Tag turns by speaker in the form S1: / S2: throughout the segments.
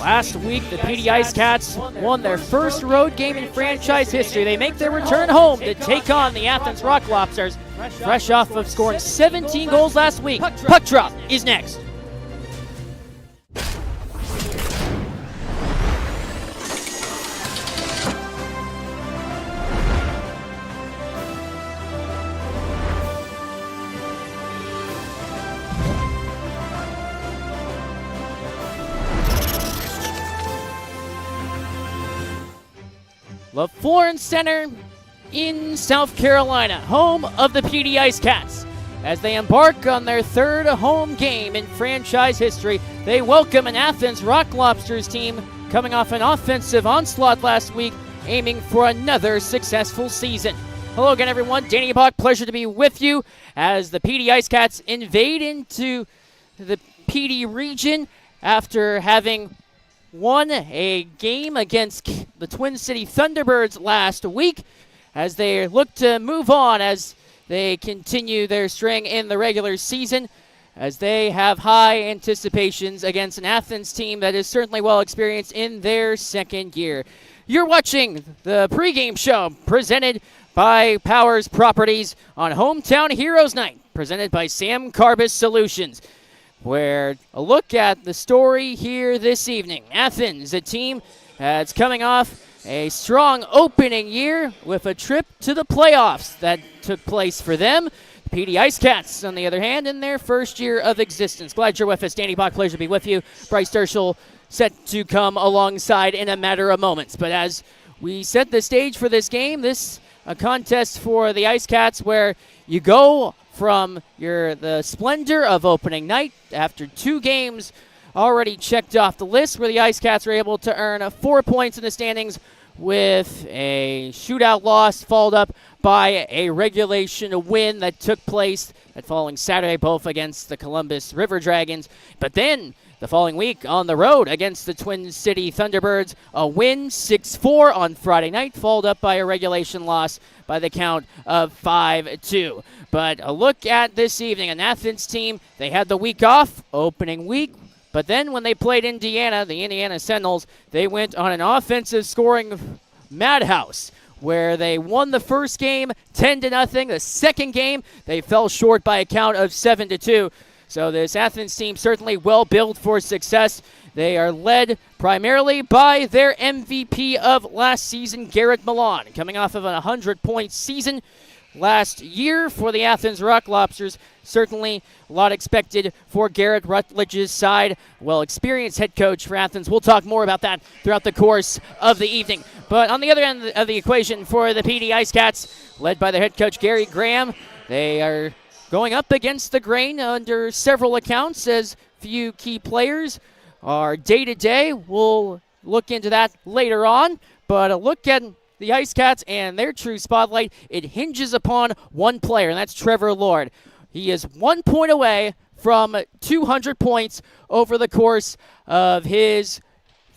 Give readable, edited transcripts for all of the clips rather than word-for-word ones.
S1: Last week, the PD IceCats won their first road game in franchise history. They make their return home to take on the Athens Lobsters, fresh off of scoring 17 goals last week. Puck Drop is next. Florence Center in South Carolina, home of the PD IceCats. As they embark on their third home game in franchise history, they welcome an Athens Lobsters team coming off an offensive onslaught last week, aiming for another successful season. Hello again, everyone. Danny Bach, pleasure to be with you as the PD IceCats invade into the PD region after having won a game against the Twin City Thunderbirds last week as they look to move on as they continue their string in the regular season, as they have high anticipations against an Athens team that is certainly well experienced in their second year. You're watching the pregame show presented by Powers Properties on Hometown Heroes Night, presented by Sam Carbis Solutions, where a look at the story here this evening. Athens, a team that's coming off a strong opening year with a trip to the playoffs that took place for them. PD IceCats, on the other hand, in their first year of existence. Glad you're with us. Danny Bach, pleasure to be with you. Bryce Derschel set to come alongside in a matter of moments. But as we set the stage for this game, this a contest for the IceCats where you go from the splendor of opening night after 2 games already checked off the list, where the IceCats were able to earn 4 points in the standings with a shootout loss followed up by a regulation win that took place that following Saturday, both against the Columbus River Dragons. But then the following week on the road against the Twin City Thunderbirds, a win 6-4 on Friday night, followed up by a regulation loss by the count of 5-2. But a look at this evening, an Athens team, they had the week off, opening week, but then when they played Indiana, the Indiana Sentinels, they went on an offensive scoring madhouse where they won the first game 10-0. The second game, they fell short by a count of 7-2. So this Athens team certainly well built for success. They are led primarily by their MVP of last season, Garrett Milan, coming off of a 100-point season last year for the Athens Lobsters. Certainly a lot expected for Garrett Rutledge's side. Well-experienced head coach for Athens. We'll talk more about that throughout the course of the evening. But on the other end of the equation for the PD IceCats, led by their head coach Gary Graham, they are going up against the grain under several accounts, as few key players are day-to-day. We'll look into that later on. But a look at the IceCats and their true spotlight, it hinges upon one player, and that's Trevor Lord. He is 1 point away from 200 points over the course of his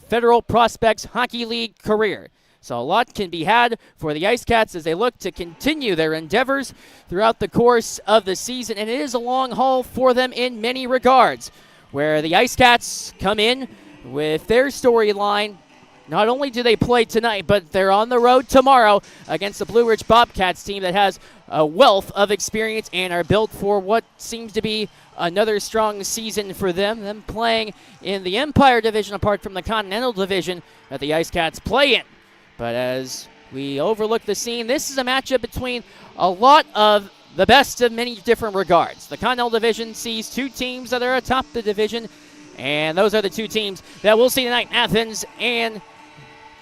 S1: Federal Prospects Hockey League career. So a lot can be had for the IceCats as they look to continue their endeavors throughout the course of the season, and it is a long haul for them in many regards, where the IceCats come in with their storyline. Not only do they play tonight, but they're on the road tomorrow against the Blue Ridge Bobcats team that has a wealth of experience and are built for what seems to be another strong season for them. Them playing in the Empire Division apart from the Continental Division that the IceCats play in. But as we overlook the scene, this is a matchup between a lot of the best of many different regards. The Continental Division sees 2 teams that are atop the division, and those are the 2 teams that we'll see tonight, Athens and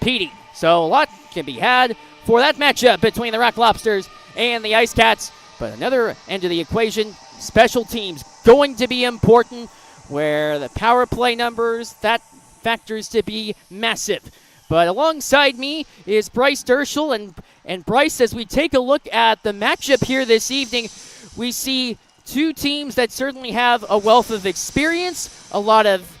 S1: PD. So a lot can be had for that matchup between the Lobsters and the IceCats. But another end of the equation, special teams going to be important, where the power play numbers, that factors to be massive. But alongside me is Bryce Derschel, and Bryce, as we take a look at the matchup here this evening, we see 2 teams that certainly have a wealth of experience, a lot of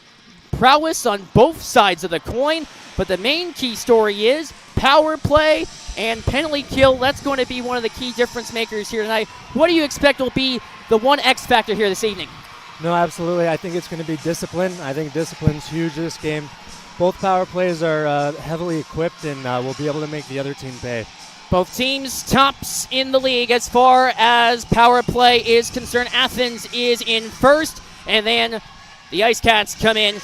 S1: prowess on both sides of the coin. But the main key story is power play and penalty kill. That's going to be one of the key difference makers here tonight. What do you expect will be the one X factor here this evening?
S2: No, absolutely. I think it's going to be discipline. I think discipline's huge this game. Both power plays are heavily equipped and will be able to make the other team pay.
S1: Both teams tops in the league as far as power play is concerned. Athens is in first, and then the IceCats come in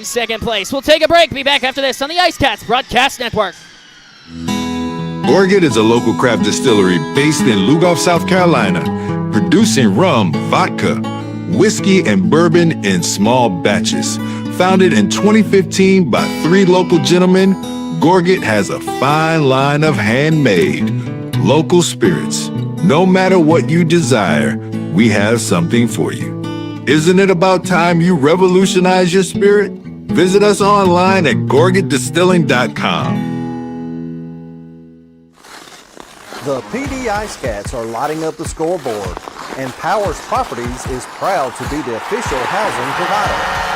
S1: second place. We'll take a break. Be back after this on the IceCats Broadcast Network.
S3: Gorget is a local craft distillery based in Lugoff, South Carolina, producing rum, vodka, whiskey, and bourbon in small batches. Founded in 2015 by 3 local gentlemen, Gorget has a fine line of handmade, local spirits. No matter what you desire, we have something for you. Isn't it about time you revolutionize your spirit? Visit us online at gorgetdistilling.com.
S4: The PD IceCats are lighting up the scoreboard, and Powers Properties is proud to be the official housing provider.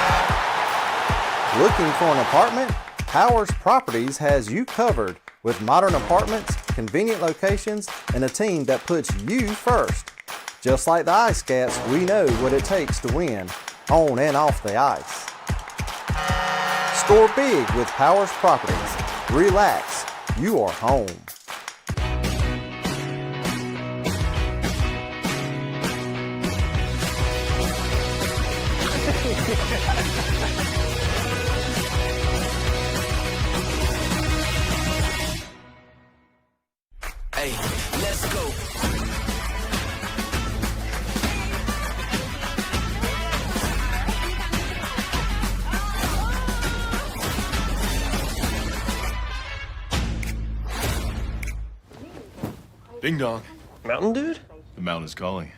S4: Looking for an apartment? Powers Properties has you covered with modern apartments, convenient locations, and a team that puts you first. Just like the IceCats, we know what it takes to win, on and off the ice. Score big with Powers Properties. Relax, you are home.
S5: Hey, let's go.
S3: Ding dong.
S6: Mountain Dude?
S3: The mountain is calling.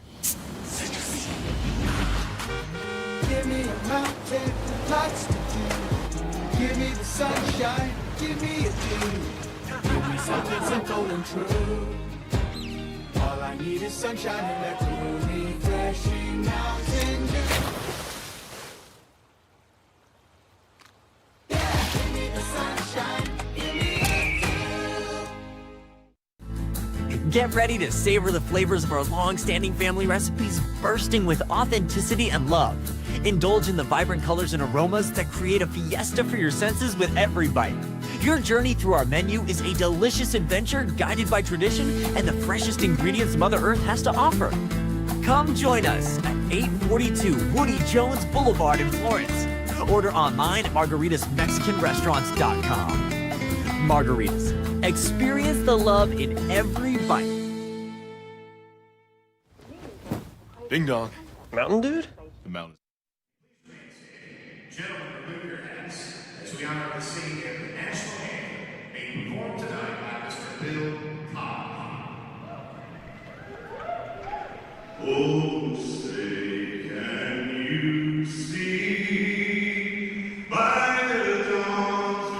S7: Give me a mountain, lots to do. Give me the sunshine, give me a dream. Give me something simple and true. All I need is sunshine and that cool, refreshing mountain dew. Yeah, give me the sunshine, give me a dew.
S5: Get ready to savor the flavors of our long-standing family recipes bursting with authenticity and love. Indulge in the vibrant colors and aromas that create a fiesta for your senses with every bite. Your journey through our menu is a delicious adventure guided by tradition and the freshest ingredients Mother Earth has to offer. Come join us at 842 Woody Jones Boulevard in Florence. Order online at margaritasmexicanrestaurants.com. Margaritas. Experience the love in every bite.
S3: Ding dong.
S6: Mountain Dude?
S3: The mountain.
S8: Gentlemen, remove your hats as we honor the singing of the national anthem being performed tonight by Mr. Bill Cobb. Oh, say, can you see by the dawn's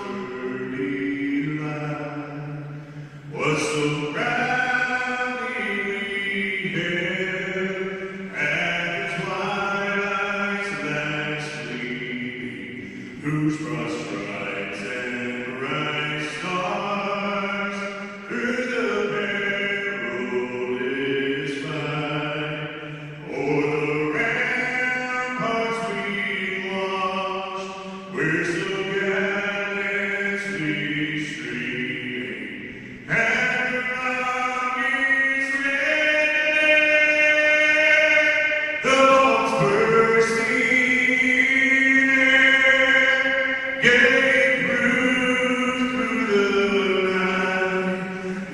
S8: early light what so proudly we hailed at the twilight's last gleaming, whose broad stripes and bright stars through the perilous fight, o'er the ramparts we watched, where so gallantly streaming, and the rockets red, the bombs bursting gave proof through the night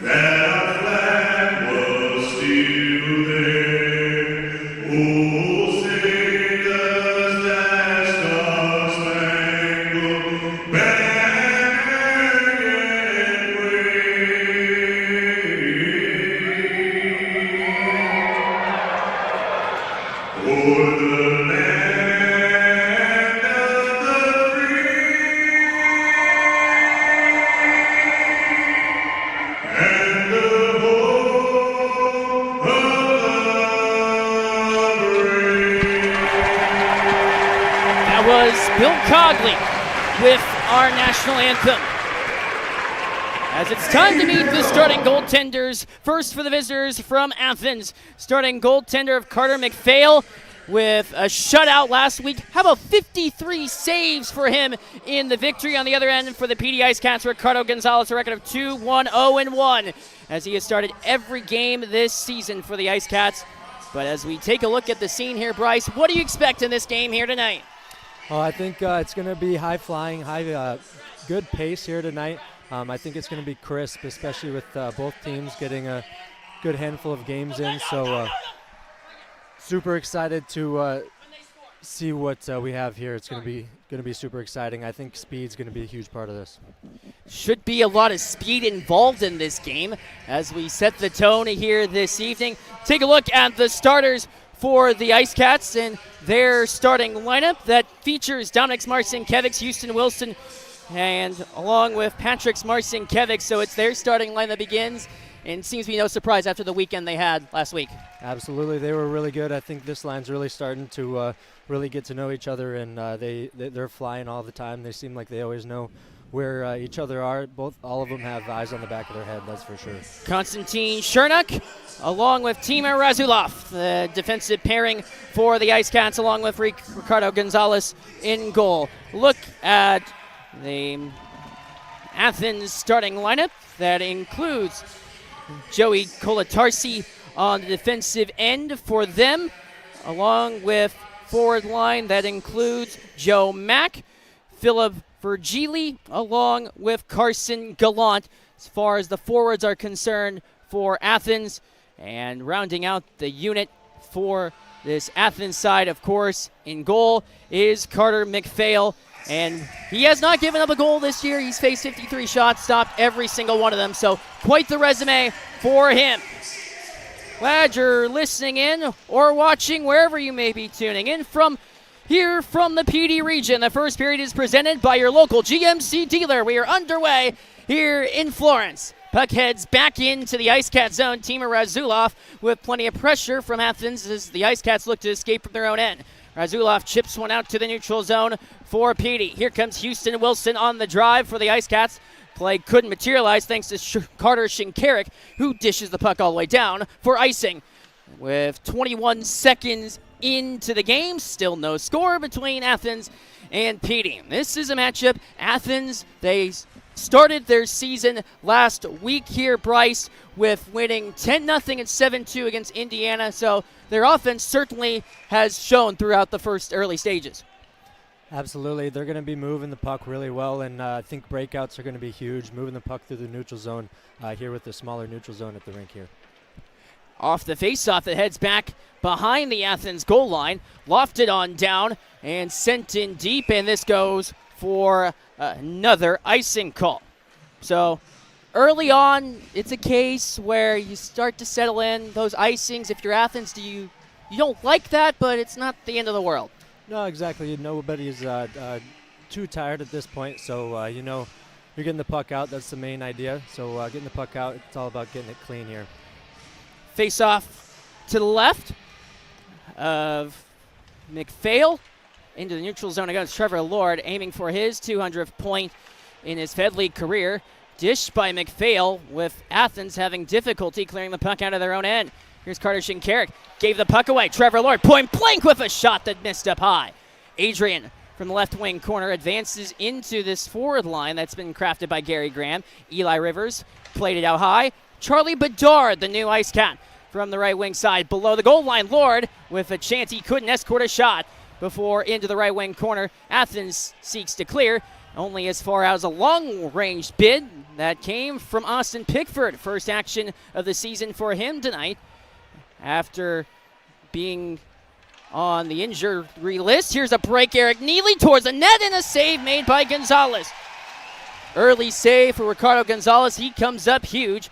S8: that our flag was still there. Oh, say does that star-spangled banner yet wave o'er the land of the free and the home of the brave.
S1: That was Bill Cogley with our national anthem. As it's time to meet the starting goaltenders. First for the visitors from Athens, starting goaltender of Carter McPhail. with a shutout last week. How about 53 saves for him in the victory? On the other end for the PD IceCats, Ricardo Gonzalez, a record of 2-1-0-1, as he has started every game this season for the IceCats. But as we take a look at the scene here, Bryce, what do you expect in this game here tonight?
S2: Oh, I think it's going to be high-flying, good pace here tonight. I think it's going to be crisp, especially with both teams getting a good handful of games in. So super excited to see what we have here. It's going to be super exciting. I think speed's going to be a huge part of this.
S1: Should be a lot of speed involved in this game as we set the tone here this evening. Take a look at the starters for the IceCats and their starting lineup that features Dominic Marcinkiewicz, Houston Wilson, and along with Patrick Marcinkiewicz. So it's their starting line that begins, and seems to be no surprise after the weekend they had last week.
S2: Absolutely, they were really good. I think this line's really starting to really get to know each other, and they're flying all the time. They seem like they always know where each other are. All of them have eyes on the back of their head, that's for sure.
S1: Konstantin Chernuk, along with Timur Razulov, the defensive pairing for the IceCats, along with Ricardo Gonzalez in goal. Look at the Athens starting lineup that includes Joey Kolatarsi on the defensive end for them, along with forward line that includes Joe Mack, Philip Virgili, along with Carson Gallant as far as the forwards are concerned for Athens. And rounding out the unit for this Athens side, of course, in goal is Carter McPhail. And he has not given up a goal this year. He's faced 53 shots, stopped every single one of them. So quite the resume for him. Glad you're listening in or watching wherever you may be tuning in from here from the PD region. The first period is presented by your local GMC dealer. We are underway here in Florence. Puck heads back into the IceCats zone. Timur Razulov with plenty of pressure from Athens as the IceCats look to escape from their own end. Razulov chips one out to the neutral zone for PD. Here comes Houston Wilson on the drive for the IceCats. Play couldn't materialize thanks to Carter Shinkarik, who dishes the puck all the way down for icing. With 21 seconds into the game, still no score between Athens and PD. This is a matchup. Athens, they started their season last week here, Bryce, with winning 10-0 and 7-2 against Indiana. So their offense certainly has shown throughout the first early stages.
S2: Absolutely. They're going to be moving the puck really well, and I think breakouts are going to be huge, moving the puck through the neutral zone here with the smaller neutral zone at the rink here.
S1: Off the faceoff, it heads back behind the Athens goal line, lofted on down and sent in deep, and this goes for another icing call. So early on, it's a case where you start to settle in those icings. If you're Athens, you don't like that, but it's not the end of the world.
S2: No, exactly. Nobody's too tired at this point, so you know you're getting the puck out. That's the main idea. So getting the puck out, it's all about getting it clean here.
S1: Face off to the left of McPhail. Into the neutral zone against Trevor Lord, aiming for his 200th point in his Fed League career. Dished by McPhail, with Athens having difficulty clearing the puck out of their own end. Here's Carter Shinkarik, gave the puck away. Trevor Lord, point blank with a shot that missed up high. Adrian from the left wing corner advances into this forward line that's been crafted by Gary Graham. Eli Rivers played it out high. Charlie Bedard, the new IceCat, from the right wing side below the goal line. Lord with a chance he couldn't escort a shot before into the right wing corner. Athens seeks to clear only as far as a long-range bid that came from Austin Pickford. First action of the season for him tonight after being on the injury list. Here's a break, Eric Neely towards the net, and a save made by Gonzalez. Early save for Ricardo Gonzalez. He comes up huge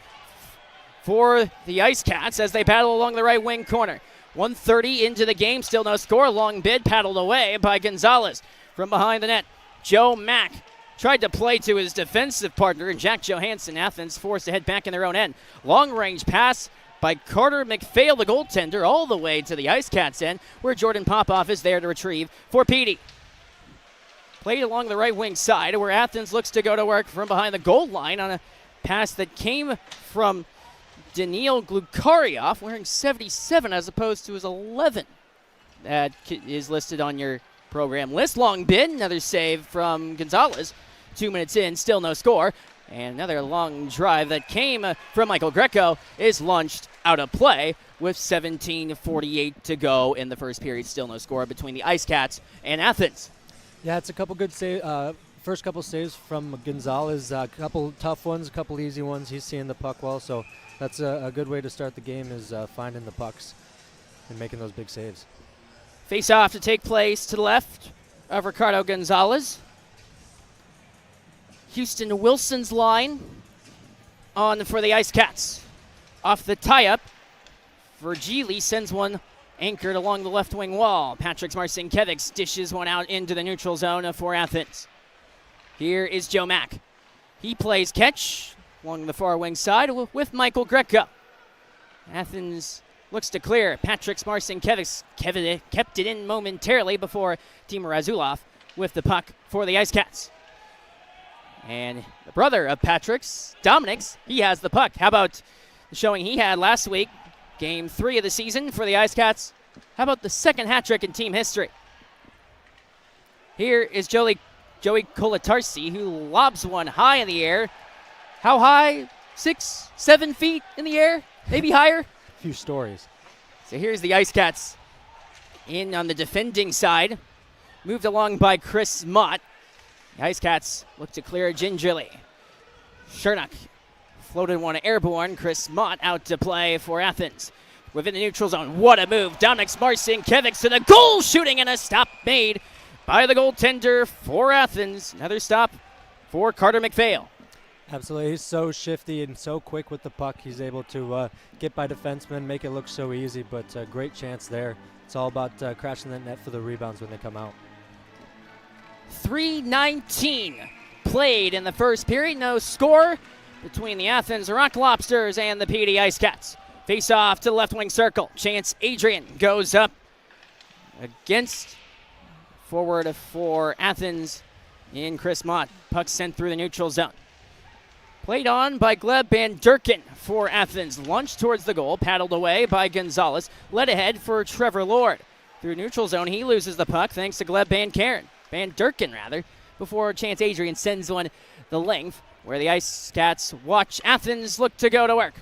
S1: for the IceCats as they battle along the right wing corner. 1:30 into the game, still no score. Long bid paddled away by Gonzalez from behind the net. Joe Mack tried to play to his defensive partner, and Jack Johansson. Athens forced to head back in their own end. Long-range pass by Carter McPhail, the goaltender, all the way to the IceCats end, where Jordan Popoff is there to retrieve for Petey. Played along the right wing side, where Athens looks to go to work from behind the goal line on a pass that came from Daniil Glukaryov, wearing 77 as opposed to his 11 that is listed on your program list. Long bid, another save from Gonzalez. 2 minutes in, still no score. And another long drive that came from Michael Greco is launched out of play with 17:48 to go in the first period. Still no score between the IceCats and Athens.
S2: Yeah, it's a couple good first couple saves from Gonzalez. A couple tough ones, a couple easy ones. He's seeing the puck well, so that's a good way to start the game is finding the pucks and making those big saves.
S1: Face-off to take place to the left of Ricardo Gonzalez. Houston Wilson's line on for the IceCats. Off the tie-up, Virgili sends one anchored along the left wing wall. Patrick Marcinkiewicz dishes one out into the neutral zone for Athens. Here is Joe Mack. He plays catch along the far wing side with Michael Greco. Athens looks to clear. Patrick Marcinkiewicz kept it in momentarily before Timur Razulov with the puck for the IceCats. And the brother of Patrick's, Dominic's, he has the puck. How about the showing he had last week? Game 3 of the season for the IceCats. How about the second hat trick in team history? Here is Joey Kolatarsi, who lobs one high in the air. How high? 6, 7 feet in the air? Maybe higher?
S2: A few stories.
S1: So here's the IceCats in on the defending side. Moved along by Chris Mott. The IceCats look to clear gingerly. Shernock floated one airborne. Chris Mott out to play for Athens. Within the neutral zone, what a move. Dominic Marcinkiewicz to the goal, shooting, and a stop made by the goaltender for Athens. Another stop for Carter McPhail.
S2: Absolutely. He's so shifty and so quick with the puck. He's able to get by defensemen, make it look so easy, but a great chance there. It's all about crashing that net for the rebounds when they come out.
S1: 3:19 played in the first period. No score between the Athens Rock Lobsters and the PD IceCats. Face off to the left wing circle. Chance Adrian goes up against forward for Athens in Chris Mott. Puck sent through the neutral zone. Played on by Gleb Van Durken for Athens. Launched towards the goal. Paddled away by Gonzalez. Led ahead for Trevor Lord. Through neutral zone, he loses the puck thanks to Gleb Van Durken, before Chance Adrian sends one the length, where the IceCats watch Athens look to go to work.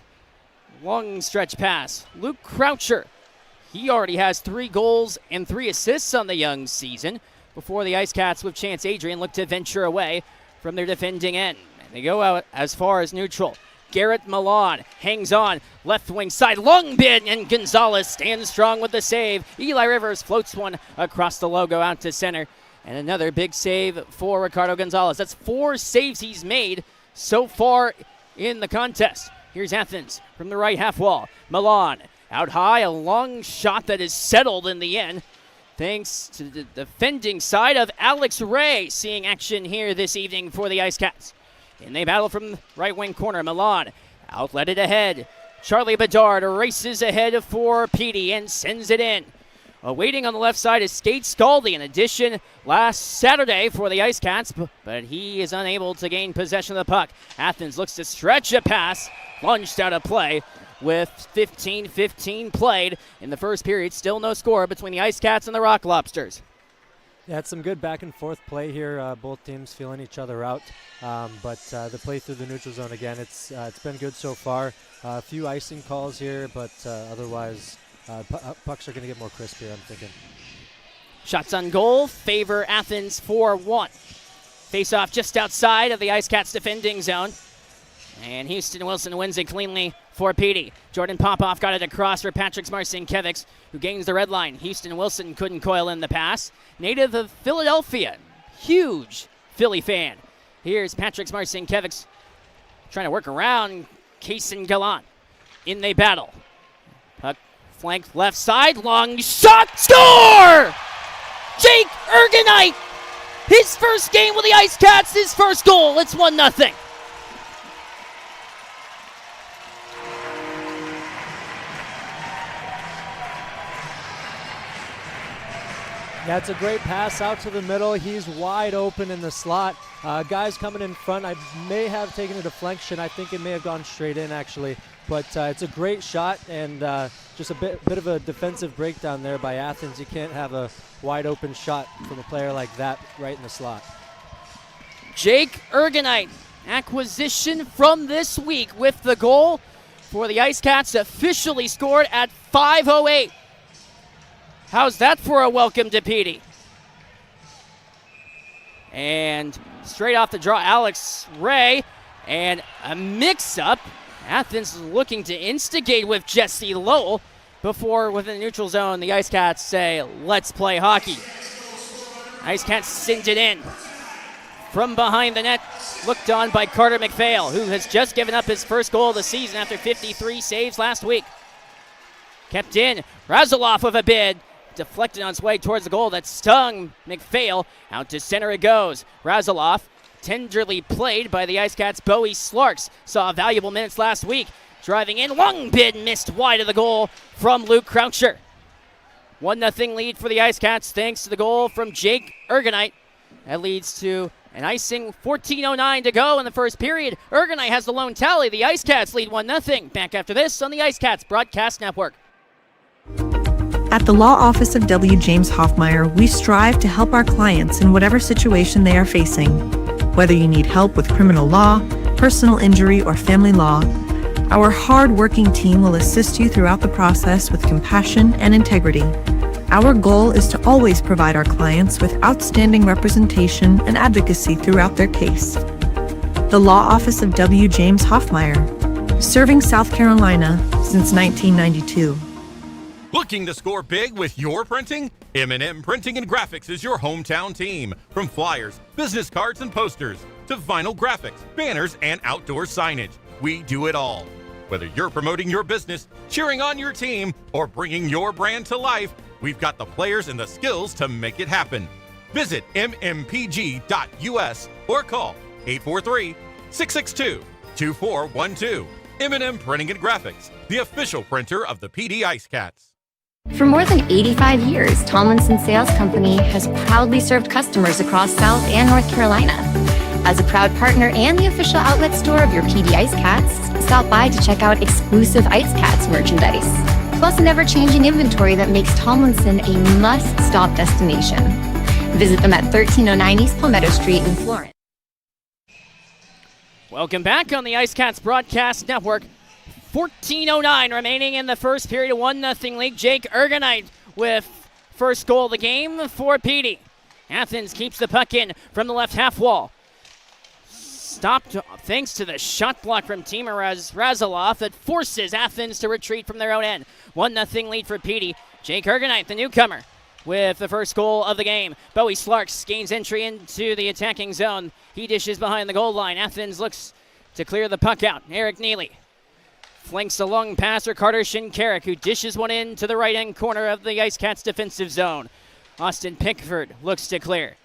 S1: Long stretch pass. Luke Croucher. He already has 3 goals and 3 assists on the young season, before the IceCats with Chance Adrian look to venture away from their defending end. And they go out as far as neutral. Garrett Milan hangs on, left wing side, long bid, and Gonzalez stands strong with the save. Eli Rivers floats one across the logo out to center. And another big save for Ricardo Gonzalez. That's 4 saves he's made so far in the contest. Here's Athens from the right half wall. Milan out high, a long shot that is settled in the end, thanks to the defending side of Alex Ray seeing action here this evening for the IceCats. And they battle from the right wing corner. Milan outletted ahead. Charlie Bedard races ahead for Petey and sends it in. Waiting on the left side is Skate Scaldi, in addition last Saturday for the IceCats, but he is unable to gain possession of the puck. Athens looks to stretch a pass, launched out of play with 15:15 played in the first period. Still no score between the IceCats and the Rock Lobsters.
S2: Yeah, it's some good back and forth play here. Both teams feeling each other out, but the play through the neutral zone again, it's been good so far. A few icing calls here, but otherwise pucks are going to get more crisp here, I'm thinking.
S1: Shots on goal favor Athens 4-1. Face-off just outside of the IceCats defending zone. And Houston Wilson wins it cleanly for Petey. Jordan Popoff got it across for Patrick Marcinkiewicz, who gains the red line. Houston Wilson couldn't coil in the pass. Native of Philadelphia. Huge Philly fan. Here's Patrick Marcinkiewicz trying to work around Kaysen Gallant. In they battle. Puck flanked left side. Long shot. Score! Jake Ergenite. His first game with the IceCats. His first goal. It's 1-0.
S2: That's a great pass out to the middle. He's wide open in the slot. Guys coming in front, I may have taken a deflection. I think it may have gone straight in, actually. But it's a great shot, and just a bit of a defensive breakdown there by Athens. You can't have a wide open shot from a player like that right in the slot.
S1: Jake Ergonite, acquisition from this week with the goal for the IceCats, officially scored at 5:08. How's that for a welcome to Petey? And straight off the draw, Alex Ray, and a mix-up. Athens is looking to instigate with Jesse Lowell before, within the neutral zone, the IceCats say, let's play hockey. IceCats sent it in. From behind the net, looked on by Carter McPhail, who has just given up his first goal of the season after 53 saves last week. Kept in, Razaloff with a bid. Deflected on its way towards the goal that stung McPhail. Out to center it goes. Razaloff, tenderly played by the IceCats' Bowie Slarks. Saw valuable minutes last week. Driving in, long bid missed wide of the goal from Luke Croucher. 1-0 lead for the IceCats thanks to the goal from Jake Ergonite. That leads to an icing, 14:09 to go in the first period. Ergonite has the lone tally. The IceCats lead 1-0. Back after this on the IceCats Broadcast Network.
S6: At the Law Office of W. James Hoffmeyer, we strive to help our clients in whatever situation they are facing. Whether you need help with criminal law, personal injury, or family law, our hard-working team will assist you throughout the process with compassion and integrity. Our goal is to always provide our clients with outstanding representation and advocacy throughout their case. The Law Office of W. James Hoffmeyer, serving South Carolina since 1992.
S9: Looking to score big with your printing? M&M Printing and Graphics is your hometown team. From flyers, business cards, and posters, to vinyl graphics, banners, and outdoor signage, we do it all. Whether you're promoting your business, cheering on your team, or bringing your brand to life, we've got the players and the skills to make it happen. Visit mmpg.us or call 843-662-2412. M&M Printing and Graphics, the official printer of the PD IceCats.
S10: For more than 85 years, Tomlinson Sales Company has proudly served customers across South and North Carolina. As a proud partner and the official outlet store of your PD IceCats, stop by to check out exclusive IceCats merchandise, plus an ever-changing inventory that makes Tomlinson a must-stop destination. Visit them at 1309 East Palmetto Street in Florence.
S1: Welcome back on the IceCats Broadcast Network. 14:09 remaining in the first period, 1-0 lead. Jake Ergonite with first goal of the game for Petey. Athens keeps the puck in from the left half wall. Stopped thanks to the shot block from Timur Razaloff that forces Athens to retreat from their own end. 1-0 lead for Petey. Jake Ergonite, the newcomer, with the first goal of the game. Bowie Slarks gains entry into the attacking zone. He dishes behind the goal line. Athens looks to clear the puck out. Eric Neely flanks a long passer, Carter Shinkarik, who dishes one in to the right-hand corner of the IceCats defensive zone. Austin Pickford looks to clear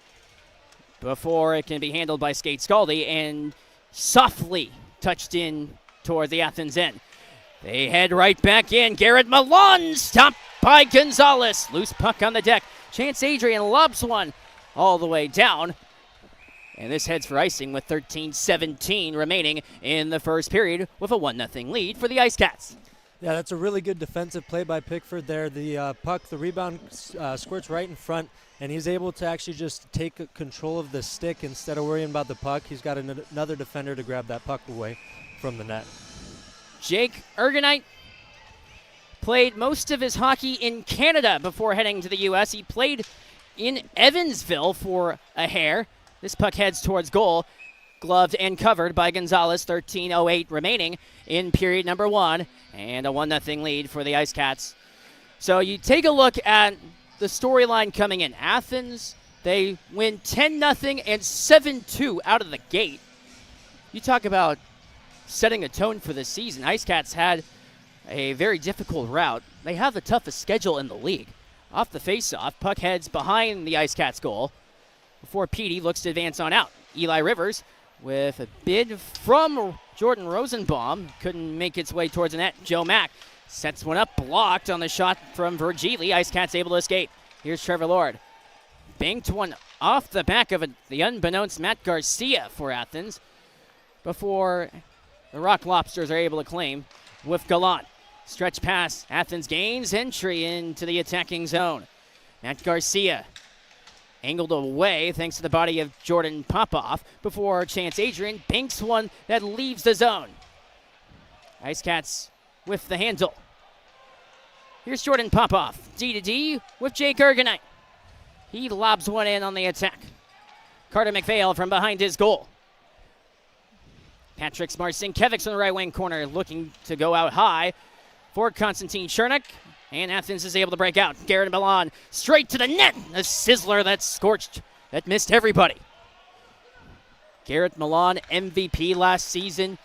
S1: before it can be handled by Skate Scaldi and softly touched in toward the Athens end. They head right back in. Garrett Malone stopped by Gonzalez. Loose puck on the deck. Chance Adrian lobs one all the way down. And this heads for icing with 13:17 remaining in the first period with a 1-0 lead for the IceCats.
S2: Yeah, that's a really good defensive play by Pickford there. The puck, the rebound squirts right in front, and he's able to actually just take control of the stick instead of worrying about the puck. He's got another defender to grab that puck away from the net.
S1: Jake Ergonite played most of his hockey in Canada before heading to the U.S. He played in Evansville for a hair. This puck heads towards goal, gloved and covered by Gonzalez. 13:08 remaining in period number one, and a 1-0 lead for the IceCats. So you take a look at the storyline coming in. Athens, they win 10-0 and 7-2 out of the gate. You talk about setting a tone for the season. IceCats had a very difficult route. They have the toughest schedule in the league. Off the faceoff, puck heads behind the IceCats goal before Petey looks to advance on out. Eli Rivers with a bid from Jordan Rosenbaum. Couldn't make its way towards the net. Joe Mack sets one up, blocked on the shot from Virgili. IceCats able to escape. Here's Trevor Lord. banked one off the back of the unbeknownst Matt Garcia for Athens before the Rock Lobsters are able to claim with Gallant. Stretch pass. Athens gains entry into the attacking zone. Matt Garcia angled away thanks to the body of Jordan Popoff before Chance Adrian banks one that leaves the zone. IceCats with the handle. Here's Jordan Popoff. D to D with Jake Ergenite. He lobs one in on the attack. Carter McPhail from behind his goal. Patrick Marcinkiewicz on the right wing corner looking to go out high for Konstantin Chernik. And Athens is able to break out. Garrett Milan straight to the net. A sizzler that scorched, that missed everybody. Garrett Milan, MVP last season.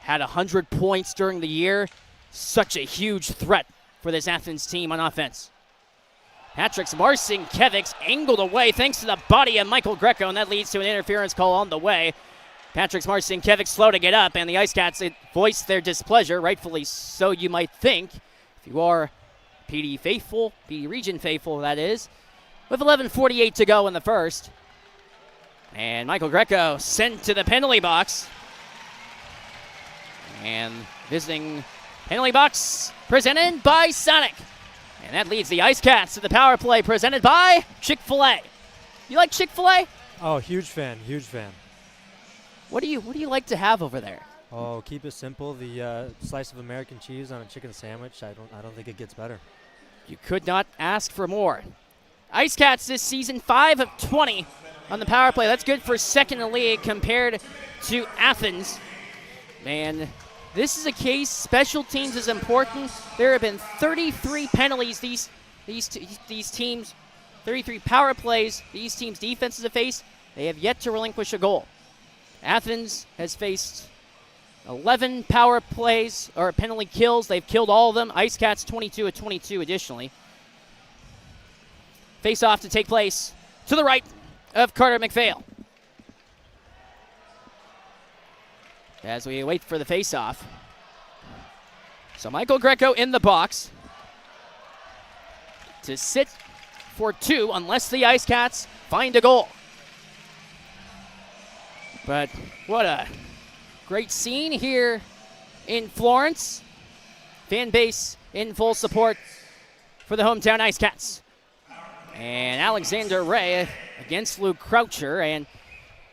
S1: Had 100 points during the year. Such a huge threat for this Athens team on offense. Patrick Marcinkiewicz angled away thanks to the body of Michael Greco, and that leads to an interference call on the way. Patrick Marcinkiewicz slow to get up, and the IceCats voiced their displeasure, rightfully so you might think, if you are PD faithful, PD region faithful that is, with 11:48 to go in the first. And Michael Greco sent to the penalty box. And visiting penalty box presented by Sonic. And that leads the IceCats to the power play presented by Chick-fil-A. You like Chick-fil-A?
S2: Oh, huge fan, huge fan.
S1: What do you like to have over there?
S2: Oh, keep it simple. The slice of American cheese on a chicken sandwich. I don't think it gets better.
S1: You could not ask for more. IceCats this season 5 of 20 on the power play. That's good for second in the league compared to Athens. And this is a case, special teams is important. There have been 33 penalties these teams, 33 power plays these teams' defenses have faced. They have yet to relinquish a goal. Athens has faced 11 power plays or penalty kills. They've killed all of them. IceCats 22 of 22 additionally. Face off to take place to the right of Carter McPhail. As we wait for the face-off. So Michael Greco in the box to sit for two unless the IceCats find a goal. But what a great scene here in Florence. Fan base in full support for the hometown IceCats. And Alexander Ray against Luke Croucher, and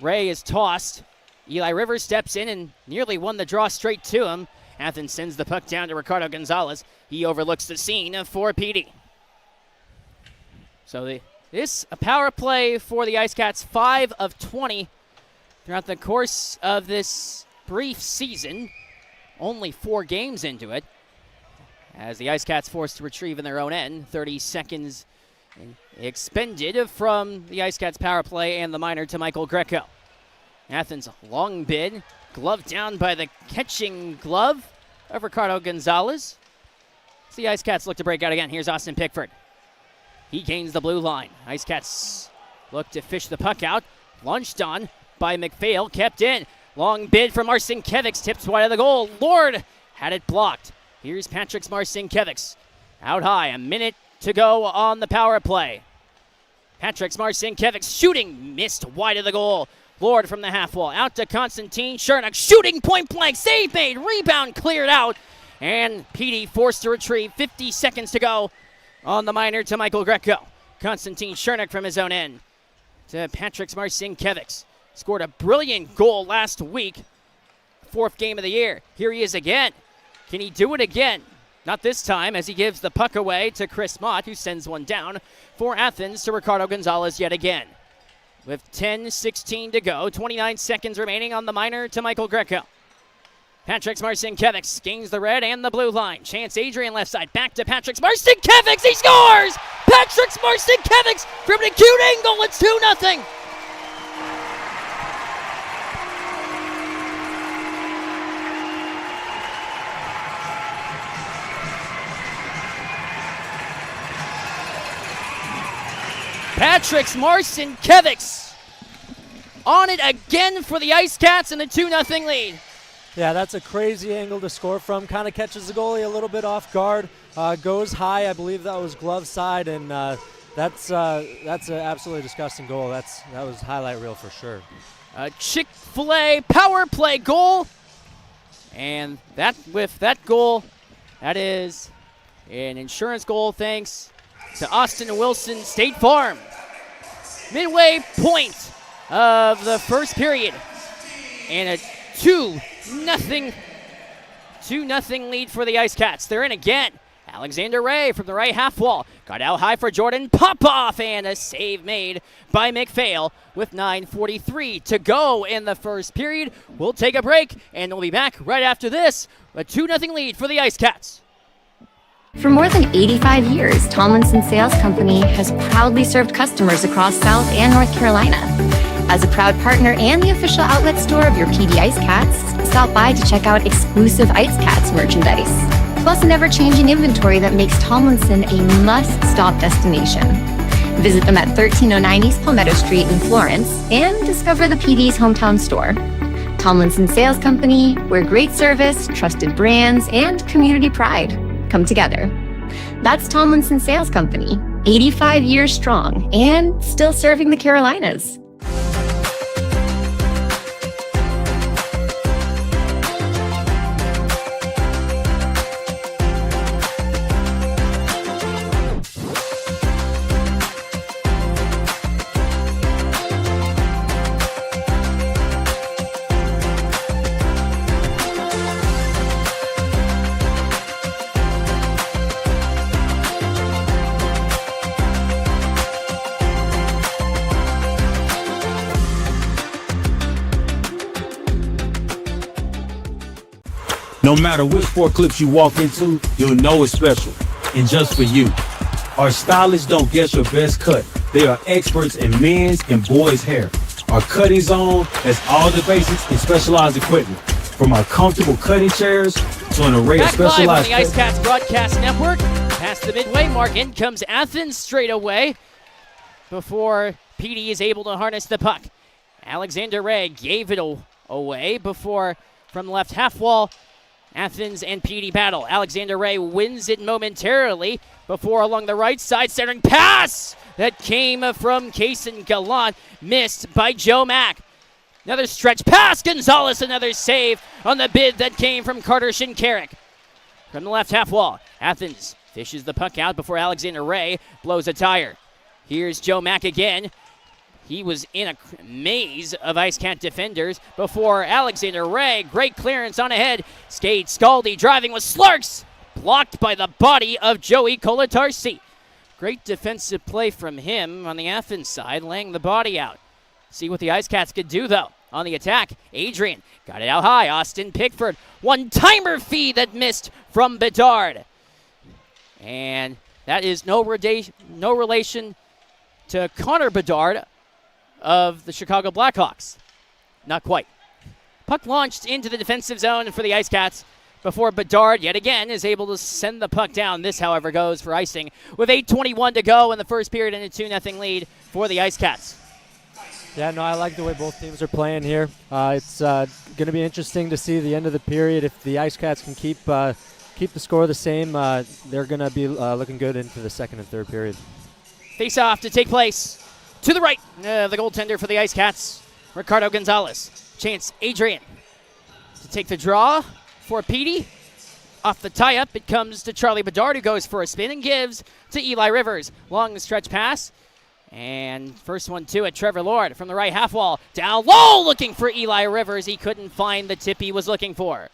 S1: Ray is tossed. Eli Rivers steps in and nearly won the draw straight to him. Athens sends the puck down to Ricardo Gonzalez. He overlooks the scene for PD. So this a power play for the IceCats, 5 of 20 throughout the course of this brief season. Only 4 games into it. As the IceCats forced to retrieve in their own end. 30 seconds expended from the IceCats power play and the minor to Michael Greco. Athens long bid, gloved down by the catching glove of Ricardo Gonzalez. So the IceCats look to break out again. Here's Austin Pickford. He gains the blue line. IceCats look to fish the puck out. Launched on by McPhail, kept in. Long bid from Marcinkiewicz, tipped wide of the goal. Lord had it blocked. Here's Patrick Marcinkiewicz. Out high, a minute to go on the power play. Patrick Marcinkiewicz shooting, missed wide of the goal. Lord from the half wall, out to Konstantin Chernik, shooting point blank, save made, rebound cleared out, and PD forced to retrieve. 50 seconds to go on the minor to Michael Greco. Konstantin Chernik from his own end to Patrick Marcinkiewicz. Scored a brilliant goal last week, 4th game of the year. Here he is again. Can he do it again? Not this time, as he gives the puck away to Chris Mott, who sends one down for Athens to Ricardo Gonzalez yet again. With 10:16 to go, 29 seconds remaining on the minor to Michael Greco. Patrick Marcinkiewicz gains the red and the blue line. Chance Adrian left side, back to Patrick Marcinkiewicz, he scores! Patrick Marcinkiewicz from an acute angle, it's 2-0. Patrick Marcinkiewicz on it again for the IceCats in the 2-0 lead.
S2: Yeah, that's a crazy angle to score from. Kind of catches the goalie a little bit off guard. Goes high. I believe that was glove side, and That's an absolutely disgusting goal. That was highlight reel for sure.
S1: A Chick-fil-A power play goal. And with that goal, that is an insurance goal thanks to Austin Wilson State Farm. Midway point of the first period. And a 2-0 lead for the IceCats. They're in again. Alexander Ray from the right half wall. Got out high for Jordan Popoff, and a save made by McPhail with 9:43 to go in the first period. We'll take a break, and we'll be back right after this. A 2-0 lead for the IceCats.
S10: For more than 85 years, Tomlinson Sales Company has proudly served customers across South and North Carolina. As a proud partner and the official outlet store of your PD IceCats, stop by to check out exclusive IceCats merchandise, plus an ever-changing inventory that makes Tomlinson a must-stop destination. Visit them at 1309 East Palmetto Street in Florence and discover the PD's hometown store. Tomlinson Sales Company, where great service, trusted brands, and community pride come together. That's Tomlinson Sales Company, 85 years strong and still serving the Carolinas.
S11: No matter which four clips you walk into, you'll know it's special, and just for you. Our stylists don't guess your best cut. They are experts in men's and boys' hair. Our cutting zone has all the basics and specialized equipment, from our comfortable cutting chairs to an array of specialized.
S1: Back live on the IceCats Broadcast Network. Past the midway mark, in comes Athens straight away before PD is able to harness the puck. Alexander Ray gave it away before, from the left half wall, Athens and PD battle. Alexander Ray wins it momentarily before along the right side, centering pass that came from Kaysen Gallant, missed by Joe Mack. Another stretch pass, Gonzalez, another save on the bid that came from Carter Shinkarik. From the left half wall, Athens fishes the puck out before Alexander Ray blows a tire. Here's Joe Mack again. He was in a maze of IceCat defenders before Alexander Ray. Great clearance on ahead. Skate Scaldi driving with Slarks. Blocked by the body of Joey Colatarsi. Great defensive play from him on the Athens side, laying the body out. See what the IceCats could do, though. On the attack, Adrian got it out high. Austin Pickford. One-timer feed that missed from Bedard. And that is no relation to Connor Bedard of the Chicago Blackhawks. Not quite. Puck launched into the defensive zone for the IceCats before Bedard yet again is able to send the puck down. This, however, goes for icing with 8:21 to go in the first period and a 2-0 lead for the IceCats.
S2: Yeah, no, I like the way both teams are playing here. It's going to be interesting to see the end of the period. If the IceCats can keep the score the same, they're going to be looking good into the second and third period.
S1: Face-off to take place. To the right, the goaltender for the IceCats, Ricardo Gonzalez. Chance Adrian to take the draw for Petey. Off the tie-up, it comes to Charlie Bedard, who goes for a spin and gives to Eli Rivers. Long stretch pass. And first one to it, Trevor Lord from the right half wall. Down low, looking for Eli Rivers. He couldn't find the tip he was looking for.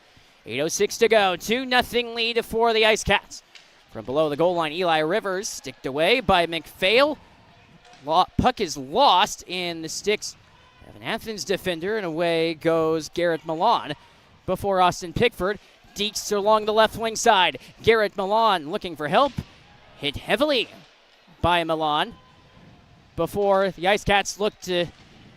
S1: 8:06 to go, 2-0 lead for the IceCats. From below the goal line, Eli Rivers sticked away by McPhail. Puck is lost in the sticks of an Athens defender, and away goes Garrett Milan before Austin Pickford deeks along the left wing side. Garrett Milan looking for help. Hit heavily by Milan before the IceCats look to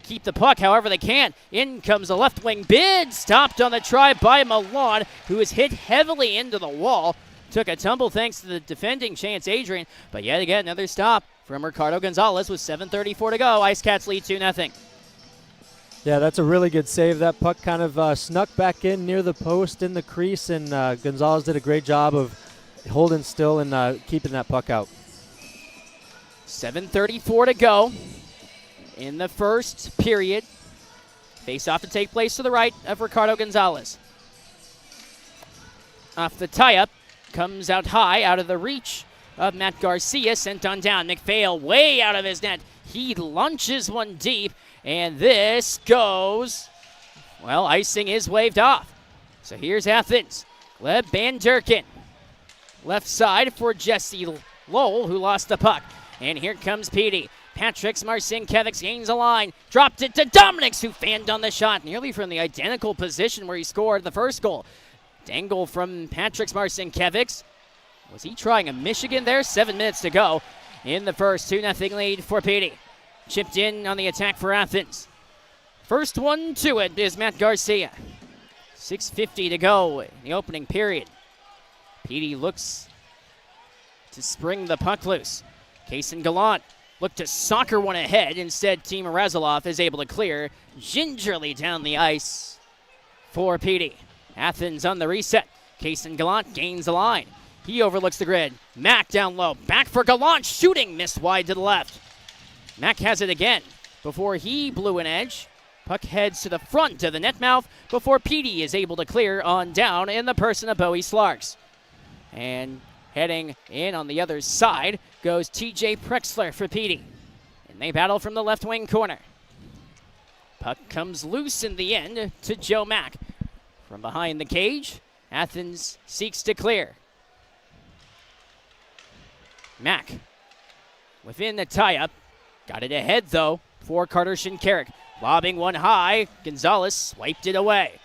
S1: keep the puck however they can. In comes the left wing bid, stopped on the try by Milan, who is hit heavily into the wall. Took a tumble thanks to the defending Chance Adrian, but yet again another stop from Ricardo Gonzalez with 7:34 to go. IceCats lead 2-0.
S2: Yeah, that's a really good save. That puck kind of snuck back in near the post in the crease, and Gonzalez did a great job of holding still and keeping that puck out.
S1: 7:34 to go in the first period. Face-off to take place to the right of Ricardo Gonzalez. Off the tie-up, comes out high, out of the reach of Matt Garcia, sent on down. McPhail way out of his net. He launches one deep, and this goes, well, icing is waved off. So here's Athens. Gleb Van Durken. Left side for Jesse Lowell, who lost the puck. And here comes Petey. Patrick Marcinkiewicz gains a line. Dropped it to Dominics, who fanned on the shot, nearly from the identical position where he scored the first goal. Dangle from Patrick Marcinkiewicz. Was he trying a Michigan there? 7 minutes to go in the first. 2-0 lead for Petey. Chipped in on the attack for Athens. First one to it is Matt Garcia. 6:50 to go in the opening period. Petey looks to spring the puck loose. Kaysen Gallant looked to soccer one ahead. Instead, Team Razilov is able to clear gingerly down the ice for Petey. Athens on the reset. Kaysen Gallant gains the line. He overlooks the grid. Mack down low. Back for Gallant. Shooting. Missed wide to the left. Mack has it again. Before he blew an edge, puck heads to the front of the net mouth before Petey is able to clear on down in the person of Bowie Slarks. And heading in on the other side goes TJ Prexler for Petey. And they battle from the left wing corner. Puck comes loose in the end to Joe Mack. From behind the cage, Athens seeks to clear. Mack within the tie-up. Got it ahead, though, for Carter Shinkarik. Lobbing one high. Gonzalez swiped it away.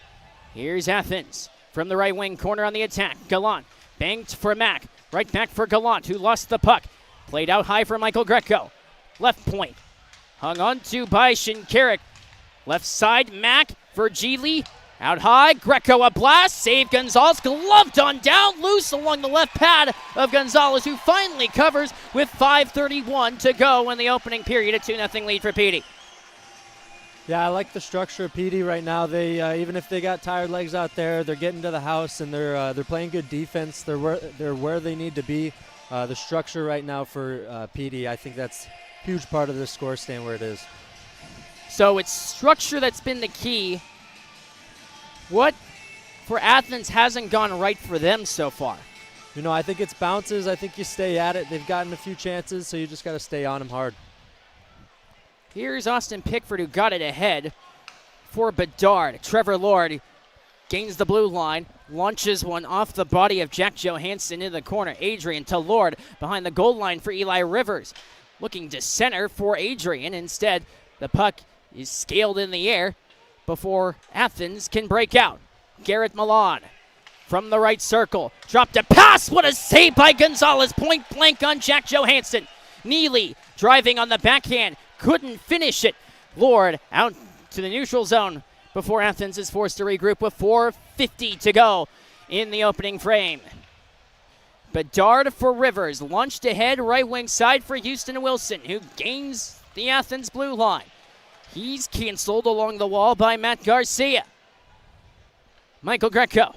S1: Here's Athens from the right wing corner on the attack. Gallant banked for Mack. Right back for Gallant, who lost the puck. Played out high for Michael Greco. Left point. Hung on to by Shinkarik. Left side, Mack for Geely. Out high, Greco a blast, save Gonzalez, gloved on down, loose along the left pad of Gonzalez, who finally covers with 5:31 to go in the opening period, a 2-0 lead for Petey.
S2: Yeah, I like the structure of Petey right now. They even if they got tired legs out there, they're getting to the house and they're playing good defense. They're where they need to be. The structure right now for Petey, I think that's a huge part of this score staying where it is.
S1: So it's structure that's been the key. What for Athens hasn't gone right for them so far?
S2: You know, I think it's bounces. I think you stay at it. They've gotten a few chances, so you just got to stay on them hard.
S1: Here's Austin Pickford, who got it ahead for Bedard. Trevor Lord gains the blue line, launches one off the body of Jack Johansson in the corner. Adrian to Lord behind the goal line for Eli Rivers. Looking to center for Adrian. Instead, the puck is scaled in the air before Athens can break out. Garrett Milan from the right circle. Dropped a pass. What a save by Gonzalez. Point blank on Jack Johansson. Neely driving on the backhand. Couldn't finish it. Lord out to the neutral zone before Athens is forced to regroup with 4:50 to go in the opening frame. Bedard for Rivers. Launched ahead right wing side for Houston Wilson, who gains the Athens blue line. He's canceled along the wall by Matt Garcia. Michael Greco.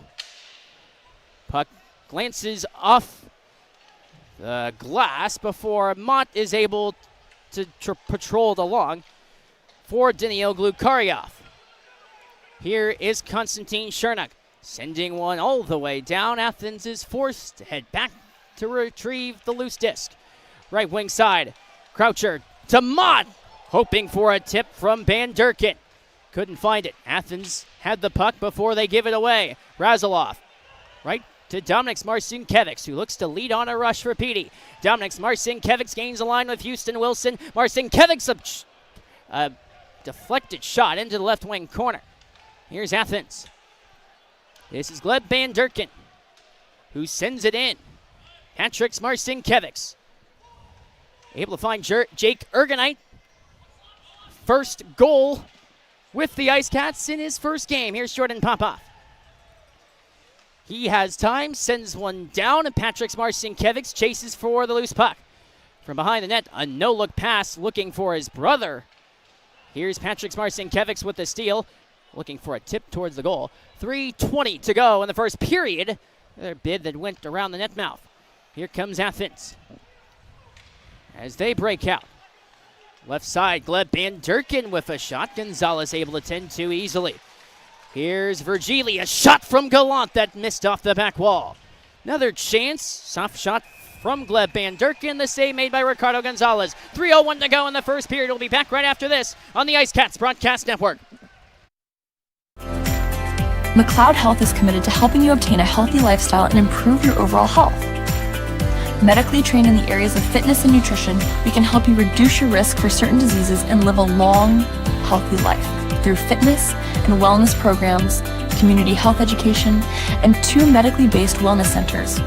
S1: Puck glances off the glass before Mott is able to patrol it along for Daniil Glukaryov. Here is Konstantin Chernuk sending one all the way down. Athens is forced to head back to retrieve the loose disc. Right wing side. Croucher to Mott. Hoping for a tip from Van Durken. Couldn't find it. Athens had the puck before they give it away. Razilov. Right to Dominic Marcinkiewicz, who looks to lead on a rush for Petey. Dominic Marcinkiewicz gains a line with Houston Wilson. Marcinkiewicz a deflected shot into the left wing corner. Here's Athens. This is Gleb Van Durken, who sends it in. Patrick Marcinkiewicz able to find Jake Ergenite. First goal with the IceCats in his first game. Here's Jordan Popoff. He has time, sends one down, and Patrick Marcinkiewicz chases for the loose puck. From behind the net, a no-look pass looking for his brother. Here's Patrick Marcinkiewicz with the steal, looking for a tip towards the goal. 3:20 to go in the first period. Another bid that went around the net mouth. Here comes Athens. as they break out. Left side, Gleb Van Durken with a shot. Gonzalez able to tend to easily. Here's Virgili, a shot from Gallant that missed off the back wall. Another chance, soft shot from Gleb Van Durken, the save made by Ricardo Gonzalez. 3:01 to go in the first period. We'll be back right after this on the IceCats Broadcast Network.
S12: McLeod Health is committed to helping you obtain a healthy lifestyle and improve your overall health. Medically trained in the areas of fitness and nutrition, we can help you reduce your risk for certain diseases and live a long, healthy life through fitness and wellness programs, community health education, and 2 medically based wellness centers.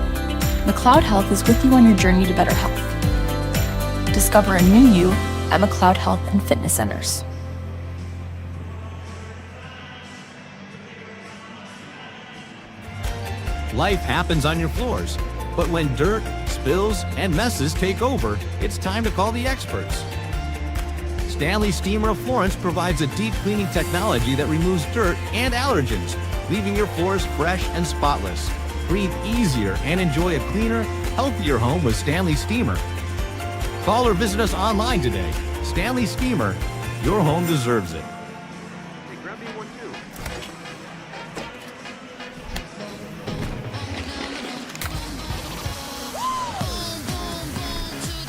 S12: McLeod Health is with you on your journey to better health. Discover a new you at McLeod Health and Fitness Centers.
S13: Life happens on your floors, but when dirt, spills, and messes take over, it's time to call the experts. Stanley Steamer of Florence provides a deep cleaning technology that removes dirt and allergens, leaving your floors fresh and spotless. Breathe easier and enjoy a cleaner, healthier home with Stanley Steamer. Call or visit us online today. Stanley Steamer, your home deserves it.
S8: Hey, grab me one too.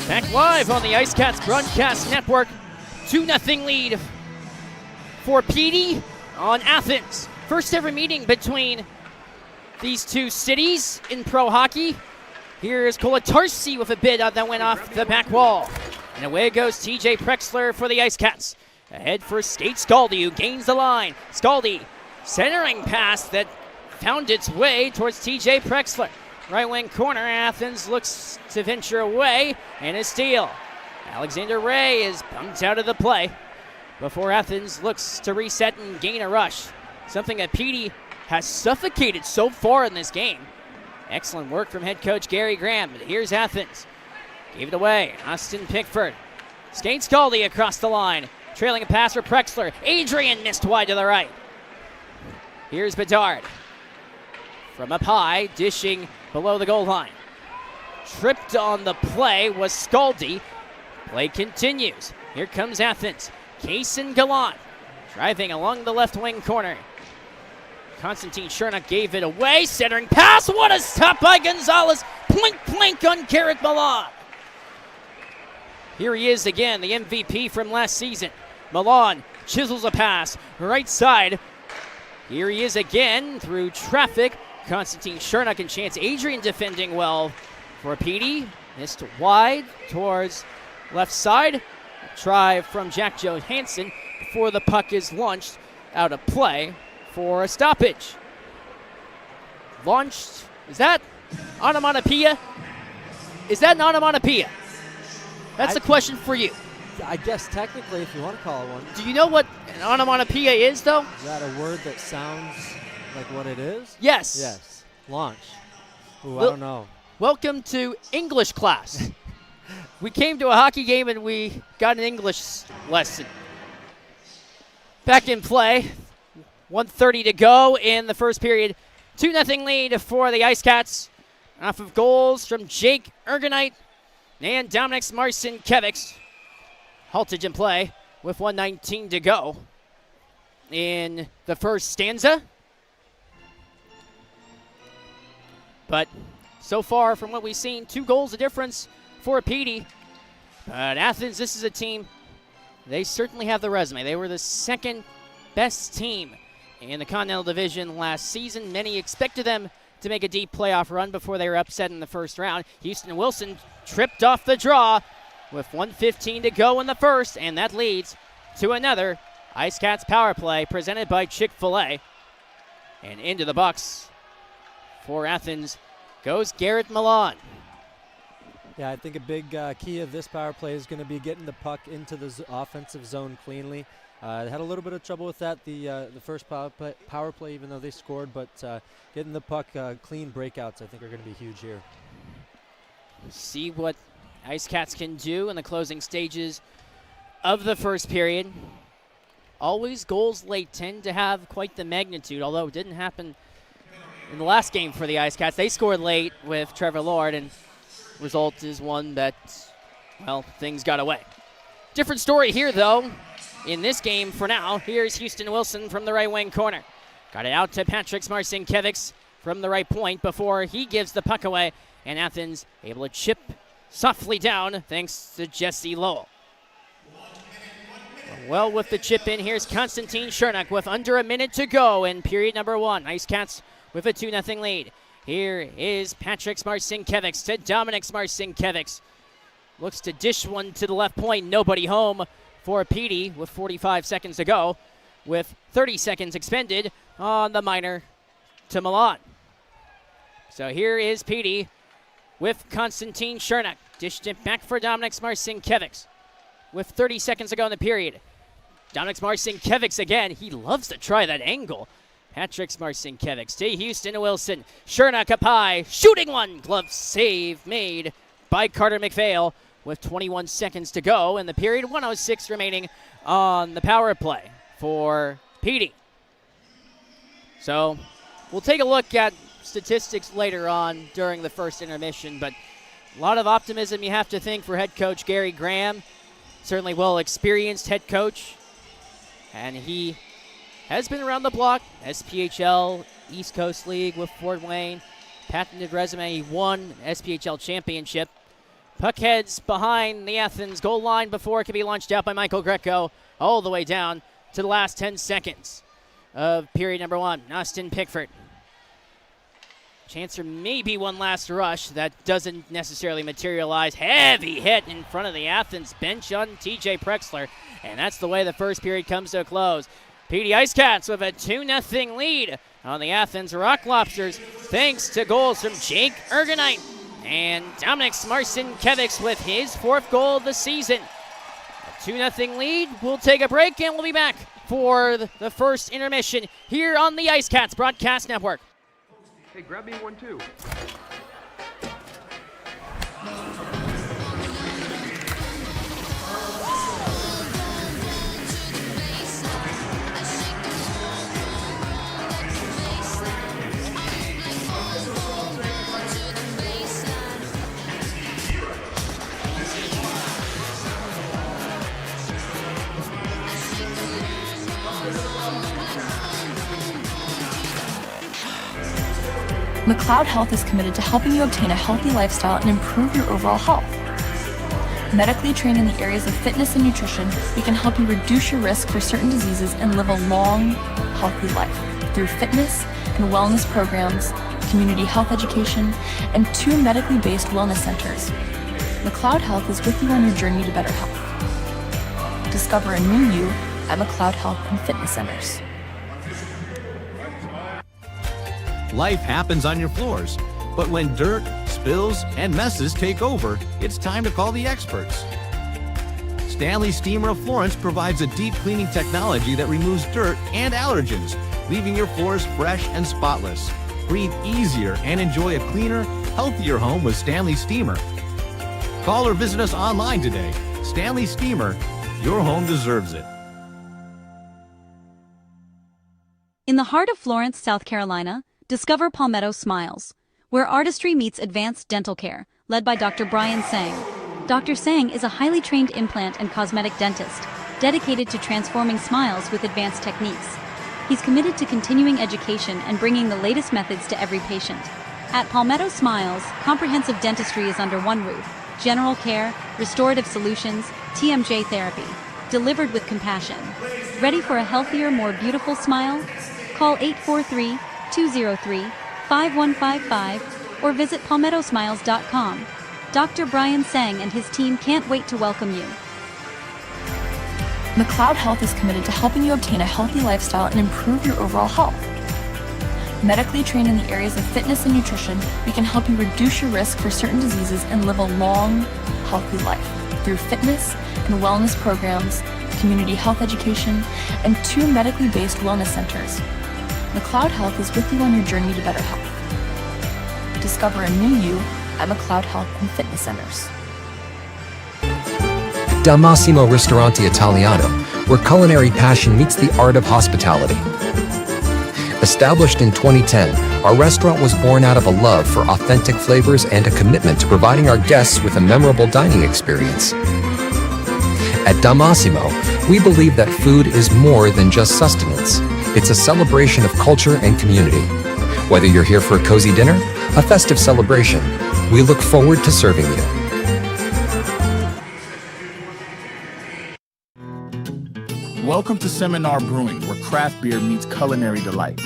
S1: Back live on the IceCats Broadcast Network. 2-0 lead for PD on Athens. First ever meeting between these two cities in pro hockey. Here's Kolatarsi with a bid that went off the back wall. And away goes TJ Prexler for the IceCats. Ahead for Skate Scaldi, who gains the line. Scaldi, centering pass that found its way towards TJ Prexler. Right wing corner, Athens looks to venture away, and a steal. Alexander Ray is bumped out of the play before Athens looks to reset and gain a rush. Something that PD has suffocated so far in this game. Excellent work from head coach Gary Graham. But here's Athens. Gave it away. Austin Pickford. Skate Scaldi across the line. Trailing a pass for Prexler. Adrian missed wide to the right. Here's Bedard. From up high, dishing below the goal line. Tripped on the play was Scaldi. Play continues. Here comes Athens. Kaysen Gallant driving along the left wing corner. Konstantin Chernak gave it away. Centering pass. What a stop by Gonzalez. Plink, plink on Garrett Milan. Here he is again, the MVP from last season. Milan chisels a pass. Right side. Here he is again through traffic. Konstantin Chernak and Chance Adrian defending well for PD. Missed wide towards left side. Try from Jack Johansson before the puck is launched out of play for a stoppage. Launched, is that onomatopoeia? Is that an onomatopoeia? That's a question for you.
S2: I guess technically, if you want to call it one.
S1: Do you know what an onomatopoeia is, though?
S2: Is that a word that sounds like what it is?
S1: Yes.
S2: Yes. Launch. Ooh, I
S1: Well-
S2: don't know.
S1: Welcome to English class. We came to a hockey game and we got an English lesson. Back in play. 1:30 to go in the first period. 2-0 lead for the IceCats. Off of goals from Jake Ergonite and Dominic Marcinkiewicz. Halted in play with 1:19 to go in the first stanza. But so far, from what we've seen, 2 goals of difference for PD. But Athens, this is a team, they certainly have the resume. They were the second best team in the Continental Division last season. Many expected them to make a deep playoff run before they were upset in the first round. Houston Wilson tripped off the draw with 1:15 to go in the first, and that leads to another IceCats power play presented by Chick-fil-A. And into the box for Athens goes Garrett Milan.
S2: Yeah, I think a big key of this power play is going to be getting the puck into the offensive zone cleanly. They had a little bit of trouble with that the first power play, even though they scored, but getting the puck clean breakouts I think are going to be huge here.
S1: See what IceCats can do in the closing stages of the first period. Always goals late tend to have quite the magnitude, although it didn't happen in the last game for the IceCats. They scored late with Trevor Lord, and result is one that well, things got away. Different story here, though. In this game for now, here's Houston Wilson from the right wing corner. Got it out to Patrick Marcinkiewicz from the right point before he gives the puck away, and Athens able to chip softly down thanks to Jesse Lowell. Well, with the chip in, here's Konstantin Chernak with under a minute to go in period number 1. IceCats with a 2-0 lead. Here is Patrick Marcinkiewicz to Dominic Marcinkiewicz. Looks to dish one to the left point. Nobody home for Petey with 45 seconds to go, with 30 seconds expended on the minor to Milan. So here is Petey with Konstantin Chernak. Dished it back for Dominic Marcinkiewicz with 30 seconds to go in the period. Dominic Marcinkiewicz again. He loves to try that angle. Patrick Marcinkiewicz to Houston Wilson. Chernak up high. Shooting one. Glove save made by Carter McPhail with 21 seconds to go in the period. 1:06 remaining on the power play for Petey. So we'll take a look at statistics later on during the first intermission, but a lot of optimism, you have to think, for head coach Gary Graham. Certainly well-experienced head coach, and he has been around the block. SPHL, East Coast League with Fort Wayne, patented resume. He won SPHL championship. Puck heads behind the Athens goal line before it can be launched out by Michael Greco all the way down to the last 10 seconds of period number 1. Austin Pickford. Chance for maybe one last rush. That doesn't necessarily materialize. Heavy hit in front of the Athens bench on TJ Prexler. And that's the way the first period comes to a close. Dee IceCats with a 2-0 lead on the Athens Rock Lobsters, thanks to goals from Jake Ergenite and Dominic Marcinkiewicz with his 4th goal of the season. A 2-0 lead. We'll take a break and we'll be back for the first intermission here on the IceCats Broadcast Network.
S14: Hey, grab me one too.
S12: McLeod Health is committed to helping you obtain a healthy lifestyle and improve your overall health. Medically trained in the areas of fitness and nutrition, we can help you reduce your risk for certain diseases and live a long, healthy life through fitness and wellness programs, community health education, and 2 medically based wellness centers. McLeod Health is with you on your journey to better health. Discover a new you at McLeod Health and Fitness Centers.
S13: Life happens on your floors, but when dirt, spills, and messes take over, it's time to call the experts. Stanley Steamer of Florence provides a deep cleaning technology that removes dirt and allergens, leaving your floors fresh and spotless. Breathe easier and enjoy a cleaner, healthier home with Stanley Steamer. Call or visit us online today. Stanley Steamer, your home deserves it.
S15: In the heart of Florence, South Carolina, discover Palmetto Smiles, where artistry meets advanced dental care, led by Dr. Brian Sang. Dr. Sang is a highly trained implant and cosmetic dentist, dedicated to transforming smiles with advanced techniques. He's committed to continuing education and bringing the latest methods to every patient. At Palmetto Smiles, comprehensive dentistry is under one roof: general care, restorative solutions, TMJ therapy, delivered with compassion. Ready for a healthier, more beautiful smile? Call 843-203-5155 or visit palmettosmiles.com. Dr. Brian Sang and his team can't wait to welcome you.
S12: McLeod Health is committed to helping you obtain a healthy lifestyle and improve your overall health. Medically trained in the areas of fitness and nutrition, we can help you reduce your risk for certain diseases and live a long, healthy life through fitness and wellness programs, community health education, and 2 medically based wellness centers. McLeod Health is with you on your journey to better health. Discover a new you at McLeod Health and Fitness Centers.
S16: Dal Massimo Ristorante Italiano, where culinary passion meets the art of hospitality. A Established in 2010, our restaurant was born out of a love for authentic flavors and a commitment to providing our guests with a memorable dining experience. At Damasimo, we believe that food is more than just sustenance. It's a celebration of culture and community. Whether you're here for a cozy dinner, a festive celebration, we look forward to serving you.
S17: Welcome to Seminar Brewing, where craft beer meets culinary delight.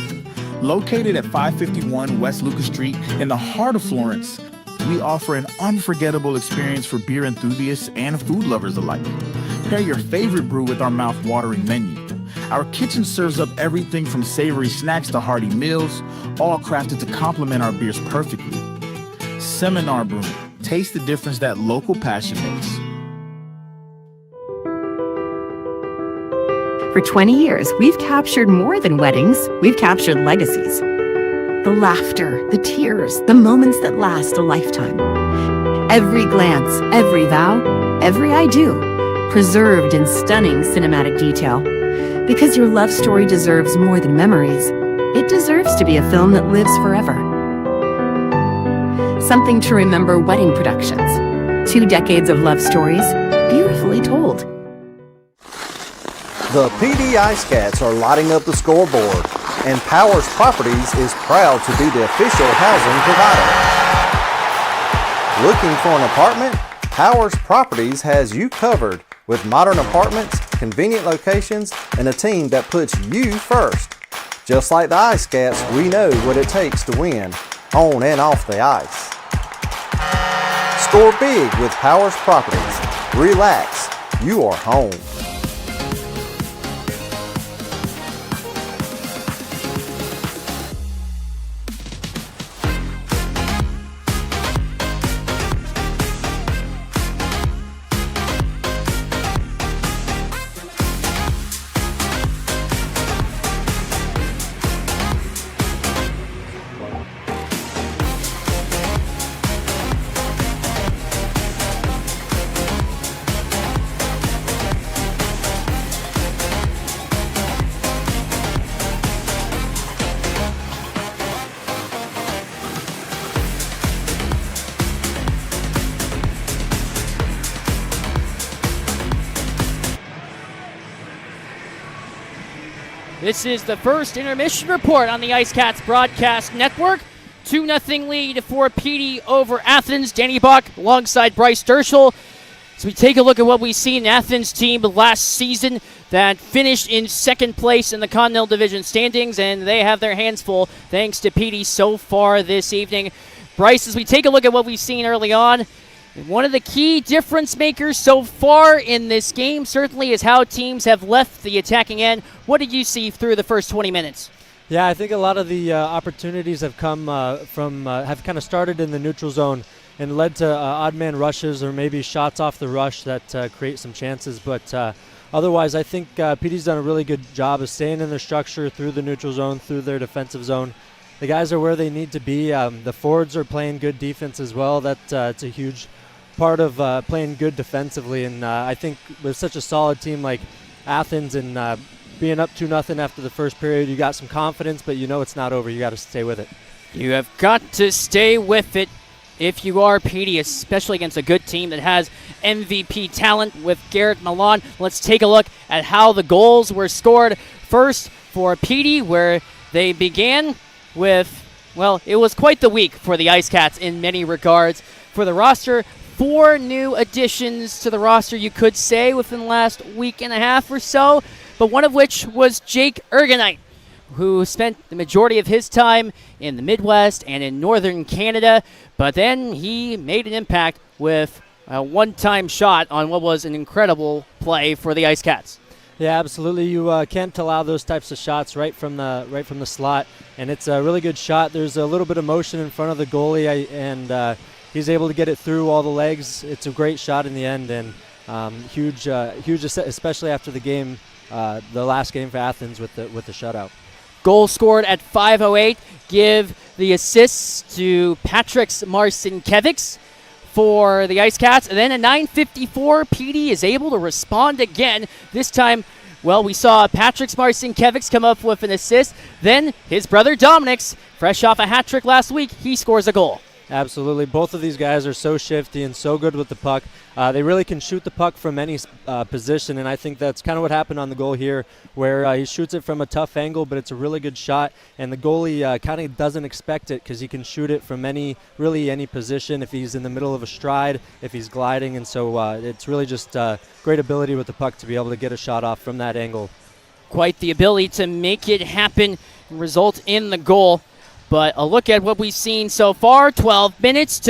S17: Located at 551 West Lucas Street in the heart of Florence, we offer an unforgettable experience for beer enthusiasts and food lovers alike. Pair your favorite brew with our mouth-watering menu. Our kitchen serves up everything from savory snacks to hearty meals, all crafted to complement our beers perfectly. Seminar Brewing. Taste the difference that local passion makes.
S18: For 20 years, we've captured more than weddings, we've captured legacies. The laughter, the tears, the moments that last a lifetime. Every glance, every vow, every I do, preserved in stunning cinematic detail. Because your love story deserves more than memories, it deserves to be a film that lives forever. Something to remember wedding productions. 2 decades of love stories, beautifully told.
S4: The PD IceCats are lighting up the scoreboard, and Powers Properties is proud to be the official housing provider. Looking for an apartment? Powers Properties has you covered with modern apartments, convenient locations, and a team that puts you first. Just like the IceCats, we know what it takes to win, on and off the ice. Score big with Powers Properties. Relax, you are home.
S1: This is the first intermission report on the IceCats Broadcast Network. 2-0 lead for PD over Athens. Danny Bach alongside Bryce Derschel. So we take a look at what we see in Athens team last season that finished in second place in the Continental Division standings, and they have their hands full thanks to PD so far this evening. Bryce, as we take a look at what we've seen early on, one of the key difference makers so far in this game certainly is how teams have left the attacking end. What did you see through the first 20 minutes?
S2: Yeah, I think a lot of the opportunities have come have kind of started in the neutral zone and led to odd man rushes or maybe shots off the rush that create some chances. But otherwise, I think PD's done a really good job of staying in their structure through the neutral zone, through their defensive zone. The guys are where they need to be. The forwards are playing good defense as well. It's a huge part of playing good defensively, and I think with such a solid team like Athens and being up 2-0 after the first period, you got some confidence, but you know it's not over. You got to stay with it.
S1: You have got to stay with it if you are PD, especially against a good team that has MVP talent with Garrett Milan. Let's take a look at how the goals were scored. First for PD, where they began with, well, it was quite the week for the IceCats in many regards. For the roster, 4 new additions to the roster, you could say, within the last week and a half or so, but one of which was Jake Ergenite, who spent the majority of his time in the Midwest and in northern Canada, but then he made an impact with a one-time shot on what was an incredible play for the IceCats.
S2: Yeah, absolutely. You can't allow those types of shots right from the slot, and it's a really good shot. There's a little bit of motion in front of the goalie, and he's able to get it through all the legs. It's a great shot in the end, and huge, especially after the game, the last game for Athens with the shutout.
S1: Goal scored at 5:08. Give the assists to Patrick Marcinkiewicz for the IceCats. And then at 9:54, PD is able to respond again, this time Well, we saw Patrick Marcinkiewicz come up with an assist. Then his brother Dominic's, fresh off a hat trick last week, he scores a goal.
S2: Absolutely. Both of these guys are so shifty and so good with the puck. They really can shoot the puck from any position, and I think that's kind of what happened on the goal here, where he shoots it from a tough angle, but it's a really good shot, and the goalie kind of doesn't expect it because he can shoot it from any position, if he's in the middle of a stride, if he's gliding, and so it's really just great ability with the puck to be able to get a shot off from that angle.
S1: Quite the ability to make it happen and result in the goal. But a look at what we've seen so far, 12 minutes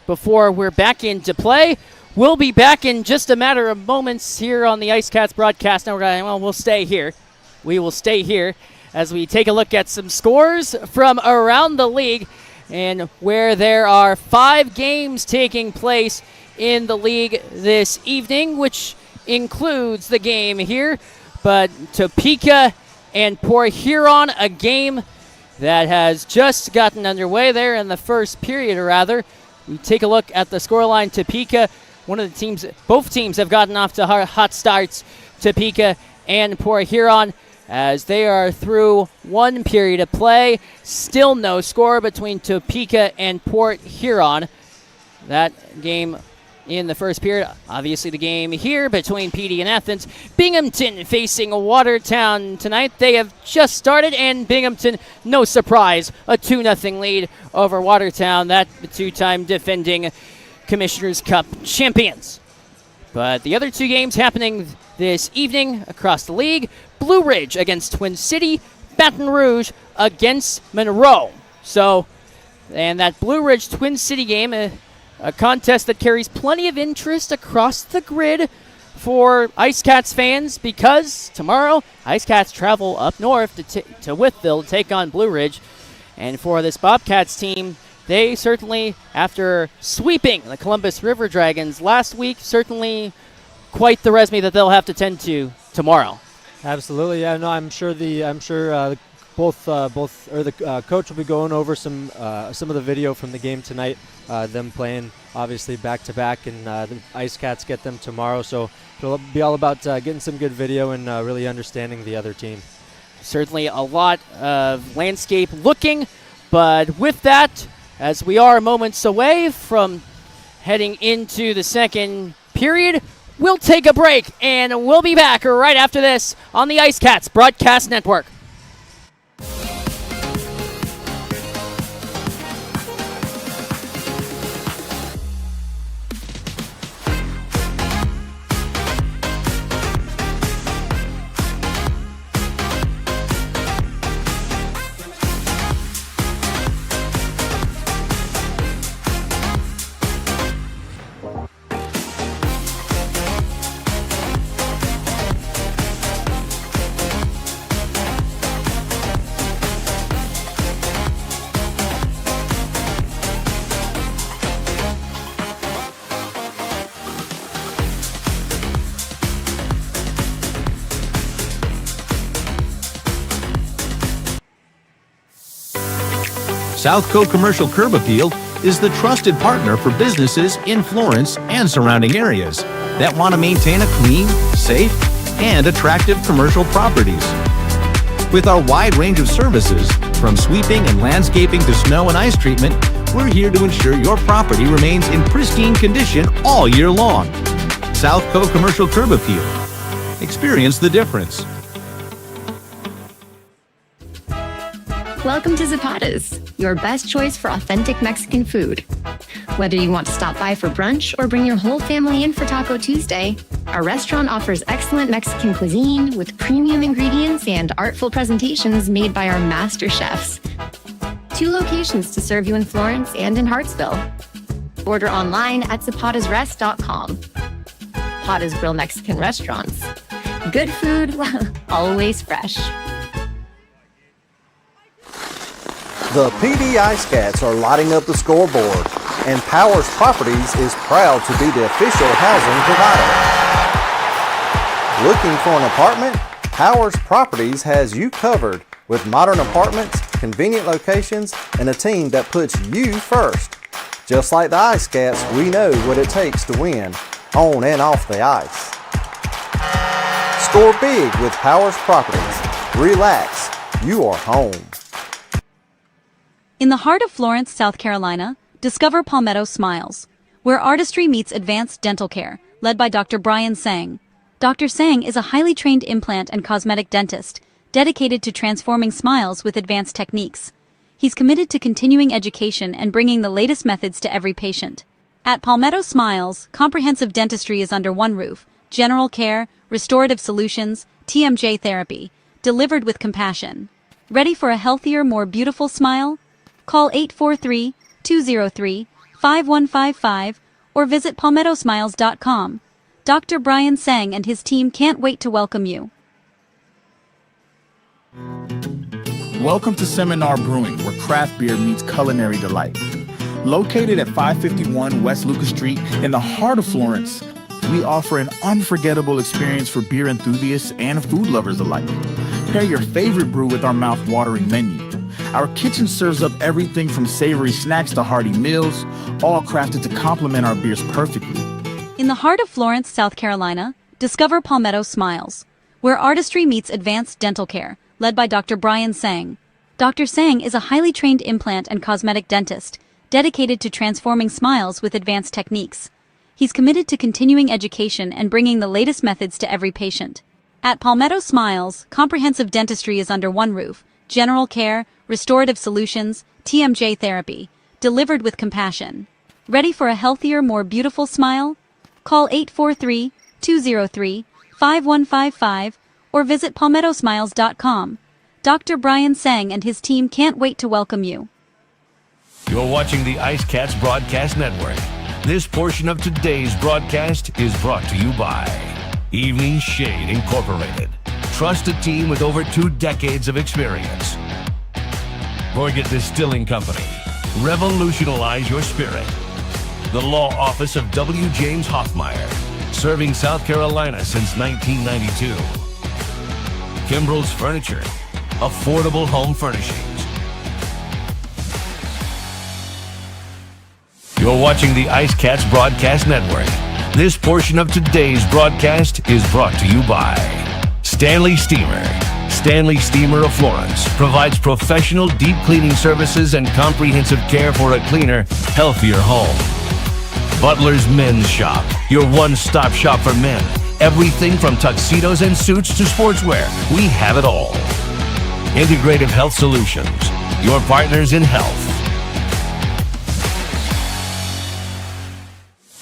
S1: before we're back into play. We'll be back in just a matter of moments here on the IceCats broadcast. Now we'll stay here. We will stay here as we take a look at some scores from around the league and where there are 5 games taking place in the league this evening, which includes the game here. But Topeka and Port Huron, a game that has just gotten underway there in the first period, or rather. We take a look at the scoreline. Topeka, both teams have gotten off to hot starts. Topeka and Port Huron, as they are through one period of play. Still no score between Topeka and Port Huron. That game in the first period. Obviously the game here between PD and Athens. Binghamton facing Watertown tonight. They have just started, and Binghamton, no surprise, a 2-0 lead over Watertown, that the 2-time defending Commissioners Cup champions. But the other 2 games happening this evening across the league: Blue Ridge against Twin City, Baton Rouge against Monroe. And that Blue Ridge Twin City game, a contest that carries plenty of interest across the grid for IceCats fans, because tomorrow IceCats travel up north to Wytheville to take on Blue Ridge. And for this Bobcats team, they certainly, after sweeping the Columbus River Dragons last week, certainly quite the resume that they'll have to tend to tomorrow.
S2: Absolutely, yeah. No, I'm sure the coach will be going over some of the video from the game tonight. Them playing obviously back to back, and the IceCats get them tomorrow. So it'll be all about getting some good video and really understanding the other team.
S1: Certainly a lot of landscape looking, but with that, as we are moments away from heading into the second period, we'll take a break, and we'll be back right after this on the IceCats Broadcast Network.
S13: Southco Commercial Curb Appeal is the trusted partner for businesses in Florence and surrounding areas that want to maintain a clean, safe, and attractive commercial properties. With our wide range of services, from sweeping and landscaping to snow and ice treatment, we're here to ensure your property remains in pristine condition all year long. Southco Commercial Curb Appeal. Experience the difference.
S10: Welcome to Zapata's, your best choice for authentic Mexican food. Whether you want to stop by for brunch or bring your whole family in for Taco Tuesday, our restaurant offers excellent Mexican cuisine with premium ingredients and artful presentations made by our master chefs. 2 locations to serve you in Florence and in Hartsville. Order online at zapatasrest.com. Zapata's Grill Mexican Restaurants. Good food, always fresh.
S4: The PD IceCats are lighting up the scoreboard, and Powers Properties is proud to be the official housing provider. Looking for an apartment? Powers Properties has you covered with modern apartments, convenient locations, and a team that puts you first. Just like the IceCats, we know what it takes to win, on and off the ice. Score big with Powers Properties. Relax, you are home.
S15: In the heart of Florence, South Carolina, discover Palmetto Smiles, where artistry meets advanced dental care, led by Dr. Brian Sang. Dr. Sang is a highly trained implant and cosmetic dentist, dedicated to transforming smiles with advanced techniques. He's committed to continuing education and bringing the latest methods to every patient. At Palmetto Smiles, comprehensive dentistry is under one roof: general care, restorative solutions, TMJ therapy, delivered with compassion. Ready for a healthier, more beautiful smile? Call 843-203-5155 or visit palmettosmiles.com. Dr. Brian Sang and his team can't wait to welcome you.
S17: Welcome to Seminar Brewing, where craft beer meets culinary delight. Located at 551 West Lucas Street in the heart of Florence, we offer an unforgettable experience for beer enthusiasts and food lovers alike. Pair your favorite brew with our mouth-watering menu. Our kitchen serves up everything from savory snacks to hearty meals, all crafted to complement our beers perfectly.
S15: In the heart of Florence, South Carolina, discover Palmetto Smiles, where artistry meets advanced dental care, led by Dr. Brian Sang. Dr. Sang is a highly trained implant and cosmetic dentist, dedicated to transforming smiles with advanced techniques. He's committed to continuing education and bringing the latest methods to every patient. At Palmetto Smiles, comprehensive dentistry is under one roof: general care, restorative solutions, TMJ therapy, delivered with compassion. Ready for a healthier, more beautiful smile? Call 843-203-5155 or visit palmettosmiles.com. Dr. Brian Sang and his team can't wait to welcome you.
S19: You're watching the IceCats Broadcast Network. This portion of today's broadcast is brought to you by Evening Shade Incorporated. Trusted team with over 2 decades of experience. Morgan Distilling Company. Revolutionize your spirit. The law office of W. James Hoffmeyer, serving South Carolina since 1992. Kimbrell's Furniture, affordable home furnishings. You're watching the IceCats Broadcast Network. This portion of today's broadcast is brought to you by Stanley Steamer. Stanley Steamer of Florence provides professional deep cleaning services and comprehensive care for a cleaner, healthier home. Butler's Men's Shop, your one-stop shop for men. Everything from tuxedos and suits to sportswear, we have it all. Integrative Health Solutions, your partners in health.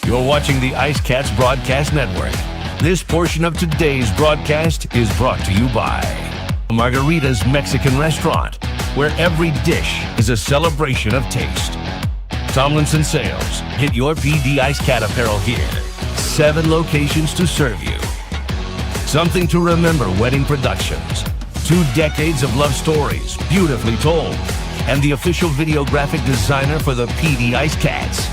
S19: You're watching the IceCats Broadcast Network. This portion of today's broadcast is brought to you by Margarita's Mexican Restaurant, where every dish is a celebration of taste. Tomlinson Sales. Get your PD IceCat apparel here. 7 locations to serve you. Something to Remember Wedding Productions. 2 decades of love stories, beautifully told. And the official videographic designer for the PD IceCats.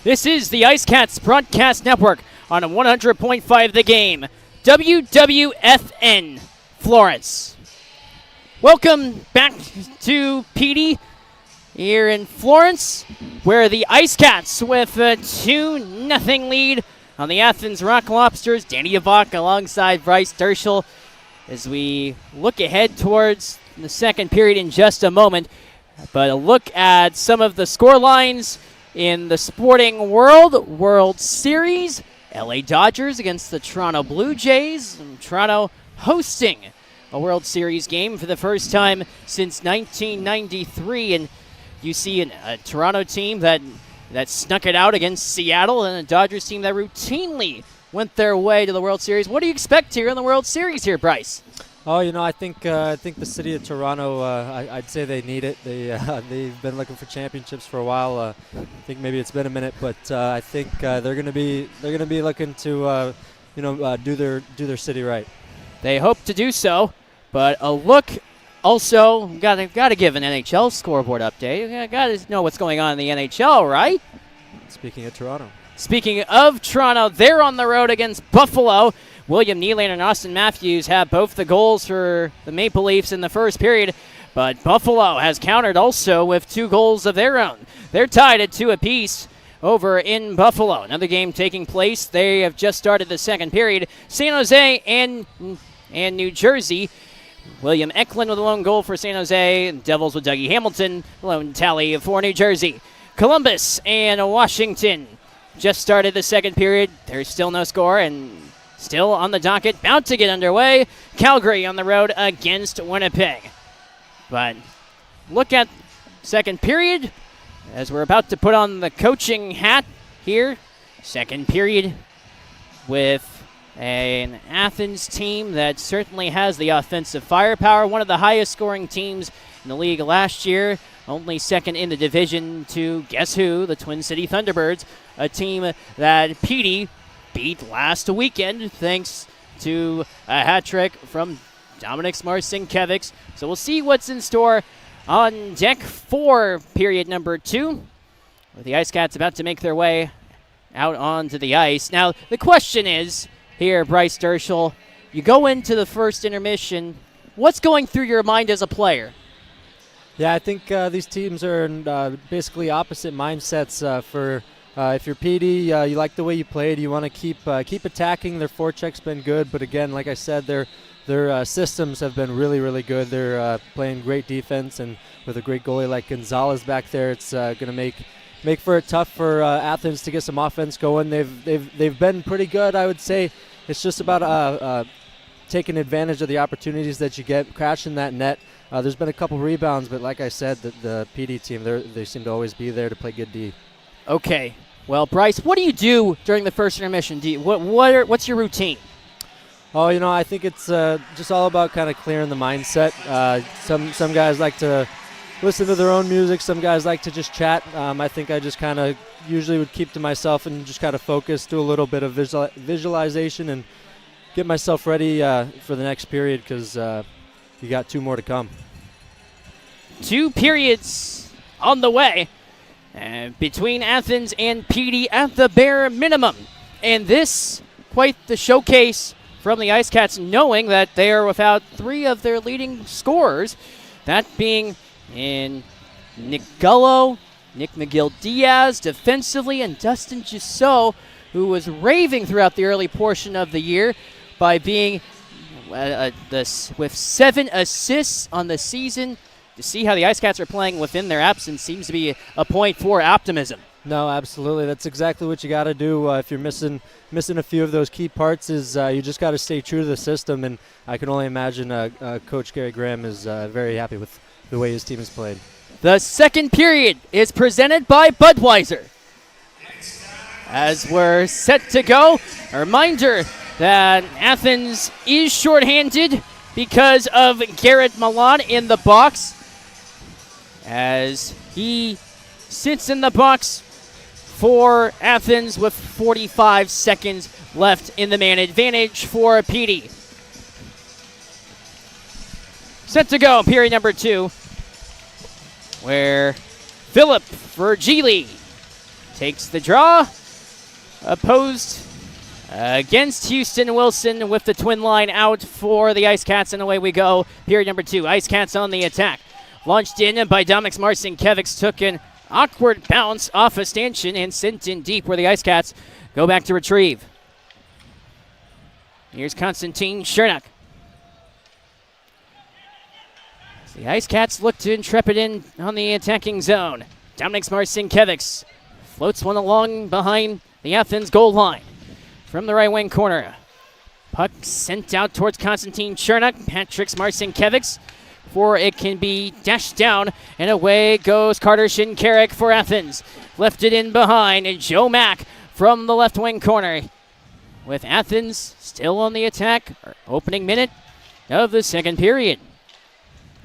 S1: This is the IceCats Broadcast Network on 100.5 The Game. WWFN Florence. Welcome back to PD here in Florence, where the IceCats with a 2-0 lead on the Athens Rock Lobsters. Danny Yavok alongside Bryce Derschel as we look ahead towards the second period in just a moment. But a look at some of the score lines in the sporting World Series. LA Dodgers against the Toronto Blue Jays. And Toronto hosting a World Series game for the first time since 1993. And you see a Toronto team that snuck it out against Seattle, and a Dodgers team that routinely went their way to the World Series. What do you expect here in the World Series here, Bryce?
S2: Oh, I think the city of Toronto, I'd say they need it. They've been looking for championships for a while. I think maybe it's been a minute, but I think they're going to be looking to do their city right.
S1: They hope to do so, but a look also got to give an NHL scoreboard update. Got to know what's going on in the NHL, right?
S2: Speaking of Toronto.
S1: Speaking of Toronto, they're on the road against Buffalo. William Nylander and Austin Matthews have both the goals for the Maple Leafs in the first period, but Buffalo has countered also with 2 goals of their own. They're tied at 2 apiece over in Buffalo. Another game taking place. They have just started the second period. San Jose and New Jersey. William Eklund with a lone goal for San Jose. Devils with Dougie Hamilton. Lone tally for New Jersey. Columbus and Washington just started the second period. There's still no score and still on the docket. About to get underway. Calgary on the road against Winnipeg. But look at second period as we're about to put on the coaching hat here. Second period with an Athens team that certainly has the offensive firepower. One of the highest scoring teams in the league last year. Only second in the division to, guess who, the Twin City Thunderbirds. A team that Petey beat last weekend thanks to a hat trick from Dominic Marcinkiewicz. So we'll see what's in store on deck for period number 2. With the IceCats about to make their way out onto the ice. Now, the question is, here, Bryce Derschel, you go into the first intermission. What's going through your mind as a player?
S2: Yeah, I think these teams are in basically opposite mindsets. If you're PD, you like the way you played. You want to keep attacking. Their forecheck's been good, but again, like I said, their systems have been really, really good. They're playing great defense, and with a great goalie like Gonzalez back there, it's going to make for it tough for Athens to get some offense going. They've been pretty good, I would say. It's just about taking advantage of the opportunities that you get, crashing that net. There's been a couple rebounds, but like I said, the PD team, they seem to always be there to play good D.
S1: Okay. Well, Bryce, what do you do during the first intermission? What's your routine?
S2: Oh, I think it's just all about kind of clearing the mindset. Some guys like to listen to their own music. Some guys like to just chat. I think I just kind of usually would keep to myself and just kind of focus, do a little bit of visualization, and get myself ready for the next period because you got 2 more to come.
S1: 2 periods on the way between Athens and PD at the bare minimum. And this, quite the showcase from the IceCats, knowing that they are without 3 of their leading scorers, that being in Nick Gullo, Nick McGill-Diaz defensively, and Dustin Giseau, who was raving throughout the early portion of the year by being with 7 assists on the season. To see how the IceCats are playing within their absence seems to be a point for optimism.
S2: No, absolutely. That's exactly what you got to do if you're missing a few of those key parts. Is you just got to stay true to the system, and I can only imagine Coach Gary Graham is very happy with the way his team has played.
S1: The second period is presented by Budweiser. As we're set to go, a reminder that Athens is shorthanded because of Garrett Milan in the box, as he sits in the box for Athens with 45 seconds left in the man advantage for PD. Set to go, period number 2, where Philip Vergili takes the draw, opposed against Houston Wilson with the twin line out for the IceCats, and away we go. Period number 2, IceCats on the attack. Launched in by Dominic Marcinkiewicz, took an awkward bounce off a stanchion and sent in deep where the IceCats go back to retrieve. Here's Konstantin Chernak. The IceCats look to intrepid in on the attacking zone. Dominic Marcinkiewicz floats one along behind the Athens goal line. From the right wing corner, puck sent out towards Konstantin Chernak. Patrick Marcinkiewicz, before it can be dashed down, and away goes Carter Shinkarik for Athens. Lifted in behind, and Joe Mack from the left wing corner. With Athens still on the attack, opening minute of the second period.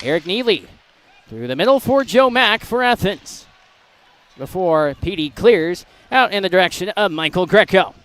S1: Eric Neely through the middle for Joe Mack for Athens, before PD clears out in the direction of Michael Greco.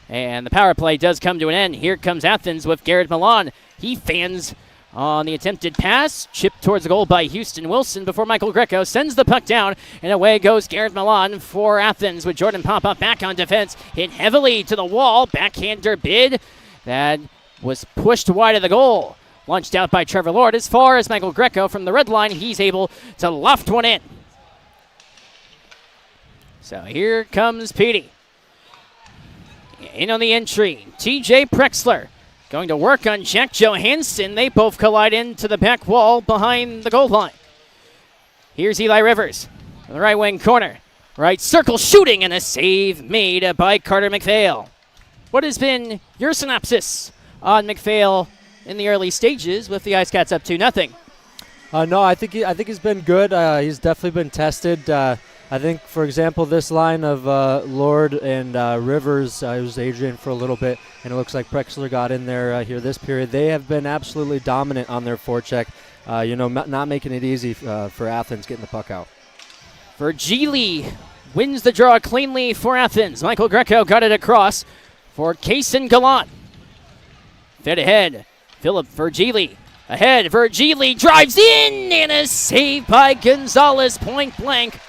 S1: And the power play does come to an end. Here comes Athens with Garrett Milan. He fans on the attempted pass, chipped towards the goal by Houston Wilson before Michael Greco sends the puck down, and away goes Garrett Milan for Athens with Jordan Papa back on defense. Hit heavily to the wall, backhander bid that was pushed wide of the goal. Launched out by Trevor Lord as far as Michael Greco from the red line. He's able to loft one in. So here comes Petey. In on the entry, TJ Prexler going to work on Jack Johansson. They both collide into the back wall behind the goal line. Here's Eli Rivers on the right wing corner. Right circle shooting and a save made by Carter McPhail. What has been your synopsis on McPhail in the early stages with the IceCats up 2-0?
S2: No, I think he's been good. He's definitely been tested. I think, for example, this line of Lord and Rivers, it was Adrian for a little bit, and it looks like Prexler got in there here this period. They have been absolutely dominant on their forecheck, not making it easy for Athens getting the puck out.
S1: Virgili wins the draw cleanly for Athens. Michael Greco got it across for Kaysen Gallant. Fed ahead, Philip Virgili. Ahead, Virgili drives in, and a save by Gonzalez, point blank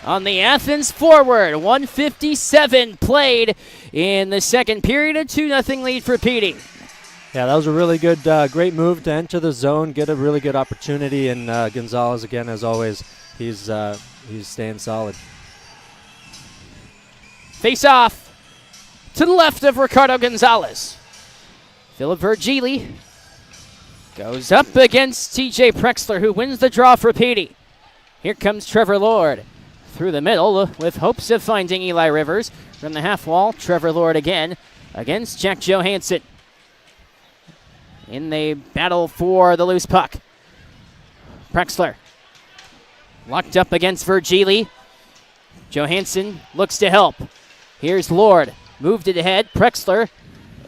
S1: on the Athens forward. 1:57 played in the second period, a 2-0 lead for Petey.
S2: Yeah, that was a really good, great move to enter the zone, get a really good opportunity, and Gonzalez, again, as always, he's staying solid.
S1: Face off to the left of Ricardo Gonzalez. Philip Virgili goes up against TJ Prexler, who wins the draw for Petey. Here comes Trevor Lord through the middle with hopes of finding Eli Rivers. From the half wall, Trevor Lord again against Jack Johansson. In the battle for the loose puck. Prexler locked up against Virgili. Johansson looks to help. Here's Lord. Moved it ahead. Prexler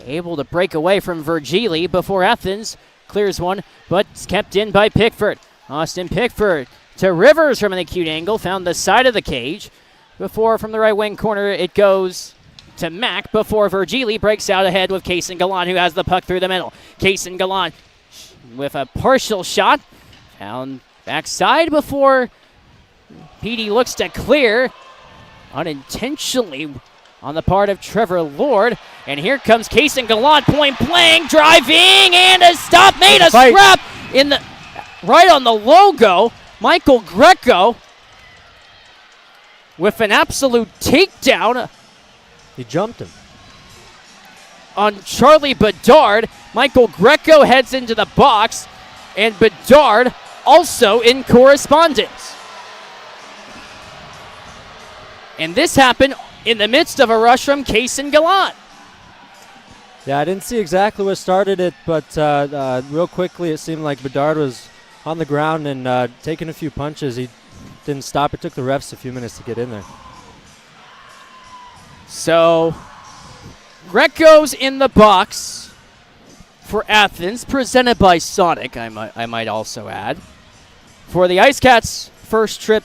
S1: able to break away from Virgili before Athens clears one, but it's kept in by Pickford. Austin Pickford to Rivers from an acute angle. Found the side of the cage. Before from the right wing corner, it goes to Mack before Virgili breaks out ahead with Kaysen Gallant, who has the puck through the middle. Kaysen Gallant with a partial shot. Found backside before Petey looks to clear. Unintentionally on the part of Trevor Lord. And here comes Kaysen Gallant, point blank, driving, and a stop made, a scrap in the right on the logo. Michael Greco with an absolute takedown.
S2: He jumped him.
S1: On Charlie Bedard. Michael Greco heads into the box, and Bedard also in correspondence. And this happened in the midst of a rush from Kaysen Gallant.
S2: Yeah, I didn't see exactly what started it, but real quickly it seemed like Bedard was on the ground and taking a few punches. He didn't stop. It took the refs a few minutes to get in there.
S1: So Greco's in the box for Athens, presented by Sonic, I might also add. For the IceCats' first trip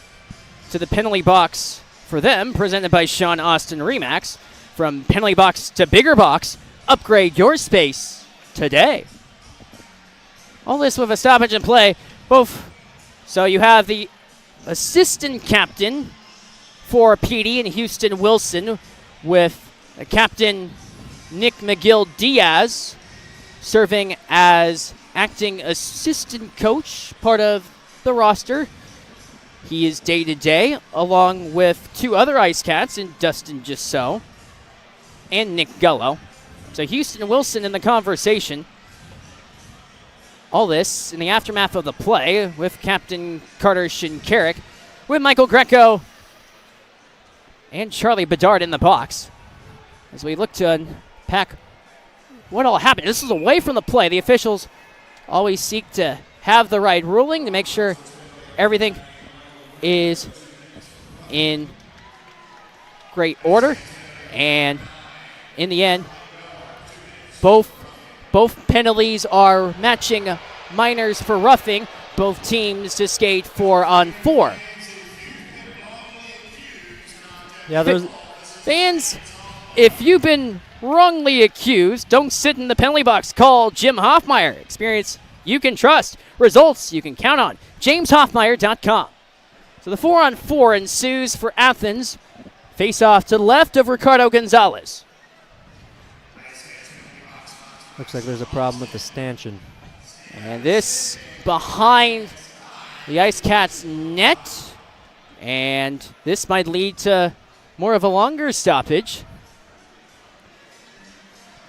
S1: to the penalty box for them, presented by Sean Austin Remax. From penalty box to bigger box, upgrade your space today. All this with a stoppage and play. Both. So you have the assistant captain for Petey and Houston Wilson, with Captain Nick McGill-Diaz serving as acting assistant coach, part of the roster. He is day-to-day, along with two other IceCats, in Dustin Gisso and Nick Gullo. So Houston Wilson in the conversation. All this in the aftermath of the play with Captain Carter Shinkarik, with Michael Greco and Charlie Bedard in the box. As we look to unpack what all happened. This is away from the play. The officials always seek to have the right ruling to make sure everything is in great order. And in the end, both penalties are matching minors for roughing. Both teams to skate 4-on-4.
S2: Yeah, there's
S1: fans, if you've been wrongly accused, don't sit in the penalty box. Call Jim Hoffmeyer. Experience you can trust. Results you can count on. JamesHoffmeyer.com. So the 4-on-4 ensues for Athens. Face off to the left of Ricardo Gonzalez.
S2: Looks like there's a problem with the stanchion.
S1: And this behind the IceCats net. And this might lead to more of a longer stoppage.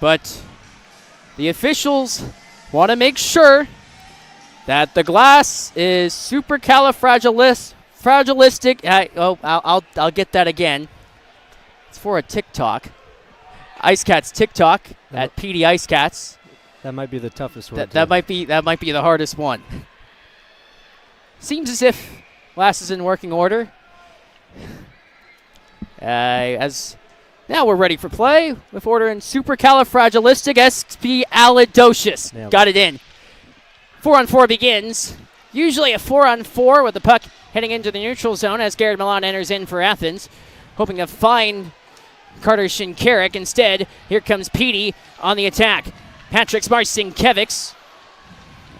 S1: But the officials want to make sure that the glass is supercalifragilistic. I'll get that again. It's for a TikTok. IceCats TikTok at PD IceCats.
S2: That might be the toughest one.
S1: That might be the hardest one. Seems as if glass is in working order. As now we're ready for play with order in supercalifragilisticexpialidocious. Got it in. 4-on-4 begins. Usually a 4-on-4 with the puck heading into the neutral zone as Garrett Milan enters in for Athens, hoping to find Carter Shinkarik. Instead, here comes Petey on the attack. Patrick Smarcinkevics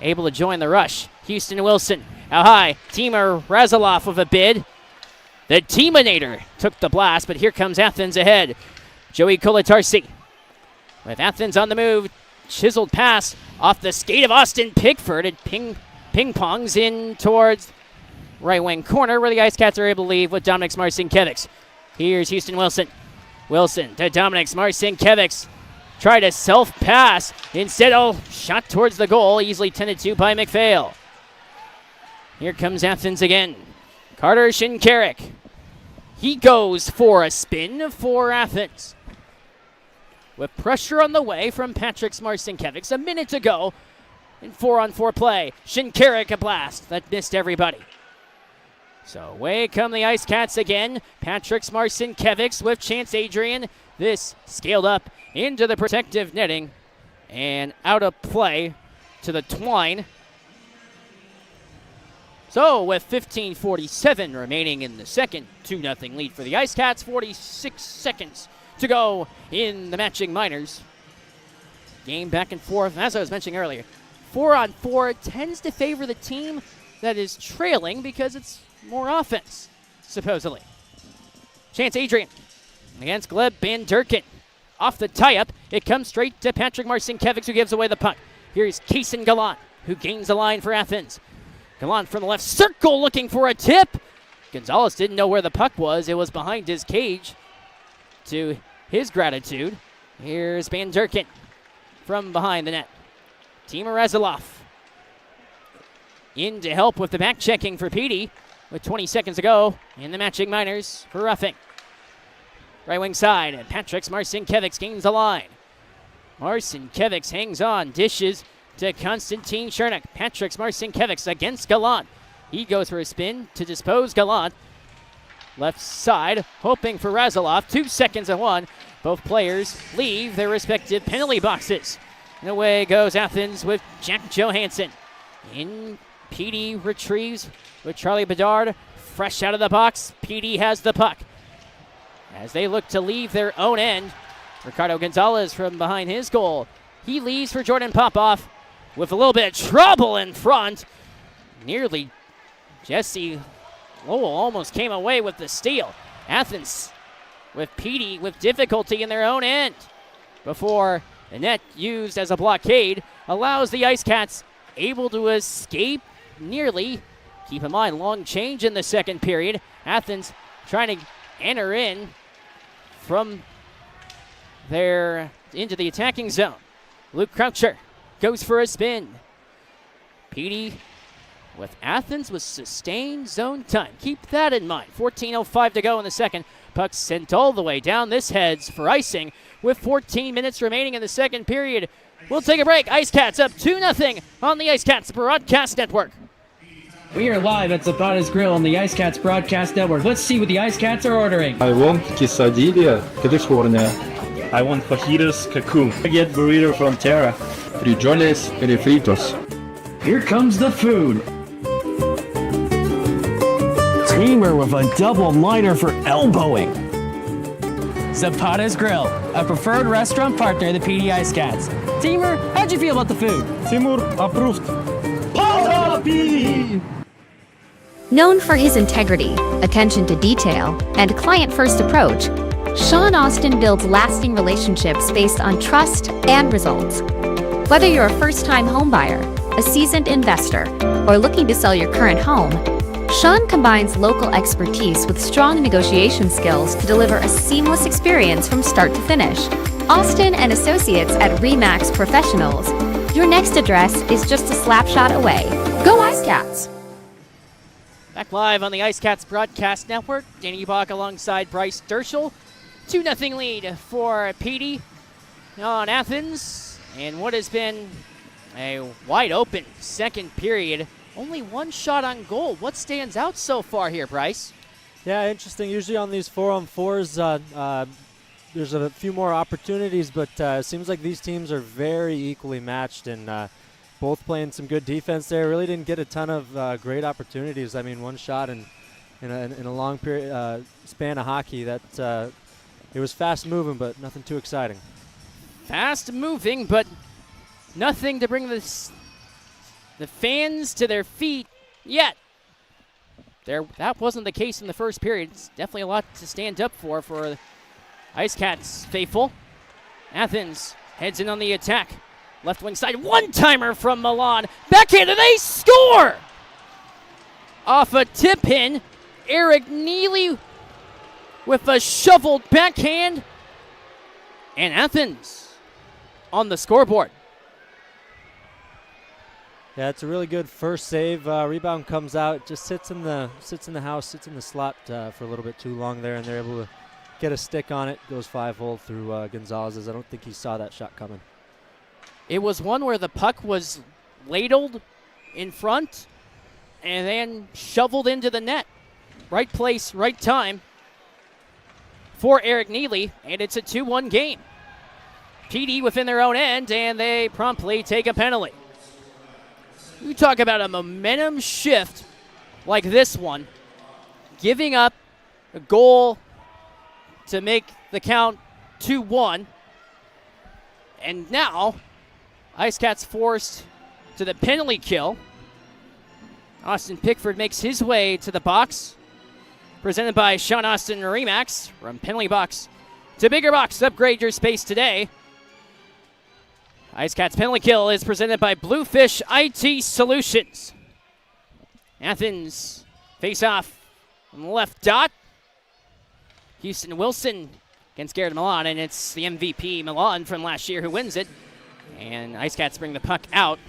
S1: able to join the rush. Houston Wilson out high. Timur Razilov with a bid. The Teaminator took the blast, but here comes Athens ahead. Joey Kolatarsi with Athens on the move. Chiseled pass off the skate of Austin Pickford. It ping-pongs in towards right wing corner where the IceCats are able to leave with Dominic Smarcinkevics. Here's Houston Wilson. Wilson to Dominic Smarcinkevics. Try to self-pass. Instead, shot towards the goal, easily tended to by McPhail. Here comes Athens again. Carter Shinkarik. He goes for a spin for Athens. With pressure on the way from Patrick Smarcinkevics. A minute to go in 4-on-4 play. Shinkarik a blast. That missed everybody. So away come the IceCats again. Patrick Smarcinkevics with Chance Adrian. This scaled up into the protective netting and out of play to the twine. So with 15:47 remaining in the second, 2-0 lead for the IceCats. 46 seconds to go in the matching minors. Game back and forth. As I was mentioning earlier, 4-on-4 tends to favor the team that is trailing because it's more offense, supposedly. Chance Adrian against Gleb Van Durken. Off the tie-up, it comes straight to Patrick Marcinkevics, who gives away the puck. Here's Kaysen Gallant, who gains the line for Athens. Gallant from the left circle looking for a tip. Gonzalez didn't know where the puck was. It was behind his cage, to his gratitude. Here's Van Durken from behind the net. Timur Razilov in to help with the back checking for Petey with 20 seconds to go in the matching minors for roughing. Right wing side, and Patrick Smarcinkevics gains the line. Marcinkevics hangs on, dishes to Konstantin Chernik. Patrick Smarcinkevics against Gallant. He goes for a spin to dispose Gallant. Left side, hoping for Razilov. 2 seconds and 1. Both players leave their respective penalty boxes. And away goes Athens with Jack Johansson. In Petey retrieves with Charlie Bedard. Fresh out of the box, Petey has the puck. As they look to leave their own end, Ricardo Gonzalez from behind his goal. He leaves for Jordan Popoff with a little bit of trouble in front. Nearly Jesse Lowell almost came away with the steal. Athens with Petey with difficulty in their own end before the net used as a blockade allows the IceCats able to escape nearly. Keep in mind, long change in the second period. Athens trying to enter in from there into the attacking zone. Luke Croucher goes for a spin. Petey with Athens with sustained zone time. Keep that in mind. 14:05 to go in the second. Puck sent all the way down. This heads for icing with 14 minutes remaining in the second period. We'll take a break. IceCats up 2-0 on the IceCats Broadcast Network. We are live at Zapata's Grill on the IceCats Broadcast Network. Let's see what the IceCats are ordering.
S20: I want quesadilla, California. I want fajitas Cancun. I get burrito from Terra. Frijoles refritos.
S1: Here comes the food.
S5: Teamer with a double minor for elbowing.
S1: Zapata's Grill, a preferred restaurant partner of the PD IceCats. Timur, how'd you feel about the food?
S20: Timur approved.
S10: Known for his integrity, attention to detail, and client-first approach, Sean Austin builds lasting relationships based on trust and results. Whether you're a first-time homebuyer, a seasoned investor, or looking to sell your current home, Sean combines local expertise with strong negotiation skills to deliver a seamless experience from start to finish. Austin and Associates at RE/MAX Professionals. Your next address is just a slap shot away. Go IceCats!
S1: Back live on the IceCats broadcast network. Danny Bach alongside Bryce Derschel. 2-0 lead for Petey on Athens. And what has been a wide open second period. Only one shot on goal. What stands out so far here, Bryce?
S2: Yeah, interesting. Usually on these 4-on-4s, there's a few more opportunities, but it seems like these teams are very equally matched and both playing some good defense there. Really didn't get a ton of great opportunities. I mean, one shot in a long period span of hockey. That it was fast moving, but nothing too exciting.
S1: Fast moving, but nothing to bring the fans to their feet yet. That wasn't the case in the first period. It's definitely a lot to stand up for IceCats faithful. Athens heads in on the attack. Left wing side, one-timer from Milan. Backhand, and they score! Off a tip-in, Eric Neely with a shoveled backhand. And Athens on the scoreboard.
S2: Yeah, it's a really good first save. Rebound comes out, just sits in the house, sits in the slot for a little bit too long there, and they're able to get a stick on it. Goes 5-hole through Gonzalez. I don't think he saw that shot coming.
S1: It was one where the puck was ladled in front and then shoveled into the net. Right place, right time for Eric Neely, and it's a 2-1 game. PD within their own end, and they promptly take a penalty. You talk about a momentum shift like this one, giving up a goal to make the count 2-1, and now IceCats forced to the penalty kill. Austin Pickford makes his way to the box, presented by Sean Austin RE/MAX. From penalty box to bigger box, upgrade your space today. IceCats penalty kill is presented by Bluefish IT Solutions. Athens face off on the left dot. Houston Wilson against Garrett Milan, and it's the MVP Milan from last year who wins it. And IceCats bring the puck out.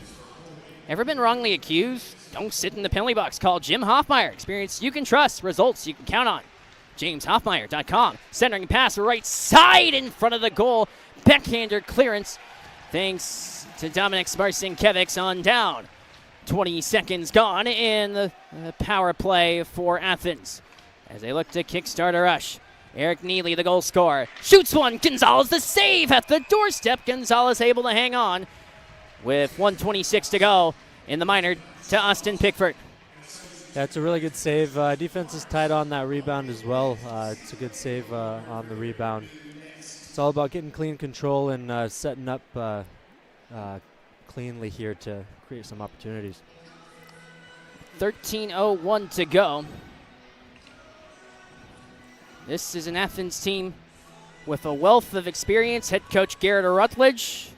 S1: Ever been wrongly accused? Don't sit in the penalty box. Call Jim Hoffmeyer. Experience you can trust. Results you can count on. JamesHoffmeyer.com. Centering pass right side in front of the goal. Backhander clearance. Thanks to Dominic Smarcinkevics on down. 20 seconds gone in the power play for Athens as they look to kickstart a rush. Eric Neely, the goal scorer, shoots one. Gonzalez, the save at the doorstep. Gonzalez able to hang on with 1:26 to go in the minor to Austin Pickford.
S2: Yeah, it's a really good save. Defense is tight on that rebound as well. It's a good save on the rebound. It's all about getting clean control and setting up cleanly here to create some opportunities.
S1: 13:01 to go. This is an Athens team with a wealth of experience. Head coach Garrett Rutledge,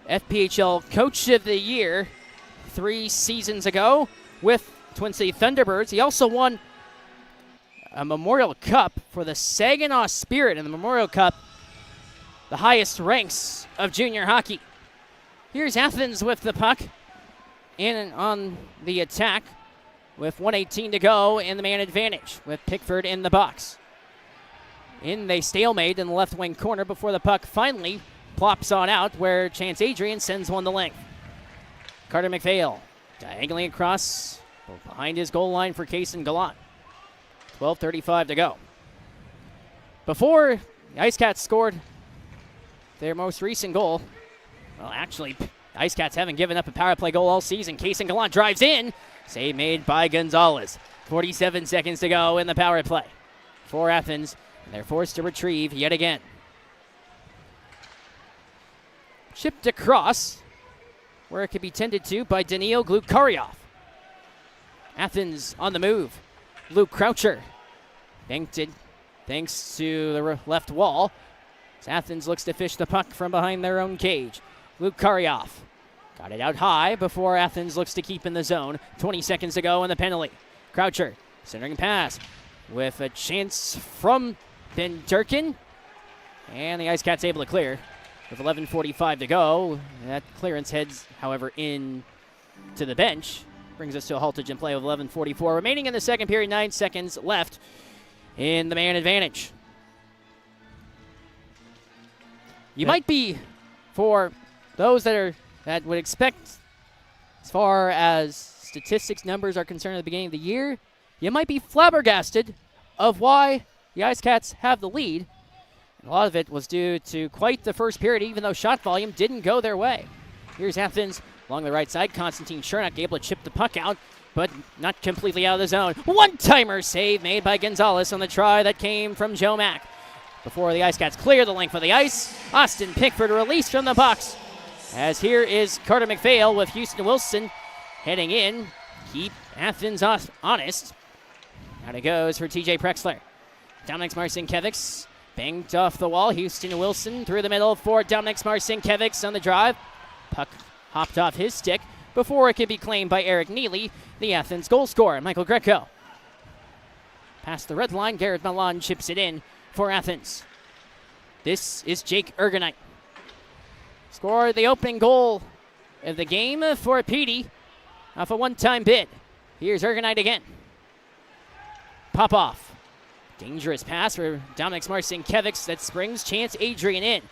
S1: FPHL Coach of the Year 3 seasons ago with Twin City Thunderbirds. He also won a Memorial Cup for the Saginaw Spirit in the Memorial Cup, the highest ranks of junior hockey. Here's Athens with the puck in on the attack with 1:18 to go in the man advantage with Pickford in the box. In they stalemate in the left wing corner before the puck finally plops on out where Chance Adrian sends one to length. Carter McPhail diagonally across behind his goal line for Kaysen Gallant. 12:35 to go. Before the IceCats scored their most recent goal, well, actually, the IceCats haven't given up a power play goal all season. Kaysen Gallant drives in. Save made by Gonzalez. 47 seconds to go in the power play for Athens. And they're forced to retrieve yet again. Chipped across where it could be tended to by Danil Glukaryov. Athens on the move. Luke Croucher banked it thanks to the left wall. As Athens looks to fish the puck from behind their own cage. Glukaryov got it out high before Athens looks to keep in the zone. 20 seconds to go in the penalty. Croucher, centering pass with a chance from Ben Durkin. And the IceCats able to clear with 11:45 to go. That clearance heads, however, in to the bench. Brings us to a haltage in play with 11:44 remaining in the second period, 9 seconds left in the man advantage. You might be, for those that would expect, as far as statistics numbers are concerned at the beginning of the year, you might be flabbergasted of why the IceCats have the lead. And a lot of it was due to quite the first period, even though shot volume didn't go their way. Here's Athens along the right side. Konstantin Chernak able to chip the puck out, but not completely out of the zone. One-timer save made by Gonzalez on the try that came from Joe Mack. Before the IceCats clear the length of the ice, Austin Pickford released from the box. As here is Carter McPhail with Houston Wilson heading in. Keep Athens honest. Out it goes for TJ Prexler. Dominic Marcinkiewicz banged off the wall. Houston Wilson through the middle for Dominic Marcinkiewicz on the drive. Puck hopped off his stick before it could be claimed by Eric Neely, the Athens goal scorer. Michael Greco. Past the red line, Garrett Milan chips it in for Athens. This is Jake Ergenite. Scored the opening goal of the game for Petey off a one-time bid. Here's Ergenite again. Pop off. Dangerous pass for Dominic Marcinkiewicz that springs Chance Adrian in.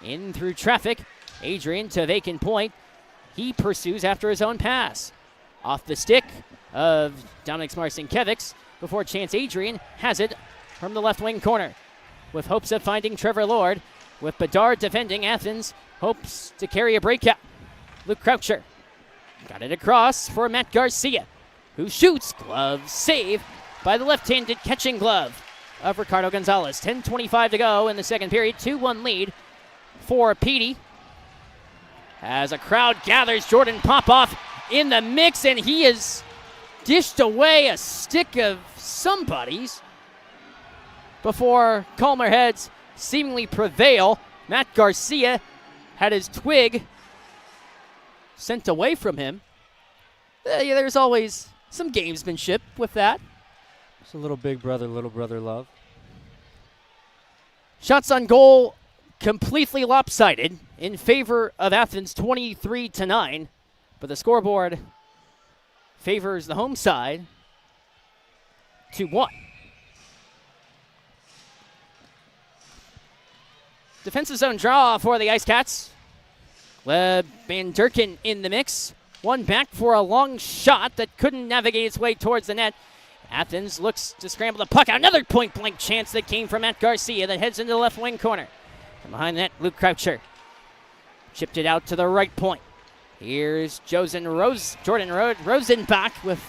S1: In through traffic. Adrian to vacant point. He pursues after his own pass. Off the stick of Dominic Marcinkiewicz before Chance Adrian has it from the left wing corner. With hopes of finding Trevor Lord. With Bedard defending, Athens hopes to carry a breakout. Luke Croucher got it across for Matt Garcia, who shoots. Glove save by the left-handed catching glove of Ricardo Gonzalez. 10:25 to go in the second period. 2-1 lead for Petey. As a crowd gathers, Jordan Popoff in the mix, and he has dished away a stick of somebody's before Calmer heads seemingly prevail. Matt Garcia had his twig sent away from him. There's always some gamesmanship with that.
S2: It's a little big brother, little brother love.
S1: Shots on goal completely lopsided in favor of Athens, 23-9. But the scoreboard favors the home side, 2-1. Defensive zone draw for the IceCats. Van Durkin in the mix. One back for a long shot that couldn't navigate its way towards the net. Athens looks to scramble the puck out. Another point-blank chance that came from Matt Garcia that heads into the left wing corner. From behind the net, Luke Croucher chipped it out to the right point. Here's Jordan Rosenbach with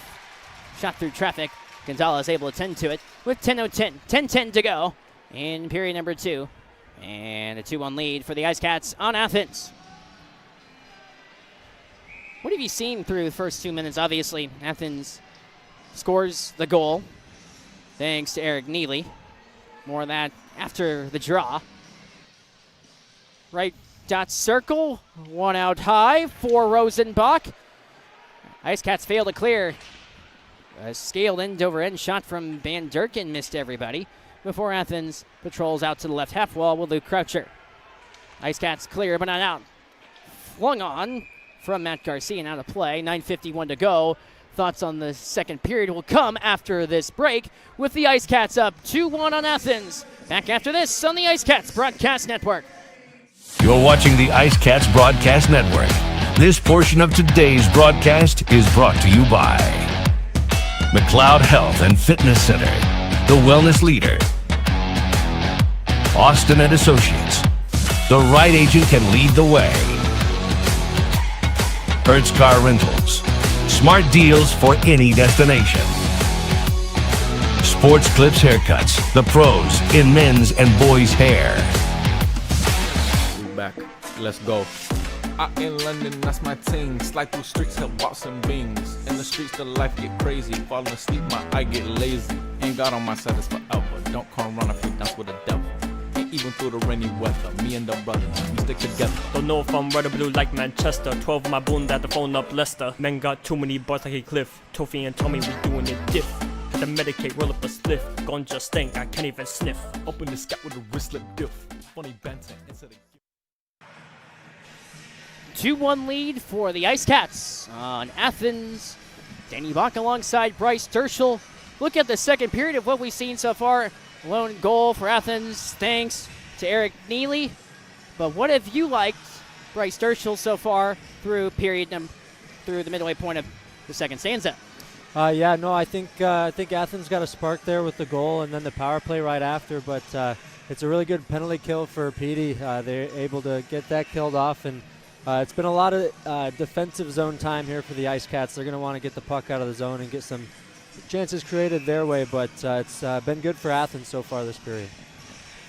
S1: shot through traffic. Gonzalez able to tend to it with 10:10 to go in period number 2. And a 2-1 lead for the IceCats on Athens. What have you seen through the first 2 minutes? Obviously, Athens scores the goal thanks to Eric Neely. More of that after the draw. Right dot circle, one out high for Rosenbach. IceCats fail to clear. A scaled end-over-end shot from Van Durkin missed everybody before Athens patrols out to the left half wall with Luke Croucher. IceCats clear but not out. Flung on from Matt Garcia and out of play. 9:51 to go. Thoughts on the second period will come after this break with the IceCats up 2-1 on Athens. Back after this on the IceCats Broadcast Network.
S19: You're watching the IceCats Broadcast Network. This portion of today's broadcast is brought to you by McLeod Health and Fitness Center, the wellness leader. Austin and Associates. The right agent can lead the way. Hertz Car Rentals. Smart deals for any destination. Sports Clips Haircuts. The pros in men's and boys' hair.
S21: We back. Let's go. Out in London, that's my ting. Slide through streets, help bought some beans. In the streets, the life get crazy. Falling asleep, my eye get lazy. Ain't God on my side, it's forever. Don't come run if you dance with the devil. Ain't even through the rainy weather. Me and the brothers, we stick together.
S7: Don't know if I'm red or blue like Manchester. 12 of my boon at the phone up Leicester. Men got too many bars like a cliff. Tofi and Tommy, we doing it diff. Had to medicate, roll up a spliff. Ganja stink, I can't even sniff.
S21: Open the scat with a wristlet diff. Funny banter instead of
S1: 2-1 lead for the IceCats on Athens. Danny Bach alongside Bryce Derschel. Look at the second period of what we've seen so far. Lone goal for Athens, thanks to Eric Neely. But what have you liked, Bryce Derschel, so far through through the midway point of the second stanza?
S2: I think Athens got a spark there with the goal and then the power play right after. But it's a really good penalty kill for Petey. They're able to get that killed off, and it's been a lot of defensive zone time here for the IceCats. They're going to want to get the puck out of the zone and get some chances created their way, but it's been good for Athens so far this period.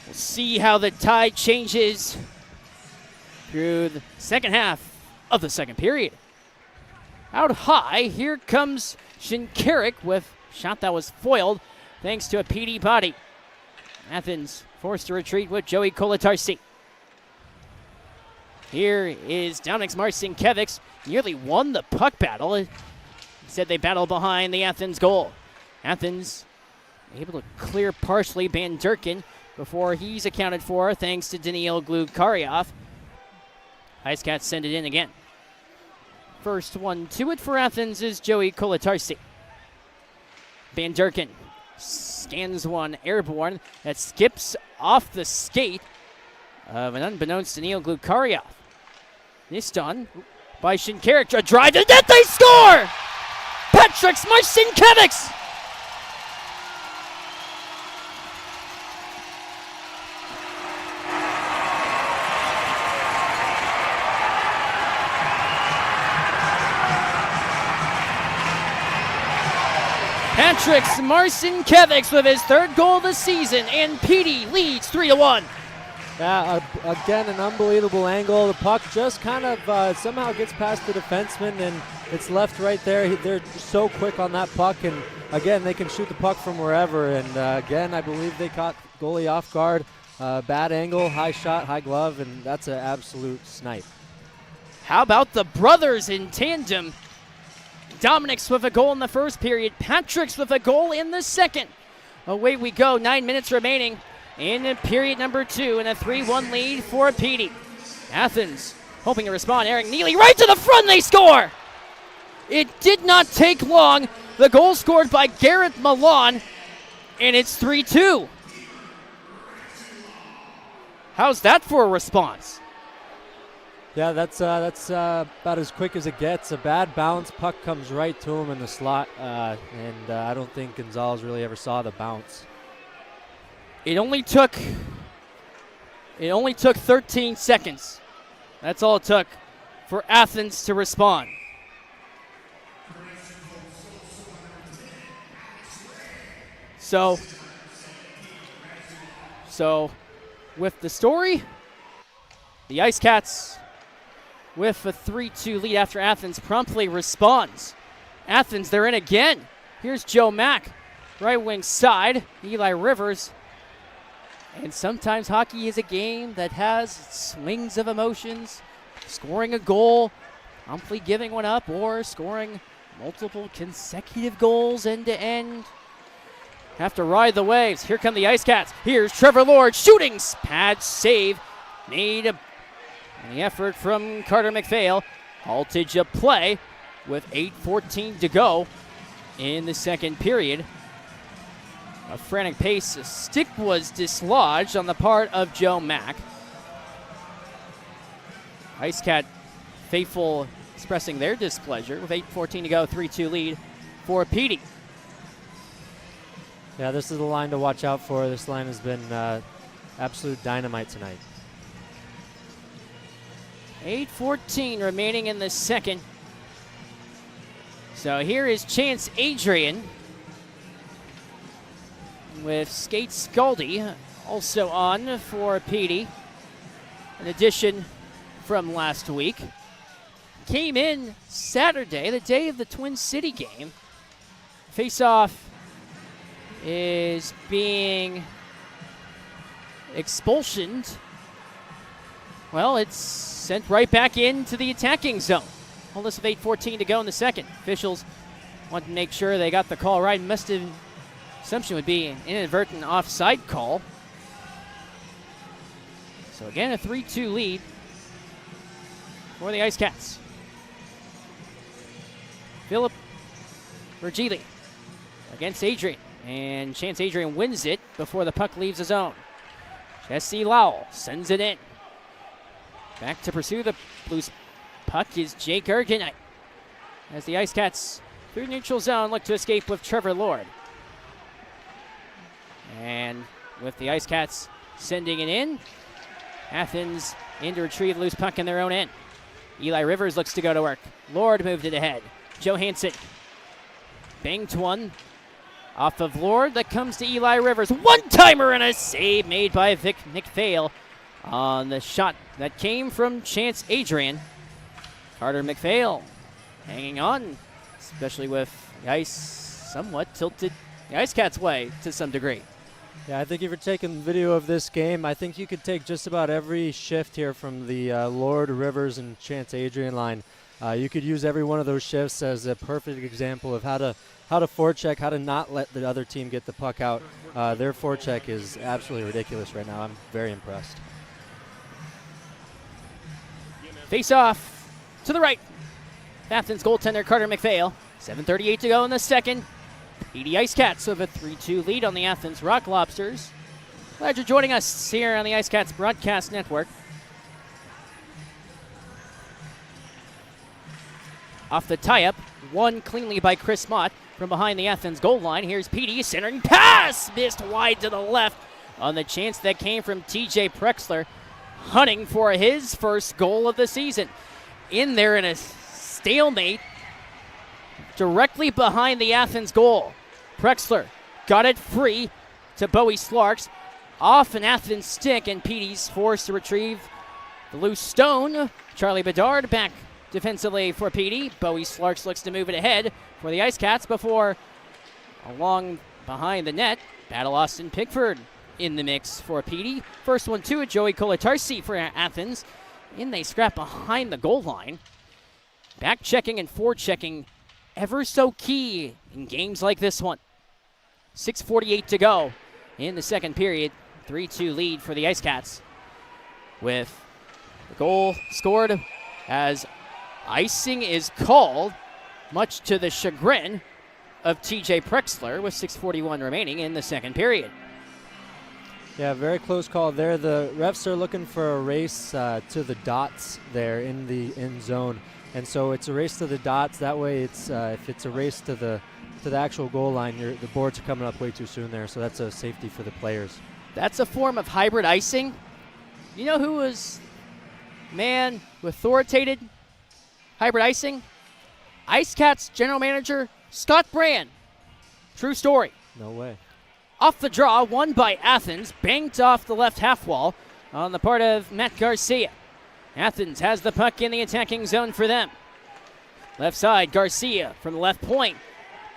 S1: We'll see how the tide changes through the second half of the second period. Out high, here comes Shinkarik with a shot that was foiled thanks to a PD body. Athens forced to retreat with Joey Kolatarsi. Here is Dominic Marcinkiewicz, nearly won the puck battle. Instead, they battle behind the Athens goal. Athens able to clear partially Van Durkin before he's accounted for thanks to Daniil Glukaryov. IceCats send it in again. First one to it for Athens is Joey Kolatarsi. Van Durkin scans one airborne that skips off the skate of an unbeknownst to Daniil Glukaryov. This done by Shinkarik. A drive to net, they score! Patrick Marcinkiewicz! Patrick Marcinkiewicz with his third goal of the season, and Petey leads 3-1.
S2: Yeah, again, an unbelievable angle. The puck just kind of somehow gets past the defenseman, and it's left right there. They're so quick on that puck, and again, they can shoot the puck from wherever. And again, I believe they caught goalie off guard. Bad angle, high shot, high glove, and that's an absolute snipe.
S1: How about the brothers in tandem? Dominic's with a goal in the first period. Patrick's with a goal in the second. Away we go, 9 minutes remaining in period number 2, and a 3-1 lead for Petey. Athens hoping to respond. Eric Neely right to the front, they score! It did not take long. The goal scored by Garrett Milan, and it's 3-2. How's that for a response?
S2: Yeah, that's about as quick as it gets. A bad bounce, puck comes right to him in the slot, and I don't think Gonzalez really ever saw the bounce.
S1: It only took 13 seconds. That's all it took for Athens to respond. So with the story, the IceCats with a 3-2 lead after Athens promptly responds. Athens, they're in again. Here's Joe Mack, right wing side, Eli Rivers. And sometimes hockey is a game that has swings of emotions. Scoring a goal, promptly giving one up, or scoring multiple consecutive goals end to end. Have to ride the waves. Here come the IceCats. Here's Trevor Lord shooting. Pad save made in the effort from Carter McPhail. Haltage of play with 8:14 to go in the second period. A frantic pace. A stick was dislodged on the part of Joe Mack. IceCat faithful expressing their displeasure with 8:14 to go, 3-2 lead for Petey.
S2: Yeah, this is the line to watch out for. This line has been absolute dynamite tonight.
S1: 8:14 remaining in the second. So here is Chance Adrian with Skate Scaldi also on for Petey. An addition from last week. Came in Saturday, the day of the Twin City game. Face-off is being expulsion. Well, it's sent right back into the attacking zone. Almost with 8:14 to go in the second. Officials want to make sure they got the call right. Assumption would be an inadvertent offside call. So again, a 3-2 lead for the IceCats. Philip Virgili against Adrian. And Chance Adrian wins it before the puck leaves the zone. Jesse Lowell sends it in. Back to pursue the Blues puck is Jake Ergenite. As the IceCats through neutral zone look to escape with Trevor Lord. And with the IceCats sending it in, Athens in to retrieve the loose puck in their own end. Eli Rivers looks to go to work. Lord moved it ahead. Johansson banged one off of Lord that comes to Eli Rivers. One-timer and a save made by Nick Fail on the shot that came from Chance Adrian. Carter McPhail hanging on, especially with the ice somewhat tilted the IceCats' way to some degree.
S2: Yeah, I think if you're taking video of this game, I think you could take just about every shift here from the Lord, Rivers, and Chance Adrian line. You could use every one of those shifts as a perfect example of how to forecheck, how to not let the other team get the puck out. Their forecheck is absolutely ridiculous right now. I'm very impressed.
S1: Face off to the right. Athens goaltender Carter McPhail. 7:38 to go in the second. Dee IceCats with a 3-2 lead on the Athens Rock Lobsters. Glad you're joining us here on the IceCats Broadcast Network. Off the tie-up, won cleanly by Chris Mott from behind the Athens goal line. Here's Petey, centering pass, missed wide to the left on the chance that came from TJ Prexler, hunting for his first goal of the season. In there in a stalemate, directly behind the Athens goal. Prexler got it free to Bowie Slarks, off an Athens stick, and Petey's forced to retrieve the loose stone. Charlie Bedard back defensively for Petey. Bowie Slarks looks to move it ahead for the IceCats before along behind the net. Battle Austin Pickford in the mix for Petey. First one to it, Joey Kolatarsi for Athens. In they scrap behind the goal line. Back checking and forward checking ever so key in games like this one. 6:48 to go in the second period. 3-2 lead for the IceCats, with the goal scored as icing is called, much to the chagrin of TJ Prexler, with 6:41 remaining in the second period.
S2: Yeah, very close call there. The refs are looking for a race to the dots there in the end zone. And so it's a race to the dots. That way, it's if it's a race to the actual goal line, the boards are coming up way too soon there. So that's a safety for the players.
S1: That's a form of hybrid icing. You know who was man who authoritated hybrid icing? IceCats general manager Scott Brand. True story.
S2: No way.
S1: Off the draw, won by Athens, banked off the left half wall on the part of Matt Garcia. Athens has the puck in the attacking zone for them. Left side, Garcia from the left point.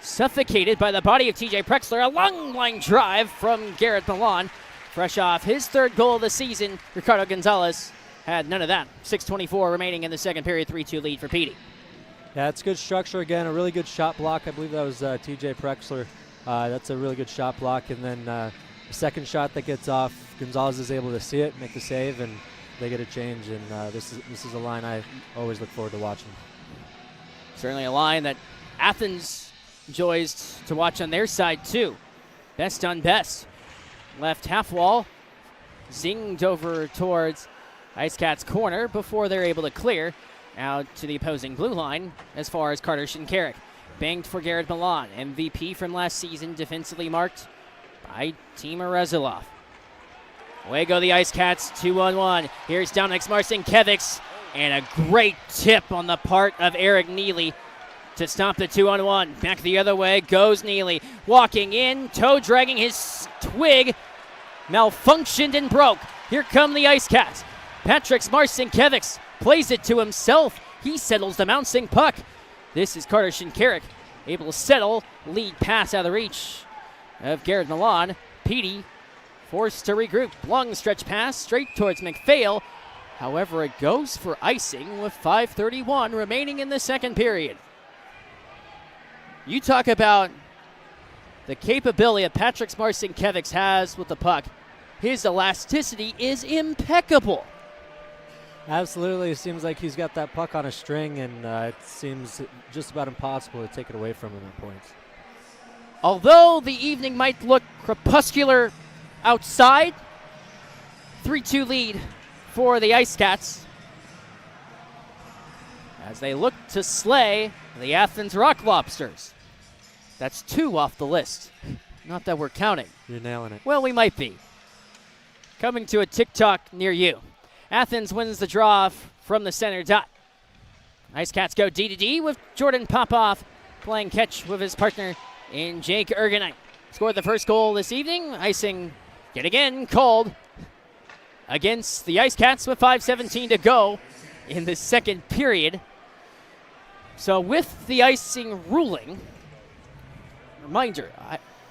S1: Suffocated by the body of TJ Prexler. A long line drive from Garrett Milan. Fresh off his third goal of the season, Ricardo Gonzalez had none of that. 6:24 remaining in the second period, 3-2 lead for Petey.
S2: Yeah, it's good structure again, a really good shot block. I believe that was TJ Prexler. That's a really good shot block. And then the second shot that gets off, Gonzalez is able to see it, make the save, and they get a change. And this is a line I always look forward to watching.
S1: Certainly a line that Athens enjoys to watch on their side too. Best on best. Left half wall, zinged over towards IceCats corner before they're able to clear out to the opposing blue line as far as Carter Shinkarik. Banged for Garrett Milan, MVP from last season, defensively marked by Timur Rezulov. Away go the IceCats, 2-on-1. Here's Dominic Marcinkiewicz, and a great tip on the part of Eric Neely to stop the 2-on-1. Back the other way goes Neely. Walking in, toe dragging his twig, malfunctioned and broke. Here come the IceCats. Patrick Marcinkiewicz plays it to himself. He settles the bouncing puck. This is Carter Shinkarik, able to settle, lead pass out of the reach of Garrett Milan. Petey forced to regroup. Long stretch pass straight towards McPhail. However, it goes for icing with 5:31 remaining in the second period. You talk about the capability that Patrick Marcinkiewicz has with the puck. His elasticity is impeccable.
S2: Absolutely. It seems like he's got that puck on a string, and it seems just about impossible to take it away from him at points.
S1: Although the evening might look crepuscular outside, 3-2 lead for the IceCats as they look to slay the Athens Rock Lobsters. That's 2 off the list. Not that we're counting.
S2: You're nailing it.
S1: Well, we might be. Coming to a TikTok near you. Athens wins the draw from the center dot. IceCats go D to D with Jordan Popoff playing catch with his partner in Jake Ergenite. Scored the first goal this evening. Icing yet again called against the IceCats with 5:17 to go in the second period. So with the icing ruling, reminder,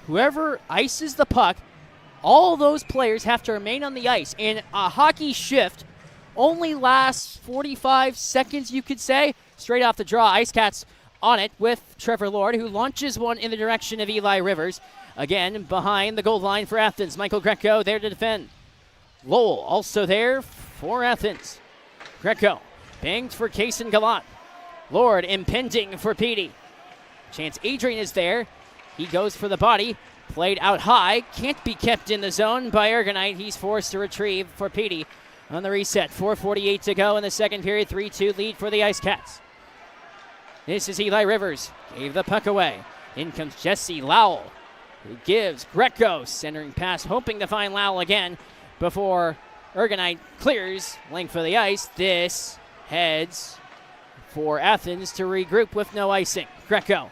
S1: whoever ices the puck, all those players have to remain on the ice. And a hockey shift only lasts 45 seconds, you could say. Straight off the draw, IceCats on it with Trevor Lord, who launches one in the direction of Eli Rivers. Again, behind the goal line for Athens. Michael Greco there to defend. Lowell also there for Athens. Greco banged for Kaysen Gallant. Lord impending for Petey. Chance Adrian is there. He goes for the body. Played out high. Can't be kept in the zone by Ergenite. He's forced to retrieve for Petey on the reset. 4:48 to go in the second period. 3-2 lead for the IceCats. This is Eli Rivers. Gave the puck away. In comes Jesse Lowell, who gives Greco centering pass, hoping to find Lowell again before Ergenite clears length of the ice. This heads for Athens to regroup with no icing. Greco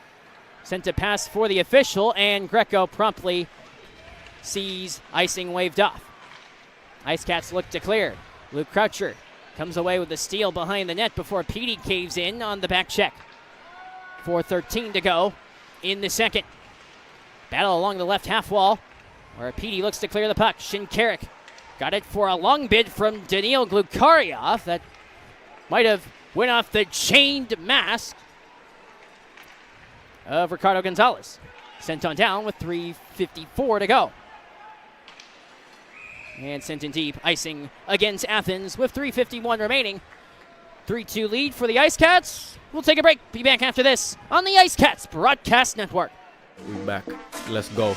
S1: sent a pass for the official, and Greco promptly sees icing waved off. IceCats look to clear. Luke Croucher comes away with the steal behind the net before Petey caves in on the back check. 4:13 to go in the second. Battle along the left half wall where Petey looks to clear the puck. Shinkarik got it for a long bid from Daniil Glukaryov. That might have went off the chained mask of Ricardo Gonzalez. Sent on down with 3:54 to go. And sent in deep, icing against Athens with 3:51 remaining. 3-2 lead for the IceCats. We'll take a break. Be back after this on the IceCats Broadcast Network.
S21: We back. Let's go.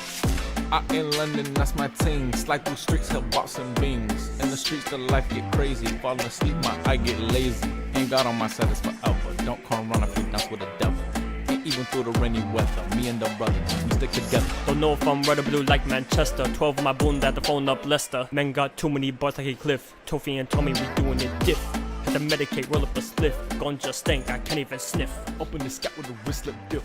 S21: Out in London, that's my ting. Slide through streets, help box and beans. In the streets, the life get crazy. Falling asleep, my eye get lazy. Ain't God on my side, it's forever. Don't come run up and dance with the devil. Ain't even through the rainy weather. Me and the brother, we stick together.
S7: Don't know if I'm red or blue like Manchester. 12 of my boon that the phone up Leicester. Men got too many bars like a cliff. Tofi and Tommy, we doing it diff. Had to medicate, roll up a spliff. Ganja stank, I can't even sniff.
S21: Open the scat with a wrist slip diff.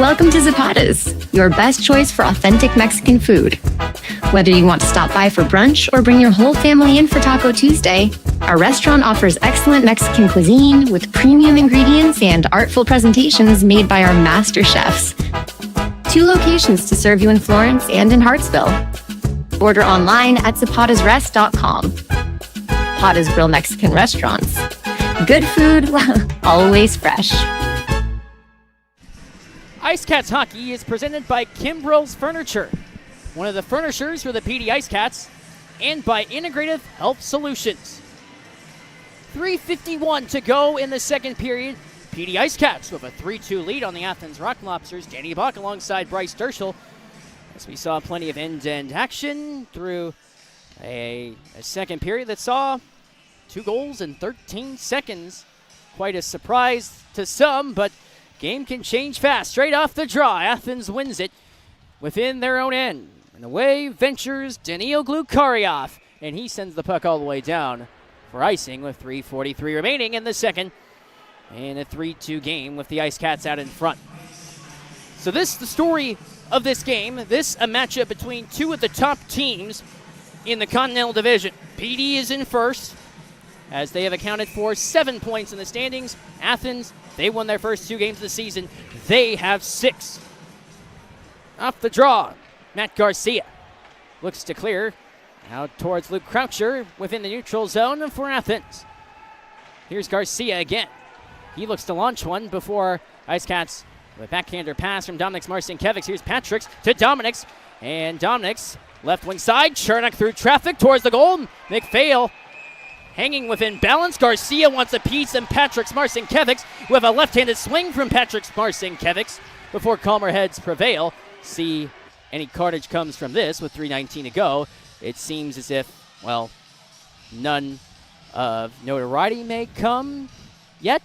S10: Welcome to Zapata's, your best choice for authentic Mexican food. Whether you want to stop by for brunch or bring your whole family in for Taco Tuesday, our restaurant offers excellent Mexican cuisine with premium ingredients and artful presentations made by our master chefs. 2 locations to serve you in Florence and in Hartsville. Order online at zapatasrest.com. Pata's Grill Mexican Restaurants. Good food, always fresh.
S1: IceCats hockey is presented by Kimbrell's Furniture, one of the furnishers for the PD IceCats, and by Integrative Health Solutions. 3:51 to go in the second period. PD IceCats with a 3-2 lead on the Athens Rock Lobsters. Danny Buck alongside Bryce Derschel. As we saw plenty of end-to-end action through a second period that saw 2 goals in 13 seconds. Quite a surprise to some, but game can change fast. Straight off the draw, Athens wins it within their own end. And away ventures Danil Glukarioff, and he sends the puck all the way down for icing with 3:43 remaining in the second. In a 3-2 game with the IceCats out in front. So this the story of this game. This a matchup between two of the top teams in the Continental Division. PD is in first, as they have accounted for 7 points in the standings. Athens, they won their first 2 games of the season. They have 6. Off the draw, Matt Garcia looks to clear out towards Luke Croucher within the neutral zone for Athens. Here's Garcia again. He looks to launch one before IceCats with a backhander pass from Dominik's Marcinkiewicz. Here's Patrick's to Dominik's, and Dominik's left wing side. Chernak through traffic towards the goal. McPhail hanging within balance. Garcia wants a piece, and Patrick's Marcinkiewicz with a left-handed swing from Patrick's Marcinkiewicz before calmer heads prevail. See any carnage comes from this with 3:19 to go. It seems as if, well, none of notoriety may come yet.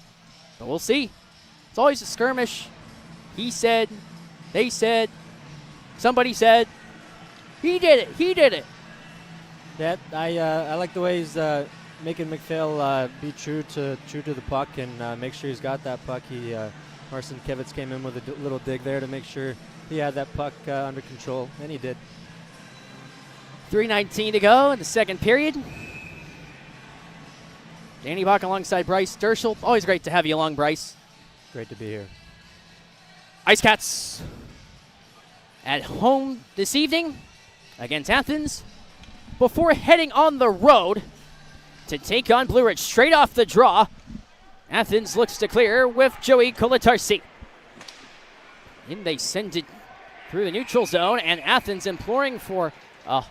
S1: But we'll see. It's always a skirmish. He said, they said, somebody said, he did it, he did it.
S2: Yeah, I like the way he's making McPhail be true to the puck and make sure he's got that puck. Marcinkiewicz came in with a little dig there to make sure he had that puck under control, and he did.
S1: 3:19 to go in the second period. Danny Bach alongside Bryce Derschel. Always great to have you along, Bryce.
S2: Great to be here.
S1: IceCats at home this evening against Athens before heading on the road to take on Blue Ridge. Straight off the draw, Athens looks to clear with Joey Kolatarsi. And they send it through the neutral zone, and Athens imploring for a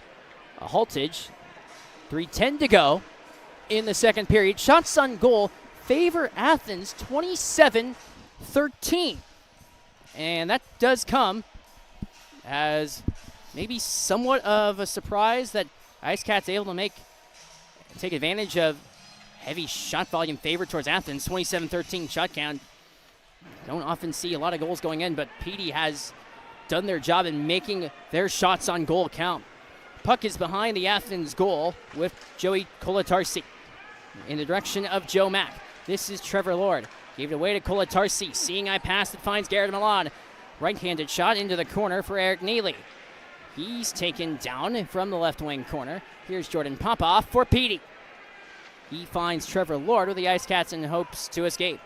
S1: haltage. 3:10 to go in the second period. Shots on goal favor Athens 27-13. And that does come as maybe somewhat of a surprise that IceCats able to take advantage of heavy shot volume favor towards Athens. 27-13 shot count. Don't often see a lot of goals going in, but PD has done their job in making their shots on goal count. Puck is behind the Athens goal with Joey Kolatarsi in the direction of Joe Mack. This is Trevor Lord. Gave it away to Kolatarsi. Seeing eye pass that finds Garrett Milan. Right-handed shot into the corner for Eric Neely. He's taken down from the left wing corner. Here's Jordan Popoff for Petey. He finds Trevor Lord with the IceCats and hopes to escape.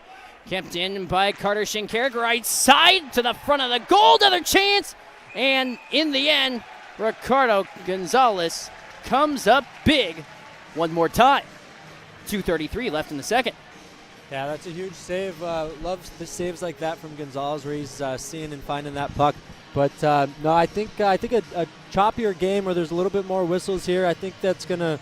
S1: Kept in by Carter Shinkarek. Right side to the front of the goal. Another chance. And in the end, Ricardo Gonzalez comes up big one more time. 2:33 left in the second.
S2: Yeah, that's a huge save. Loves the saves like that from Gonzalez, where he's seeing and finding that puck. But no, I think a choppier game where there's a little bit more whistles here. I think that's going to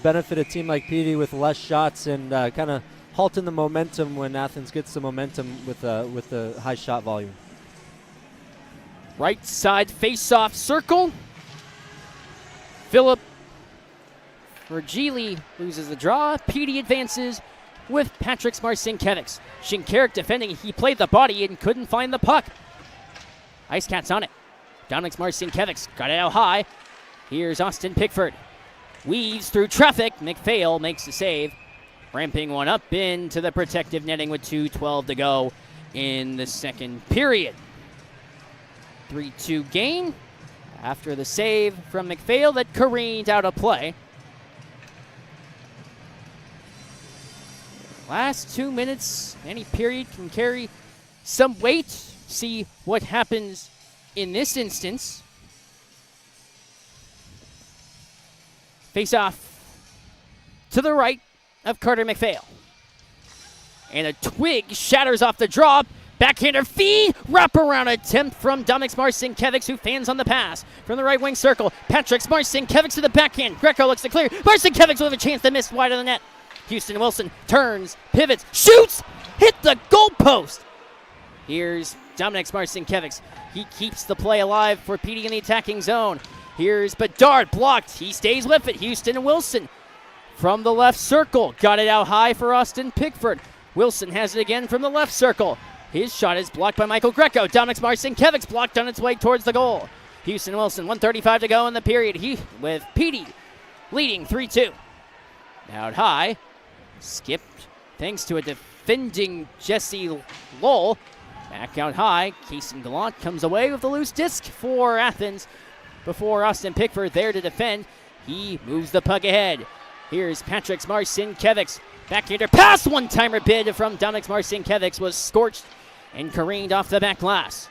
S2: benefit a team like PD with less shots and kind of halting the momentum when Athens gets the momentum with the high shot volume.
S1: Right side face-off circle. Philip Vergili loses the draw. PD advances with Patrick's Marcinkiewicz. Shinkarek defending. He played the body and couldn't find the puck. IceCats on it. Dominik's Marcinkiewicz got it out high. Here's Austin Pickford. Weaves through traffic. McPhail makes the save. Ramping one up into the protective netting with 2:12 to go in the second period. 3-2 game after the save from McPhail that careened out of play. Last 2 minutes, any period can carry some weight. See what happens in this instance. Face off to the right of Carter McPhail. And a twig shatters off the draw. Backhander feed. Wraparound attempt from Dominik's Marcinkiewicz, who fans on the pass. From the right wing circle, Patrick's Marcinkiewicz to the backhand. Greco looks to clear. Marcinkiewicz will have a chance to miss wide of the net. Houston Wilson turns, pivots, shoots, hit the goalpost. Here's Dominik's Marcinkiewicz. He keeps the play alive for PD in the attacking zone. Here's Bedard, blocked. He stays with it. Houston Wilson from the left circle. Got it out high for Austin Pickford. Wilson has it again from the left circle. His shot is blocked by Michael Greco. Dominik's Marcinkiewicz blocked on its way towards the goal. Houston Wilson, 1:35 to go in the period. With Petey leading 3-2. Out high, skipped thanks to a defending Jesse Lowell. Back out high, Kaysen Gallant comes away with the loose disc for Athens before Austin Pickford there to defend. He moves the puck ahead. Here's Patrick Marcinkiewicz. Backhander pass, one-timer bid from Dominic Marcinkiewicz was scorched and careened off the back glass.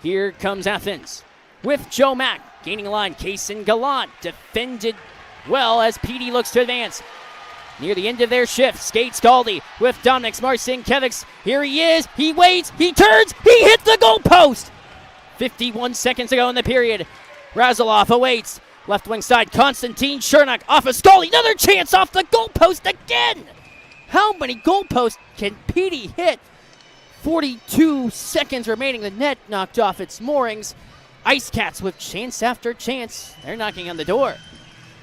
S1: Here comes Athens with Joe Mack gaining a line. Kaysen Gallant defended well as Petey looks to advance. Near the end of their shift, Skate Scaldi with Dominic Marcinkiewicz. Here he is. He waits. He turns. He hit the goal post. 51 seconds ago in the period. Razaloff awaits. Left wing side, Konstantin Chernak off of Scaldi. Another chance off the goal post again. How many goal posts can Petey hit? 42 seconds remaining. The net knocked off its moorings. IceCats with chance after chance. They're knocking on the door.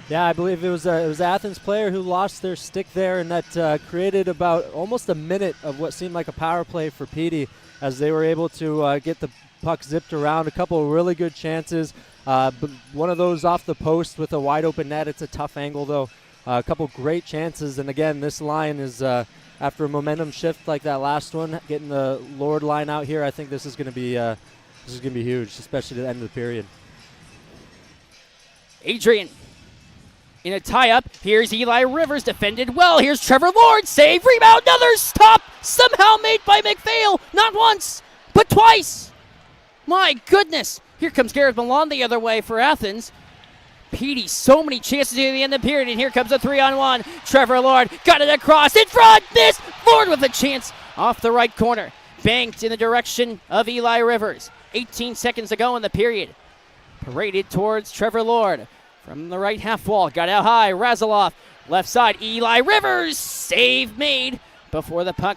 S2: Yeah, I believe it was Athens player who lost their stick there, and that created about almost a minute of what seemed like a power play for Petey as they were able to get the puck zipped around. A couple of really good chances. But one of those off the post with a wide open net. It's a tough angle, though. A couple great chances, and again, this line is after a momentum shift like that last one, getting the Lord line out here. I think this is going to be huge, especially at the end of the period.
S1: Adrian in a tie-up. Here's Eli Rivers, defended well. Here's Trevor Lord, save, rebound, another stop, somehow made by McPhail. Not once, but twice. My goodness. Here comes Garrett Milan the other way for Athens. Petey, so many chances at the end of the period, and here comes a 3-on-1. Trevor Lord got it across, in front, missed. Lord with a chance off the right corner. Banked in the direction of Eli Rivers. 18 seconds to go in the period. Paraded towards Trevor Lord. From the right half wall, got out high, Razaloff. Left side, Eli Rivers, save made before the puck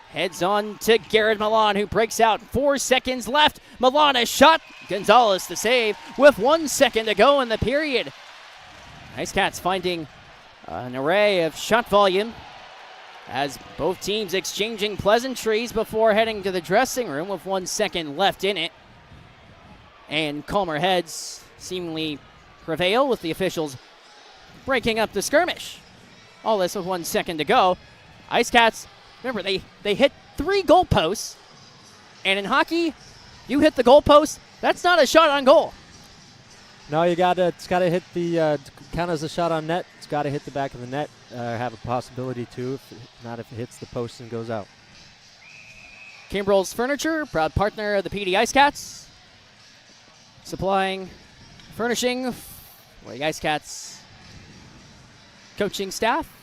S1: heads on to Garrett Milan, who breaks out. 4 seconds left. Milan a shot. Gonzalez the save with 1 second to go in the period. IceCats finding an array of shot volume as both teams exchanging pleasantries before heading to the dressing room with 1 second left in it. And calmer heads seemingly prevail with the officials breaking up the skirmish. All this with 1 second to go. IceCats, remember, they hit 3 goalposts, and in hockey, you hit the goalpost, that's not a shot on goal.
S2: No, it's got to hit the count as a shot on net. It's got to hit the back of the net, have a possibility to, if it hits the post and goes out.
S1: Kimbrell's Furniture, proud partner of the PD IceCats, supplying furnishing for the IceCats coaching staff.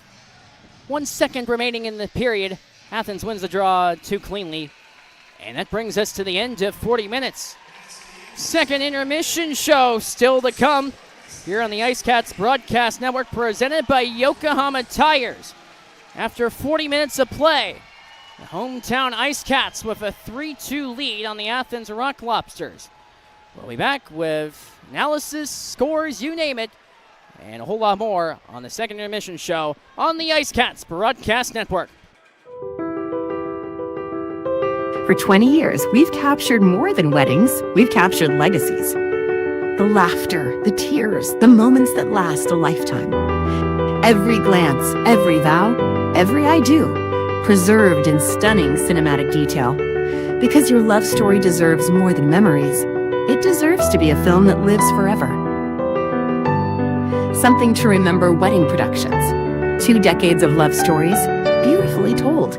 S1: 1 second remaining in the period. Athens wins the draw too cleanly. And that brings us to the end of 40 minutes. Second intermission show still to come here on the IceCats Broadcast Network, presented by Yokohama Tires. After 40 minutes of play, the hometown IceCats with a 3-2 lead on the Athens Rock Lobsters. We'll be back with analysis, scores, you name it, and a whole lot more on the second intermission show on the IceCats Broadcast Network.
S18: For 20 years, we've captured more than weddings, we've captured legacies. The laughter, the tears, the moments that last a lifetime. Every glance, every vow, every I do, preserved in stunning cinematic detail. Because your love story deserves more than memories, it deserves to be a film that lives forever. Something to remember wedding productions. 2 decades of love stories, beautifully told.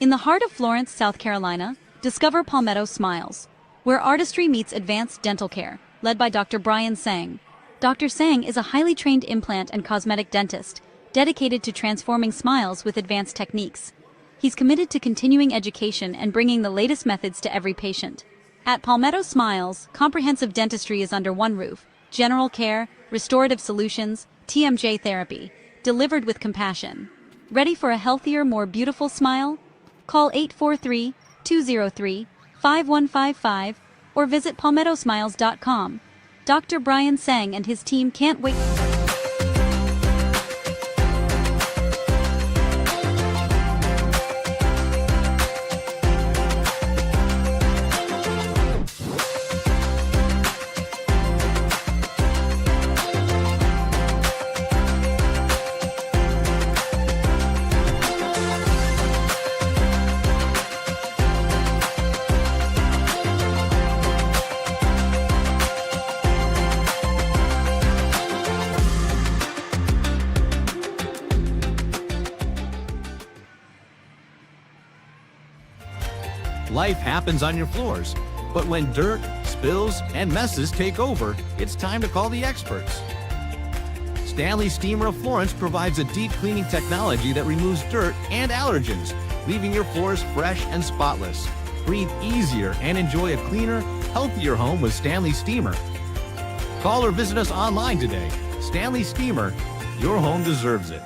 S15: In the heart of Florence, South Carolina, discover Palmetto Smiles, where artistry meets advanced dental care, led by Dr. Brian Sang. Dr. Sang is a highly trained implant and cosmetic dentist, dedicated to transforming smiles with advanced techniques. He's committed to continuing education and bringing the latest methods to every patient. At Palmetto Smiles, comprehensive dentistry is under one roof: general care, restorative solutions, TMJ therapy, delivered with compassion. Ready for a healthier, more beautiful smile? Call 843-203-5155 or visit palmettosmiles.com. Dr. Brian Sang and his team can't wait.
S13: Life happens on your floors, but when dirt, spills, and messes take over, it's time to call the experts. Stanley Steamer of Florence provides a deep cleaning technology that removes dirt and allergens, leaving your floors fresh and spotless. Breathe easier and enjoy a cleaner, healthier home with Stanley Steamer. Call or visit us online today. Stanley Steamer, your home deserves it.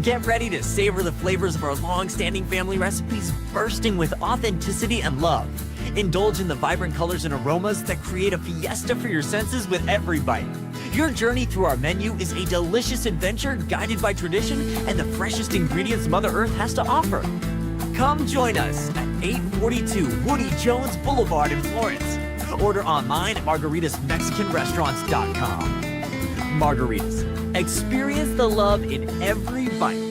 S5: Get ready to savor the flavors of our long-standing family recipes, bursting with authenticity and love. Indulge in the vibrant colors and aromas that create a fiesta for your senses with every bite. Your journey through our menu is a delicious adventure guided by tradition and the freshest ingredients Mother Earth has to offer. Come join us at 842 Woody Jones Boulevard in Florence. Order online at margaritasmexicanrestaurants.com. Margaritas. Experience the love in every bite.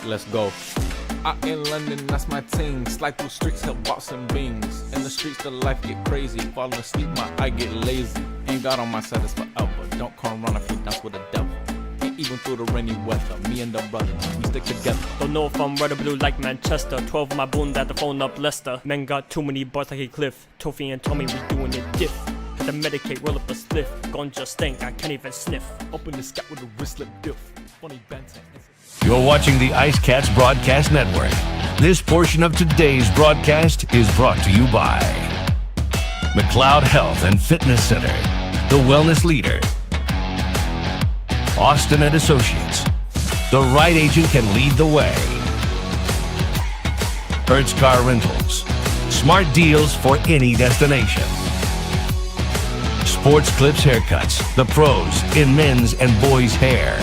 S21: Let's go. Out in London, that's my team. Slide through streets, help boxing beans. In the streets, the life get crazy. Falling asleep, my eye get lazy. Ain't God on my side, it's forever. Don't come run if you dance with the devil. Ain't even through the rainy weather. Me and the brothers, we stick together.
S7: Don't know if I'm red or blue like Manchester. 12 on my bone at the phone up Leicester. Men got too many bars like a cliff. Tofi and Tommy, we doing it diff. Had to medicate, roll up a spliff. Ganja stank, I can't even sniff.
S21: Open the scat with a wristlet diff. Funny banter.
S19: You're watching the IceCats Broadcast Network. This portion of today's broadcast is brought to you by McLeod Health and Fitness Center, the wellness leader. Austin and Associates. The right agent can lead the way. Hertz Car Rentals. Smart deals for any destination. Sports Clips Haircuts, the pros in men's and boys' hair.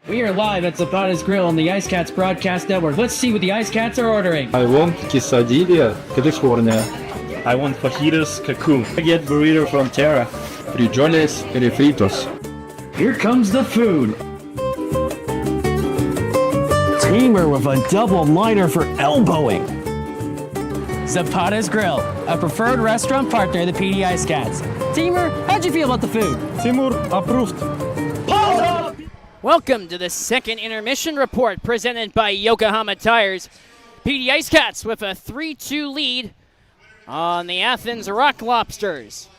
S1: We are live at Zapata's Grill on the IceCats Broadcast Network. Let's see what the IceCats are ordering.
S20: I want quesadilla, California. I want fajitas, Cancun. I get burrito from Terra. Frijoles refritos.
S1: Here comes the food.
S3: Teamer with a double liner for elbowing.
S1: Zapata's Grill, a preferred restaurant partner of the PD IceCats. Teamer, how'd you feel about the food?
S20: Timur approved.
S1: Welcome to the second intermission report presented by Yokohama Tires. PD IceCats with a 3-2 lead on the Athens Rock Lobsters.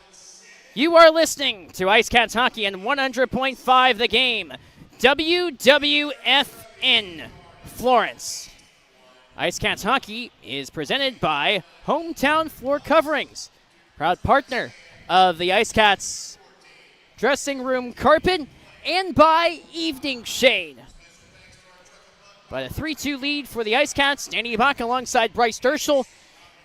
S1: You are listening to IceCats Hockey and 100.5 The Game. WWFN Florence. IceCats Hockey is presented by Hometown Floor Coverings, proud partner of the IceCats dressing room carpet, and by Evening Shade. But a 3-2 lead for the IceCats. Danny Ibaka alongside Bryce Derschel.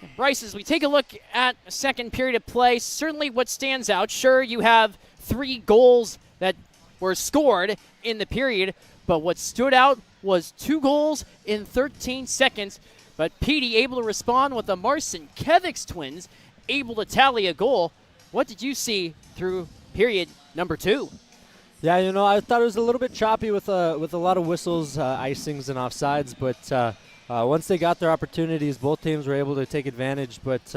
S1: And Bryce, as we take a look at a second period of play, certainly what stands out, sure, you have 3 goals that were scored in the period, but what stood out was 2 goals in 13 seconds. But Petey able to respond with the Marcinkiewicz twins able to tally a goal. What did you see through period number 2?
S2: Yeah, I thought it was a little bit choppy with a lot of whistles, icings, and offsides. But once they got their opportunities, both teams were able to take advantage. But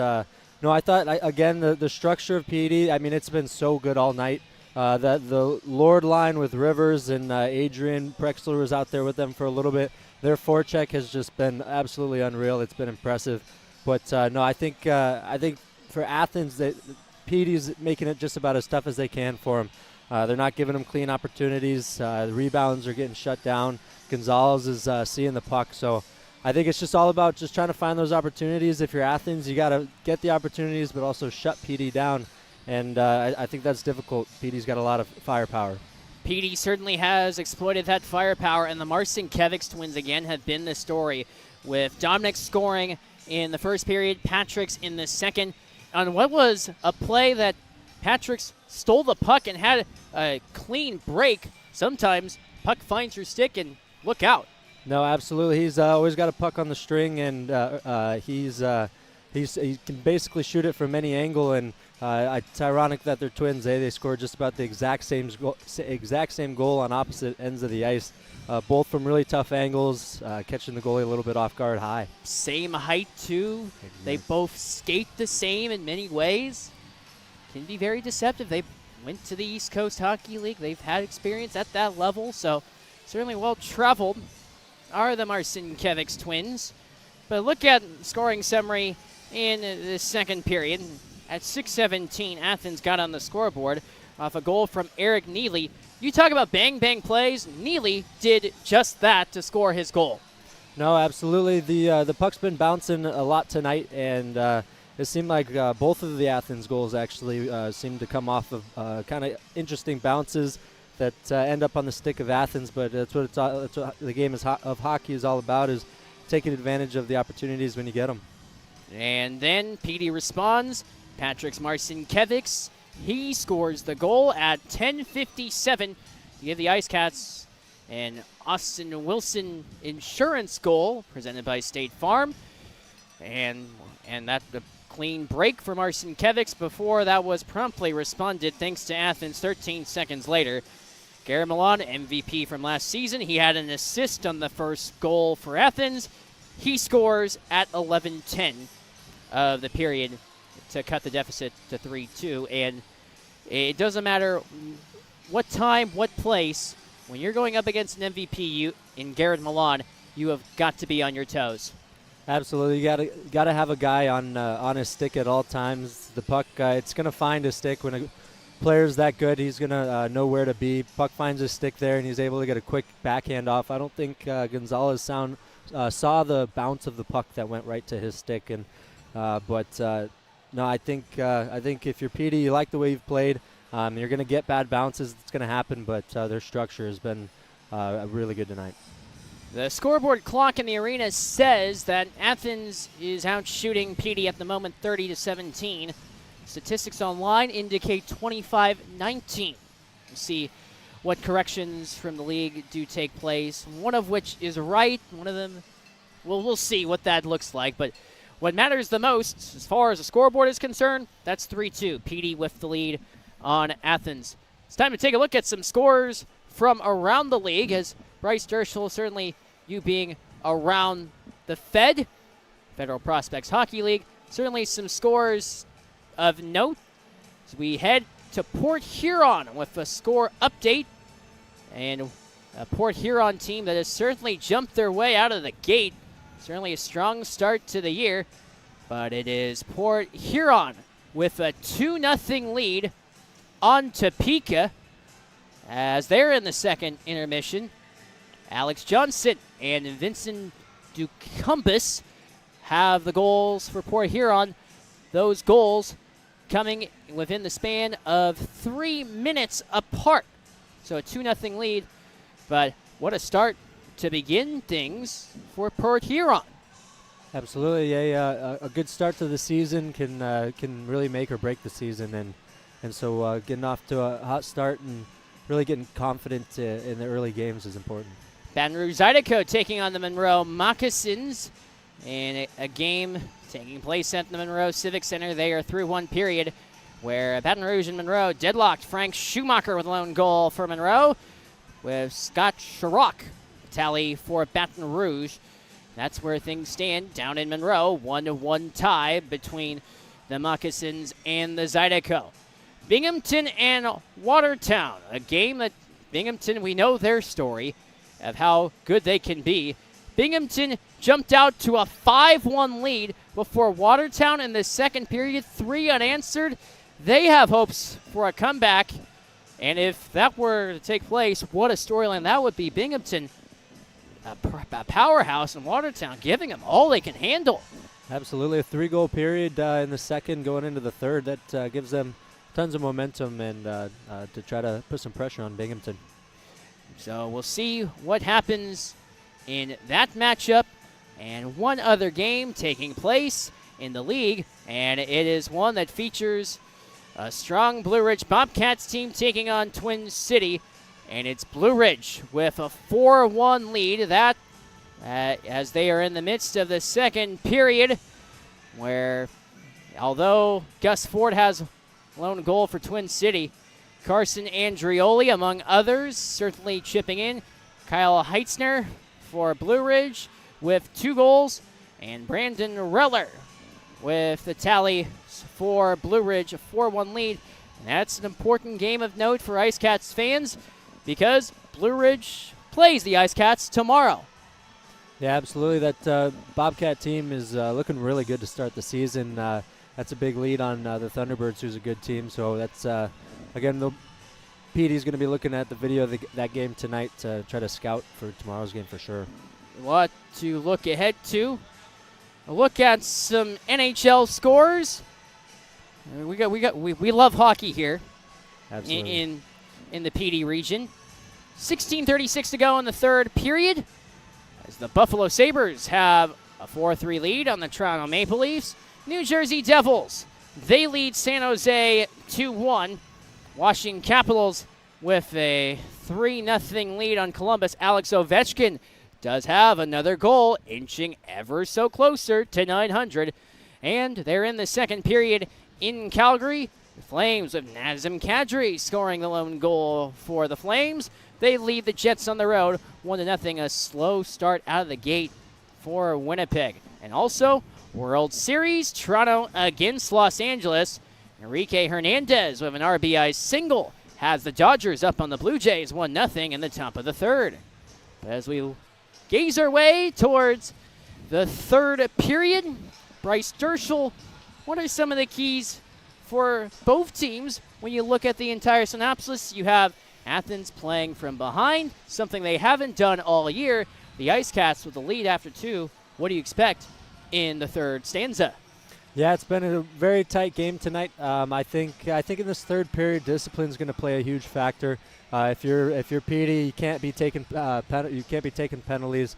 S2: no, I thought again the structure of Petey. I mean, it's been so good all night. The Lord line with Rivers and Adrian Prexler was out there with them for a little bit. Their forecheck has just been absolutely unreal. It's been impressive. But no, I think for Athens, that Petey's making it just about as tough as they can for them. They're not giving them clean opportunities. The rebounds are getting shut down. Gonzalez is seeing the puck. So I think it's just all about just trying to find those opportunities. If you're Athens, you got to get the opportunities, but also shut Petey down. And I think that's difficult. Petey's got a lot of firepower.
S1: Petey certainly has exploited that firepower, and the Marcinkiewicz twins again have been the story, with Dominic scoring in the first period, Patrick's in the second, on what was a play that Patrick's stole the puck and had a clean break. Sometimes puck finds your stick and look out.
S2: No, absolutely. He's always got a puck on the string, and he can basically shoot it from any angle. And it's ironic that they're twins. They scored just about the exact same goal on opposite ends of the ice, both from really tough angles, catching the goalie a little bit off guard high.
S1: Same height too. They both skate the same in many ways. Can be very deceptive. They went to the East Coast Hockey League. They've had experience at that level, so certainly well traveled are the Marcinkiewicz twins. But look at scoring summary in the second period. At 6:17, Athens got on the scoreboard off a goal from Eric Neely. You talk about bang-bang plays. Neely did just that to score his goal.
S2: No, absolutely. The puck's been bouncing a lot tonight, and it seemed like both of the Athens goals actually seemed to come off of kind of interesting bounces that end up on the stick of Athens. But that's what the game of hockey is all about, is taking advantage of the opportunities when you get them.
S1: And then Petey responds. Patrick's Marcinkiewicz, he scores the goal at 10:57 to give the IceCats an Austin Wilson insurance goal presented by State Farm. And that the clean break for Marcinkiewicz before that was promptly responded thanks to Athens 13 seconds later. Garrett Milan, MVP from last season. He had an assist on the first goal for Athens. He scores at 11:10 of the period to cut the deficit to 3-2. And it doesn't matter what time, what place, when you're going up against an MVP in Garrett Milan, you have got to be on your toes.
S2: Absolutely, you gotta have a guy on his stick at all times. The puck, it's gonna find his stick when a player's that good. He's gonna know where to be. Puck finds his stick there, and he's able to get a quick backhand off. I don't think Gonzalez saw the bounce of the puck that went right to his stick, and no, I think if you're Petey, you like the way you've played. You're gonna get bad bounces. It's gonna happen, but their structure has been really good tonight.
S1: The scoreboard clock in the arena says that Athens is out shooting Petey at the moment 30-17. Statistics online indicate 25-19. We'll see what corrections from the league do take place, one of which is right. One of them, we'll see what that looks like. But what matters the most, as far as the scoreboard is concerned, that's 3-2. Petey with the lead on Athens. It's time to take a look at some scores from around the league, as Bryce Derschel, certainly you being around the Federal Prospects Hockey League, certainly some scores of note as we head to Port Huron with a score update, and a Port Huron team that has certainly jumped their way out of the gate. Certainly a strong start to the year, but it is Port Huron with a 2-0 lead on Topeka as they're in the second intermission. Alex Johnson and Vincent Ducumbus have the goals for Port Huron. Those goals coming within the span of 3 minutes apart. So a 2-0 lead, but what a start to begin things for Port Huron.
S2: Absolutely, a good start to the season can really make or break the season, and And so getting off to a hot start and really getting confident in the early games is important.
S1: Baton Rouge Zydeco taking on the Monroe Moccasins in a game taking place at the Monroe Civic Center. They are through one period where Baton Rouge and Monroe deadlocked. Frank Schumacher with a lone goal for Monroe, with Scott Sharrock tally for Baton Rouge. That's where things stand down in Monroe. 1-1 tie between the Moccasins and the Zydeco. Binghamton and Watertown, a game that Binghamton, we know their story of how good they can be. Binghamton jumped out to a 5-1 lead before Watertown in the second period, 3 unanswered. They have hopes for a comeback, and if that were to take place, what a storyline that would be. Binghamton, a powerhouse, in Watertown giving them all they can handle.
S2: Absolutely, a 3-goal period in the second going into the third. That gives them tons of momentum and to try to put some pressure on Binghamton.
S1: So we'll see what happens in that matchup. And one other game taking place in the league, and it is one that features a strong Blue Ridge Bobcats team taking on Twin City, and it's Blue Ridge with a 4-1 lead. That as they are in the midst of the second period, where although Gus Ford has lone goal for Twin City, Carson Andrioli, among others, certainly chipping in. Kyle Heitzner for Blue Ridge with 2 goals, and Brandon Reller with the tally for Blue Ridge, a 4-1 lead. And that's an important game of note for IceCats fans because Blue Ridge plays the IceCats tomorrow.
S2: Yeah, absolutely. That Bobcat team is looking really good to start the season. That's a big lead on the Thunderbirds, who's a good team. So that's, again, PD's going to be looking at the video of that game tonight to try to scout for tomorrow's game for sure.
S1: What to look ahead to? A look at some NHL scores. We love hockey here.
S2: Absolutely.
S1: in the PD region. 16:36 to go in the third period, as the Buffalo Sabres have a 4-3 lead on the Toronto Maple Leafs. New Jersey Devils, they lead San Jose 2-1. Washington Capitals with a 3-0 lead on Columbus. Alex Ovechkin does have another goal, inching ever so closer to 900. And they're in the second period in Calgary. The Flames with Nazem Kadri scoring the lone goal for the Flames. They lead the Jets on the road 1-0. A slow start out of the gate for Winnipeg. And also, World Series, Toronto against Los Angeles. Enrique Hernandez with an RBI single has the Dodgers up on the Blue Jays 1-0 in the top of the third. But as we gaze our way towards the third period, Bryce Derschel, what are some of the keys for both teams when you look at the entire synopsis? You have Athens playing from behind, something they haven't done all year. The IceCats with the lead after 2. What do you expect in the third stanza?
S2: Yeah, it's been a very tight game tonight. I think in this third period, discipline is going to play a huge factor. If you're PD, you can't be taking penalties.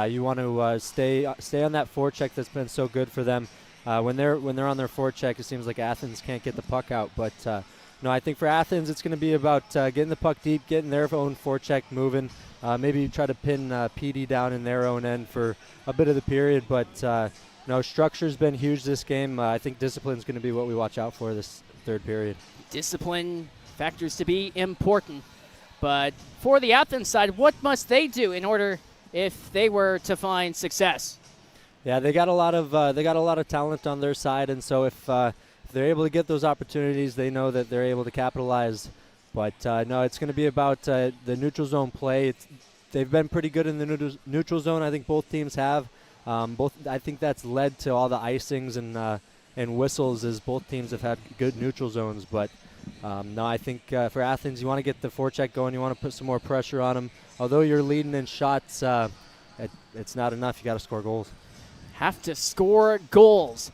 S2: You want to stay on that forecheck that's been so good for them. When they're on their forecheck, it seems like Athens can't get the puck out. But no, I think for Athens, it's going to be about getting the puck deep, getting their own forecheck moving. Maybe try to pin PD down in their own end for a bit of the period. But no, structure's been huge this game. I think discipline's going to be what we watch out for this third period.
S1: Discipline factors to be important. But for the Athens side, what must they do in order if they were to find success?
S2: Yeah, they got a lot of talent on their side, and so if they're able to get those opportunities, they know that they're able to capitalize. But no, it's going to be about the neutral zone play. They've been pretty good in the neutral zone. I think both teams have. I think that's led to all the icings and whistles, as both teams have had good neutral zones. But no, I think for Athens, you want to get the forecheck going. You want to put some more pressure on them. Although you're leading in shots, it's not enough. You got to score goals.
S1: Have to score goals.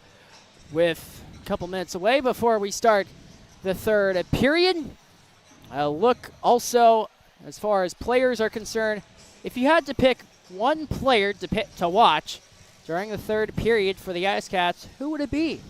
S1: With a couple minutes away before we start the third period, I'll look also as far as players are concerned. If you had to pick one player to watch during the third period for the IceCats, who would it be?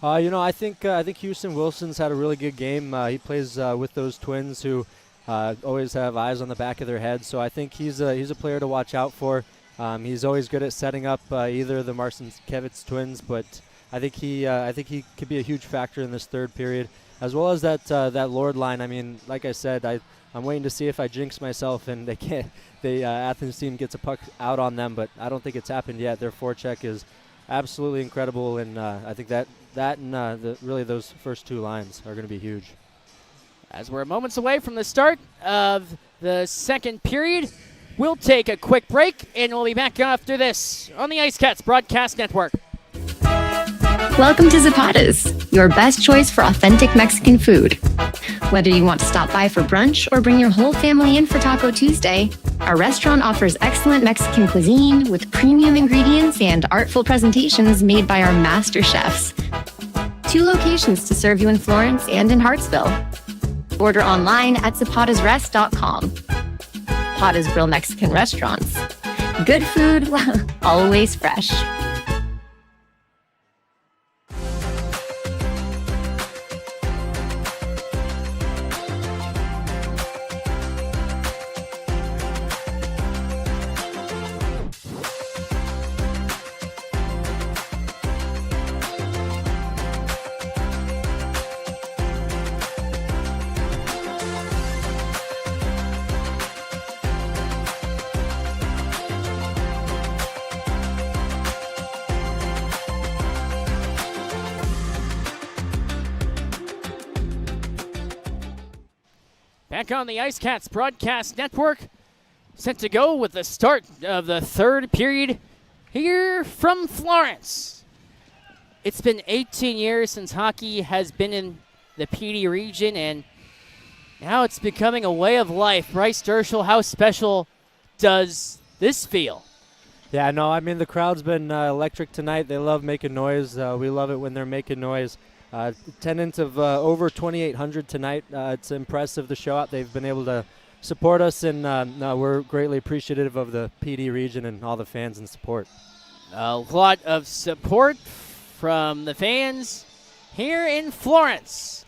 S2: I think Houston Wilson's had a really good game. He plays with those twins who always have eyes on the back of their heads. So I think he's a player to watch out for. He's always good at setting up either the Marcinkiewicz twins, but I think he could be a huge factor in this third period, as well as that Lord line. I mean, like I said, I'm waiting to see if I jinx myself and the Athens team gets a puck out on them, but I don't think it's happened yet. Their forecheck is absolutely incredible, and I think that and really those first two lines are going to be huge.
S1: As we're moments away from the start of the second period, we'll take a quick break, and we'll be back after this on the IceCats Broadcast Network.
S10: Welcome to Zapata's, your best choice for authentic Mexican food. Whether you want to stop by for brunch or bring your whole family in for Taco Tuesday, our restaurant offers excellent Mexican cuisine with premium ingredients and artful presentations made by our master chefs. 2 locations to serve you in Florence and in Hartsville. Order online at zapatasrest.com. Zapata's Grill Mexican Restaurants. Good food, always fresh.
S1: Back on the IceCats Broadcast Network, set to go with the start of the third period here from Florence. It's been 18 years since hockey has been in the PD region, and now it's becoming a way of life. Bryce Derschel, how special does this feel?
S2: Yeah, no, I mean, the crowd's been electric tonight. They love making noise. We love it when they're making noise. Attendance of over 2,800 tonight. It's impressive, the show out. They've been able to support us, and we're greatly appreciative of the PD region and all the fans and support.
S1: A lot of support from the fans here in Florence.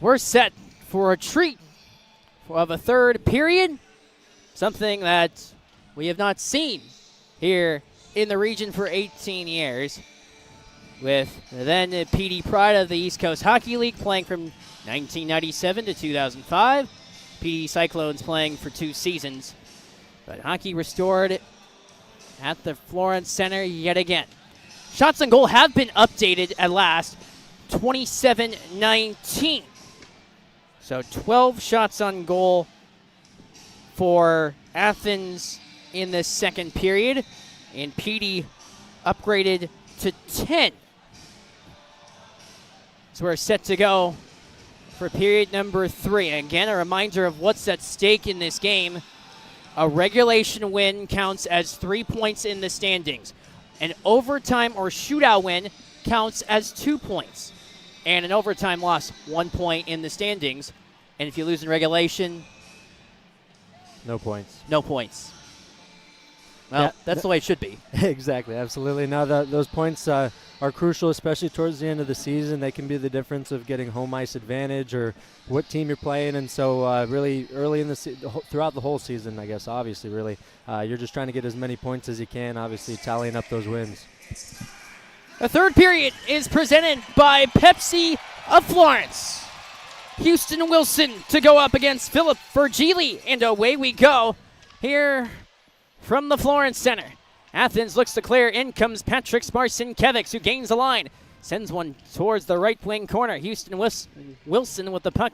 S1: We're set for a treat of a third period, something that we have not seen here in the region for 18 years. With then PD Pride of the East Coast Hockey League playing from 1997 to 2005. PD Cyclones playing for 2 seasons. But hockey restored at the Florence Center yet again. Shots on goal have been updated at last, 27-19. So 12 shots on goal for Athens in this second period. And PD upgraded to 10. So we're set to go for period number 3. Again, a reminder of what's at stake in this game. A regulation win counts as 3 points in the standings. An overtime or shootout win counts as 2 points. And an overtime loss, 1 point in the standings. And if you lose in regulation,
S2: no points.
S1: No points. Well, yeah, that's the way it should be.
S2: Exactly, absolutely. Now, those points are crucial, especially towards the end of the season. They can be the difference of getting home ice advantage or what team you're playing. And so really early in the throughout the whole season, I guess, obviously, really, you're just trying to get as many points as you can, obviously, tallying up those wins.
S1: The third period is presented by Pepsi of Florence. Houston Wilson to go up against Philip Vergili, and away we go here from the Florence Center. Athens looks to clear. In comes Patrick Marcinkiewicz, who gains the line. Sends one towards the right wing corner. Houston Wilson with the puck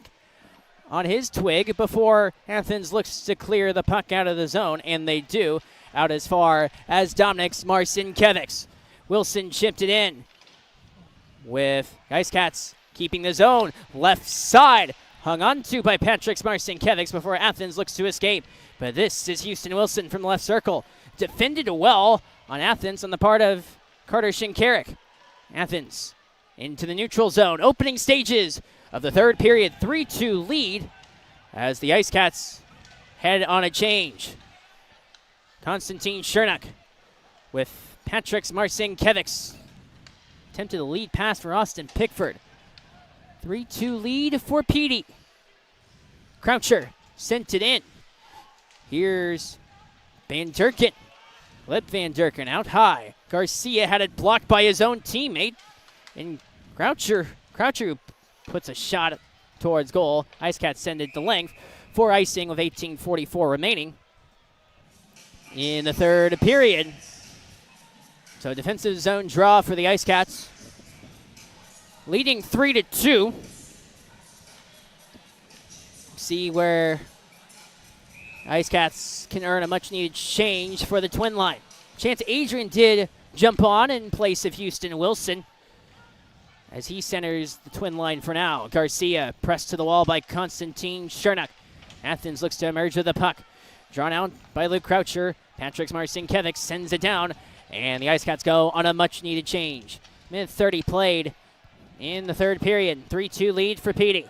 S1: on his twig before Athens looks to clear the puck out of the zone, and they do, out as far as Dominic Marcinkiewicz. Wilson chipped it in with IceCats keeping the zone. Left side, hung on to by Patrick Marcinkiewicz before Athens looks to escape. But this is Houston Wilson from the left circle. Defended well on Athens on the part of Carter Shinkarik. Athens into the neutral zone. Opening stages of the third period. 3-2 lead as the IceCats head on a change. Konstantin Chernuk with Patrick Marcinkiewicz Attempted a lead pass for Austin Pickford. 3-2 lead for Petey. Croucher sent it in. Here's Van Durken. Let Van Durken out high. Garcia had it blocked by his own teammate. And Croucher puts a shot towards goal. IceCats send it to length for icing with 18:44 remaining in the third period. So defensive zone draw for the IceCats. Leading 3-2. See where IceCats can earn a much-needed change for the twin line. Chance Adrian did jump on in place of Houston Wilson as he centers the twin line for now. Garcia pressed to the wall by Konstantin Chernak. Athens looks to emerge with the puck. Drawn out by Luke Croucher. Patrick Marcinkiewicz sends it down, and the IceCats go on a much-needed change. Minute 30 played in the third period. 3-2 lead for Petey.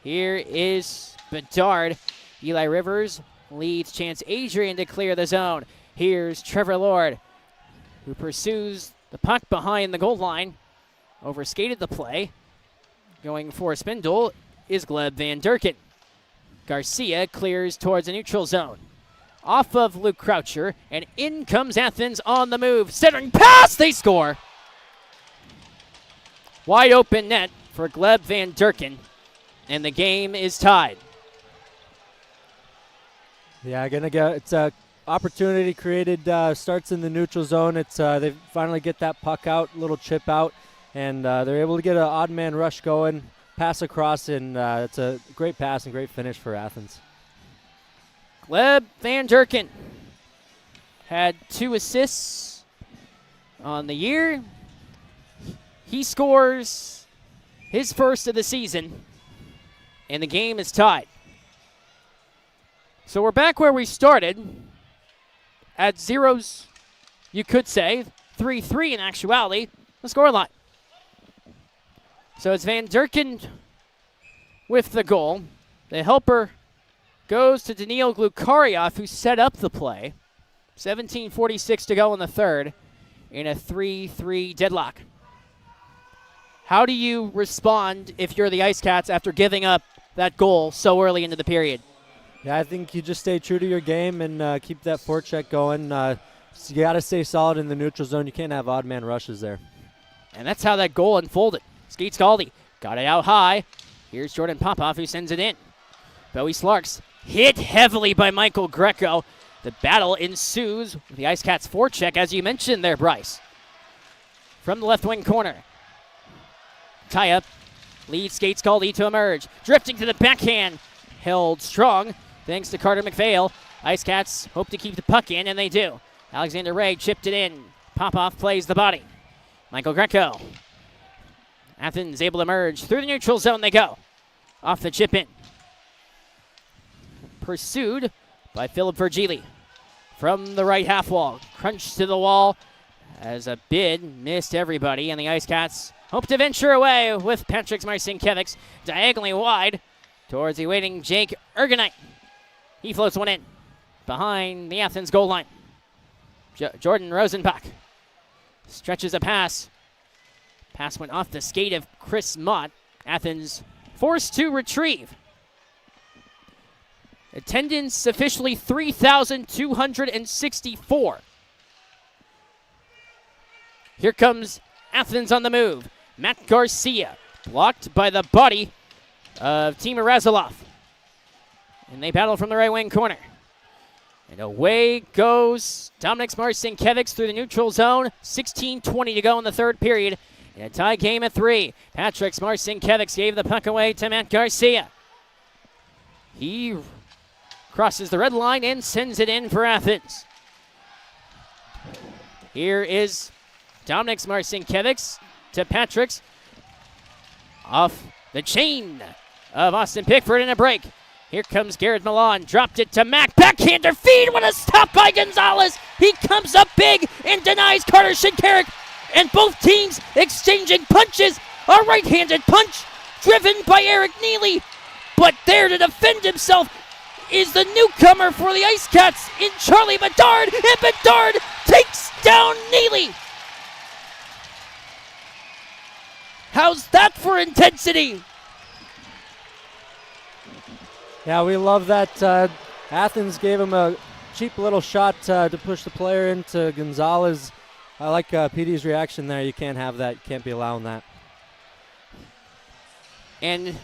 S1: Here is Bedard. Eli Rivers leads Chance Adrian to clear the zone. Here's Trevor Lord, who pursues the puck behind the goal line. Overskated the play. Going for a spindle is Gleb Van Durken. Garcia clears towards the neutral zone. Off of Luke Croucher, and in comes Athens on the move. Centering pass, they score. Wide open net for Gleb Van Durken, and the game is tied.
S2: Yeah, it's a opportunity created. Starts in the neutral zone. They finally get that puck out, little chip out, and they're able to get an odd man rush going, pass across, and it's a great pass and great finish for Athens.
S1: Gleb Van Durken had 2 assists on the year. He scores his first of the season, and the game is tied. So we're back where we started at zeros, you could say. 3-3 in actuality, the scoreline. So it's Van Durken with the goal. The helper goes to Daniil Glukariev, who set up the play. 17:46 to go in the third in a 3-3 deadlock. How do you respond if you're the IceCats after giving up that goal so early into the period?
S2: Yeah, I think you just stay true to your game and keep that forecheck going. So you got to stay solid in the neutral zone. You can't have odd man rushes there.
S1: And that's how that goal unfolded. Skeet Scaldi got it out high. Here's Jordan Popoff, who sends it in. Bowie Slarks hit heavily by Michael Greco. The battle ensues with the IceCats forecheck, as you mentioned there, Bryce. From the left wing corner. Tie-up leads Skate Scaldi to emerge. Drifting to the backhand. Held strong thanks to Carter McPhail. IceCats hope to keep the puck in, and they do. Alexander Ray chipped it in. Popoff plays the body. Michael Greco. Athens able to emerge. Through the neutral zone they go. Off the chip in. Pursued by Philip Vergili. From the right half wall. Crunched to the wall as a bid missed everybody, and the IceCats hope to venture away with Patrick Marcinkiewicz diagonally wide towards the waiting Jake Ergenite. He floats one in behind the Athens goal line. Jordan Rosenbach stretches a pass. Pass went off the skate of Chris Mott. Athens forced to retrieve. Attendance officially 3,264. Here comes Athens on the move. Matt Garcia blocked by the body of Timur Razilov. And they battle from the right wing corner. And away goes Dominic Marcinkiewicz through the neutral zone. 16:20 to go in the third period. In a tie game at 3. Patrick Marcinkiewicz gave the puck away to Matt Garcia. He crosses the red line and sends it in for Athens. Here is Dominic Marcinkiewicz to Patrick's. Off the chain of Austin Pickford in a break. Here comes Garrett Milan. Dropped it to Mack. Backhander feed. What a stop by Gonzalez. He comes up big and denies Carter Shinkarik. And both teams exchanging punches. A right-handed punch driven by Eric Neely. But there to defend himself is the newcomer for the IceCats in Charlie Bedard. And Bedard takes down Neely. How's that for intensity?
S2: Yeah, we love that. Athens gave him a cheap little shot to push the player into Gonzalez. I like PD's reaction there. You can't have that. You can't be allowing that.
S1: And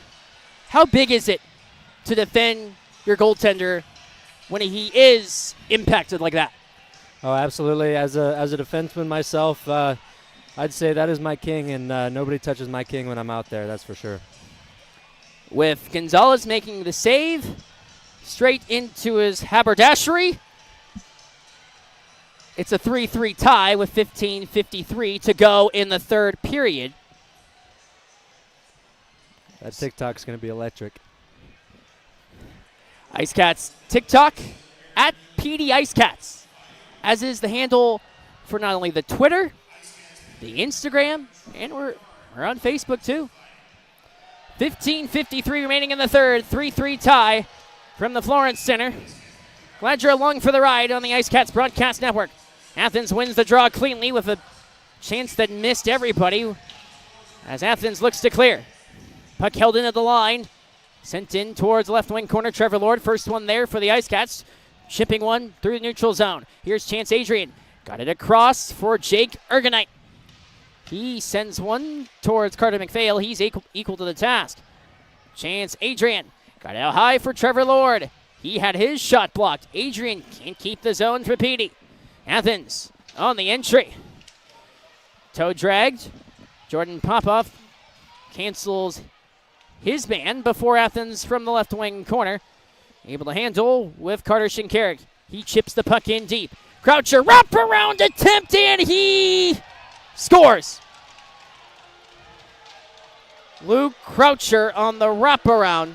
S1: how big is it to defend your goaltender when he is impacted like that?
S2: Oh, absolutely. As a defenseman myself, I'd say that is my king, and nobody touches my king when I'm out there, that's for sure.
S1: With Gonzalez making the save, straight into his haberdashery. It's a 3-3 tie with 15:53 to go in the third period.
S2: That TikTok's going to be electric.
S1: IceCats TikTok at PD IceCats, as is the handle for not only the Twitter, the Instagram, and we're on Facebook too. 15:53 remaining in the third, 3-3 tie from the Florence Center. Glad you're along for the ride on the IceCats Broadcast Network. Athens wins the draw cleanly with a chance that missed everybody as Athens looks to clear. Puck held in at the line. Sent in towards left wing corner, Trevor Lord. First one there for the IceCats. Chipping one through the neutral zone. Here's Chance Adrian. Got it across for Jake Ergonite. He sends one towards Carter McPhail. He's equal to the task. Chance Adrian. Got it out high for Trevor Lord. He had his shot blocked. Adrian can't keep the zone for Petey. Athens on the entry. Toe dragged. Jordan Popoff cancels his man before Athens from the left wing corner. Able to handle with Carter Shinkarik. He chips the puck in deep. Croucher wraparound attempt and he scores. Luke Croucher on the wraparound.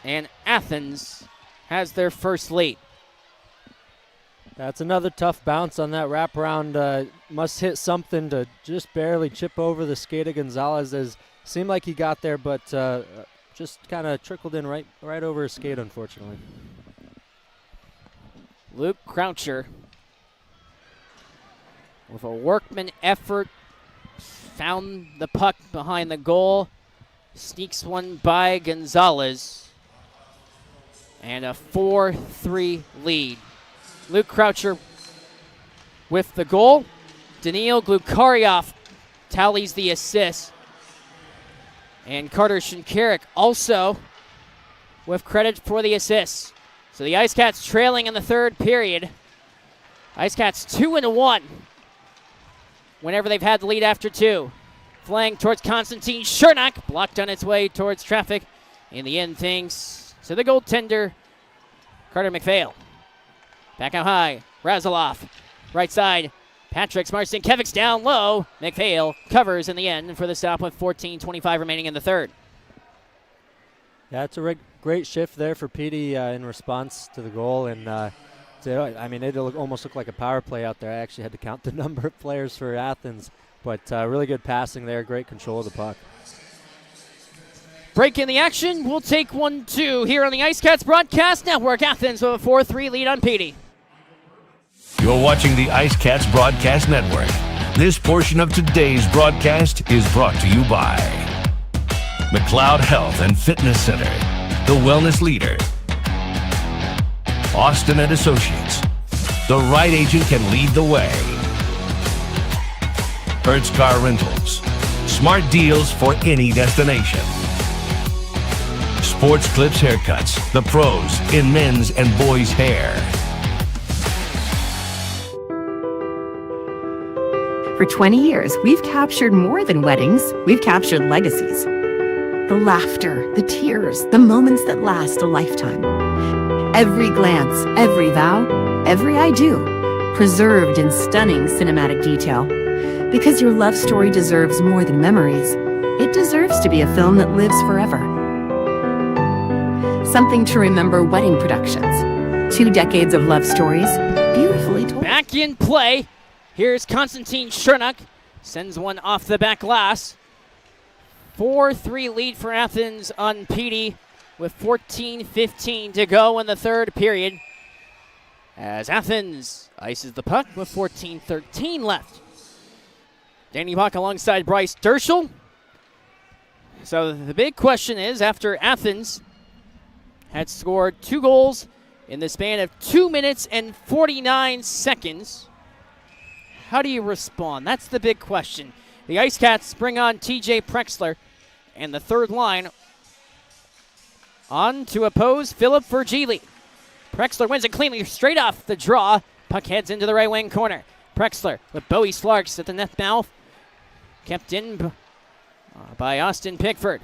S1: And Athens has their first lead.
S2: That's another tough bounce on that wraparound. Must hit something to just barely chip over the skate of Gonzalez. Seemed like he got there, but just kind of trickled in right over his skate, unfortunately.
S1: Luke Croucher with a workman effort found the puck behind the goal, sneaks one by Gonzalez, and a 4-3 lead. Luke Croucher with the goal. Daniil Glukaryov tallies the assist. And Carter Shinkarik also with credit for the assist. So the IceCats trailing in the third period. IceCats 2-1 whenever they've had the lead after two. Flying towards Konstantin Chernak, blocked on its way towards traffic. In the end, thanks to the goaltender, Carter McPhail. Back out high, Razilov, right side. Patrick Smartson-Kevics down low. McPhail covers in the end for the stop with 14:25 remaining in the third.
S2: Yeah, it's a great shift there for Petey in response to the goal. And it almost looked like a power play out there. I actually had to count the number of players for Athens. But really good passing there, great control of the puck.
S1: Break in the action. We'll take 1-2 here on the IceCats Broadcast Network. Athens with a 4-3 lead on Petey.
S19: You're watching the IceCats Broadcast Network. This portion of today's broadcast is brought to you by McLeod Health and Fitness Center, the wellness leader. Austin and Associates. The right agent can lead the way. Hertz Car Rentals. Smart deals for any destination. Sports Clips Haircuts, the pros in men's and boys' hair.
S18: For 20 years, we've captured more than weddings, we've captured legacies. The laughter, the tears, the moments that last a lifetime. Every glance, every vow, every I do, preserved in stunning cinematic detail. Because your love story deserves more than memories. It deserves to be a film that lives forever. Something to remember wedding productions. 2 decades of love stories, beautifully told.
S1: Back in play. Here's Konstantin Chernak. Sends one off the back glass. 4-3 lead for Athens on Petey with 14:15 to go in the third period. As Athens ices the puck with 14:13 left. Danny Bach alongside Bryce Derschel. So the big question is, after Athens had scored 2 goals in the span of 2 minutes and 49 seconds, how do you respond? That's the big question. The IceCats bring on TJ Prexler, and the third line on to oppose Philip Vergili. Prexler wins it cleanly straight off the draw. Puck heads into the right wing corner. Prexler with Bowie Slarks at the net mouth. Kept in by Austin Pickford.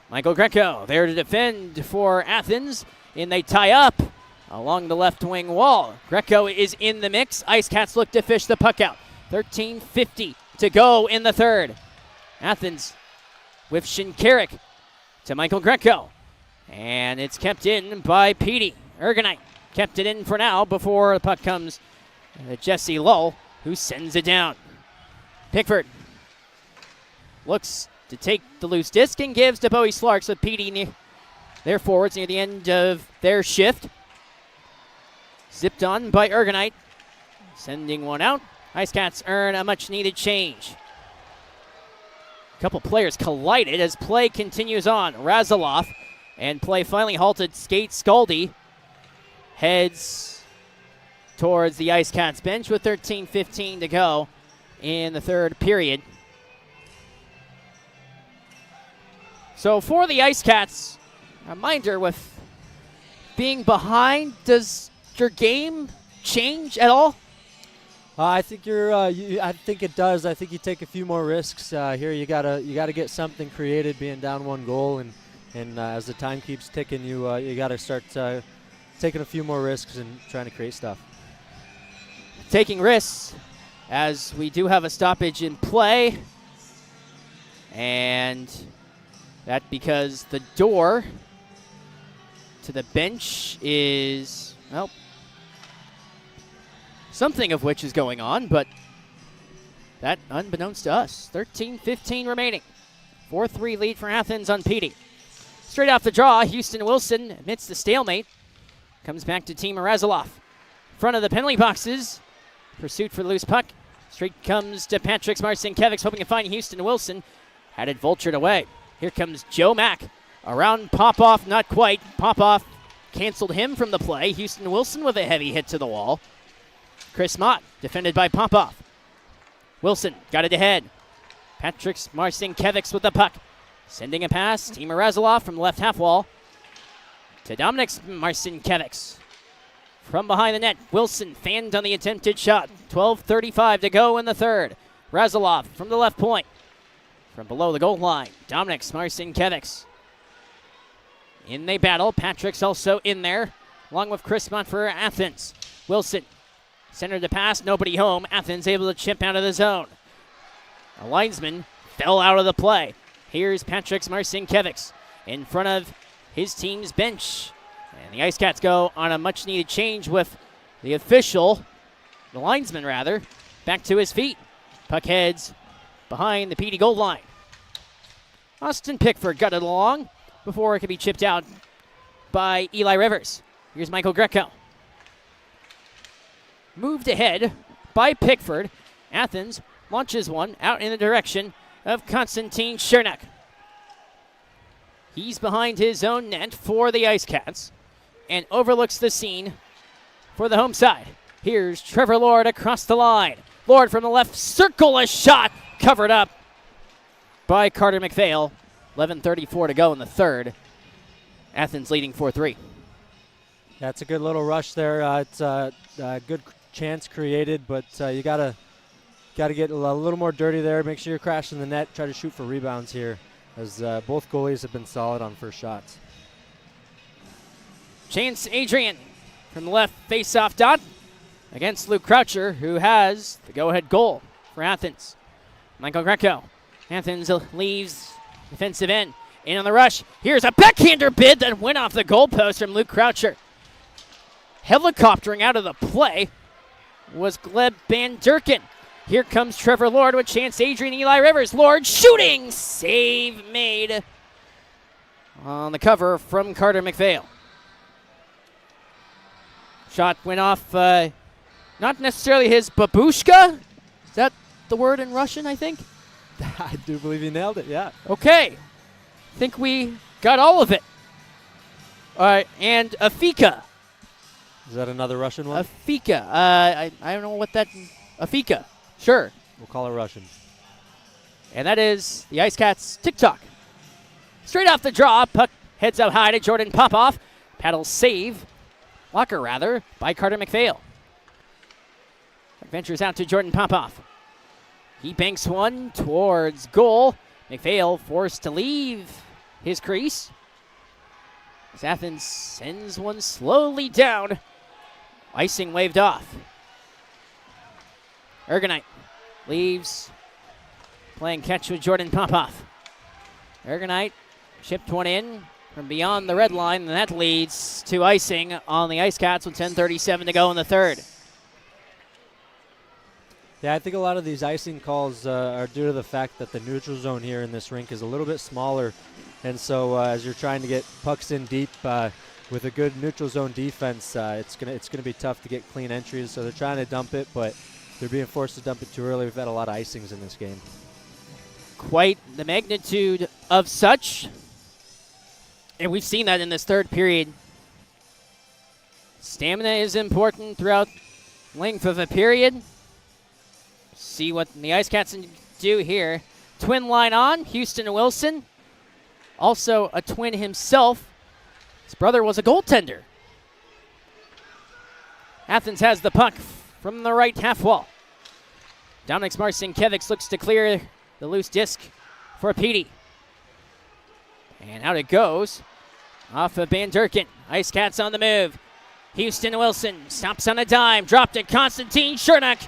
S1: Michael Greco there to defend for Athens, and they tie up along the left wing wall. Greco is in the mix. IceCats look to fish the puck out. 13:50 to go in the third. Athens with Shinkarik to Michael Greco. And it's kept in by Petey. Ergonite kept it in for now before the puck comes to Jesse Lull, who sends it down. Pickford looks to take the loose disc and gives to Bowie Slarks with Petey their forwards near the end of their shift. Zipped on by Ergonite, sending one out. IceCats earn a much-needed change. A couple players collided as play continues on. Razaloff, and play finally halted. Skate Scaldi heads towards the IceCats bench with 13:15 to go in the third period. So for the IceCats, a reminder, with being behind, does your game change at all?
S2: I think I think it does. I think you take a few more risks here. You gotta get something created, being down 1 goal, and as the time keeps ticking, you gotta start taking a few more risks and trying to create stuff.
S1: Taking risks, as we do have a stoppage in play, and that because the door to the bench is, well, something of which is going on, but that unbeknownst to us. 13:15 remaining. 4-3 lead for Athens on Petey. Straight off the draw, Houston Wilson admits the stalemate. Comes back to Timur Razaloff. Front of the penalty boxes. Pursuit for the loose puck. Straight comes to Patrick Marcinkiewicz, hoping to find Houston Wilson. Had it vultured away. Here comes Joe Mack. Around Popoff, not quite. Popoff canceled him from the play. Houston Wilson with a heavy hit to the wall. Chris Mott, defended by Popoff. Wilson got it ahead. Patrick Marcinkiewicz with the puck. Sending a pass. Timur Razaloff from the left half wall to Dominic Marcinkiewicz. From behind the net, Wilson fanned on the attempted shot. 12:35 to go in the third. Razaloff from the left point. From below the goal line, Dominic Marcinkiewicz. In they battle. Patrick's also in there, along with Chris Mott for Athens. Wilson centered the pass, nobody home. Athens able to chip out of the zone. A linesman fell out of the play. Here's Patrick Marcinkiewicz in front of his team's bench. And the IceCats go on a much-needed change with the linesman rather, back to his feet. Puck heads behind the PD goal line. Austin Pickford got it along before it could be chipped out by Eli Rivers. Here's Michael Greco. Moved ahead by Pickford. Athens launches one out in the direction of Konstantin Chernak. He's behind his own net for the IceCats and overlooks the scene for the home side. Here's Trevor Lord across the line. Lord from the left circle, a shot covered up by Carter McPhail. 11:34 to go in the third. Athens leading 4-3.
S2: That's a good little rush there. It's a good chance created, but you gotta get a little more dirty there. Make sure you're crashing the net. Try to shoot for rebounds here, as both goalies have been solid on first shots.
S1: Chance Adrian from the left face-off dot against Luke Croucher, who has the go-ahead goal for Athens. Michael Greco. Athens leaves defensive end. In on the rush. Here's a backhander bid that went off the goalpost from Luke Croucher. Helicoptering out of the play was Gleb Van Durken. Here comes Trevor Lord with Chance Adrian, Eli Rivers. Lord shooting! Save made on the cover from Carter McPhail. Shot went off, not necessarily his babushka. Is that the word in Russian, I think?
S2: I do believe you nailed it, yeah.
S1: Okay. Think we got all of it. All right, and Afika.
S2: Is that another Russian one?
S1: Afika. I don't know what that... Afika. Sure.
S2: We'll call it Russian.
S1: And that is the IceCats TikTok. Straight off the draw, puck heads up high to Jordan Popoff. Paddle save. Blocker, rather, by Carter McPhail. Ventures out to Jordan Popoff. He banks one towards goal. McPhail forced to leave his crease. As Athens sends one slowly down. Icing waved off. Ergonite leaves, playing catch with Jordan Popoff. Ergonite chipped one in from beyond the red line, and that leads to icing on the IceCats with 10:37 to go in the third.
S2: Yeah, I think a lot of these icing calls are due to the fact that the neutral zone here in this rink is a little bit smaller, and so as you're trying to get pucks in deep with a good neutral zone defense, it's gonna be tough to get clean entries. So they're trying to dump it, but they're being forced to dump it too early. We've had a lot of icings in this game.
S1: Quite the magnitude of such, and we've seen that in this third period. Stamina is important throughout length of a period. See what the IceCats do here. Twin line on, Houston and Wilson. Also a twin himself. His brother was a goaltender. Athens has the puck from the right half wall. Dominic Marcinkiewicz looks to clear the loose disc for Petey. And out it goes. Off of Van Durken. IceCats on the move. Houston Wilson stops on a dime. Dropped it. Konstantin Chernak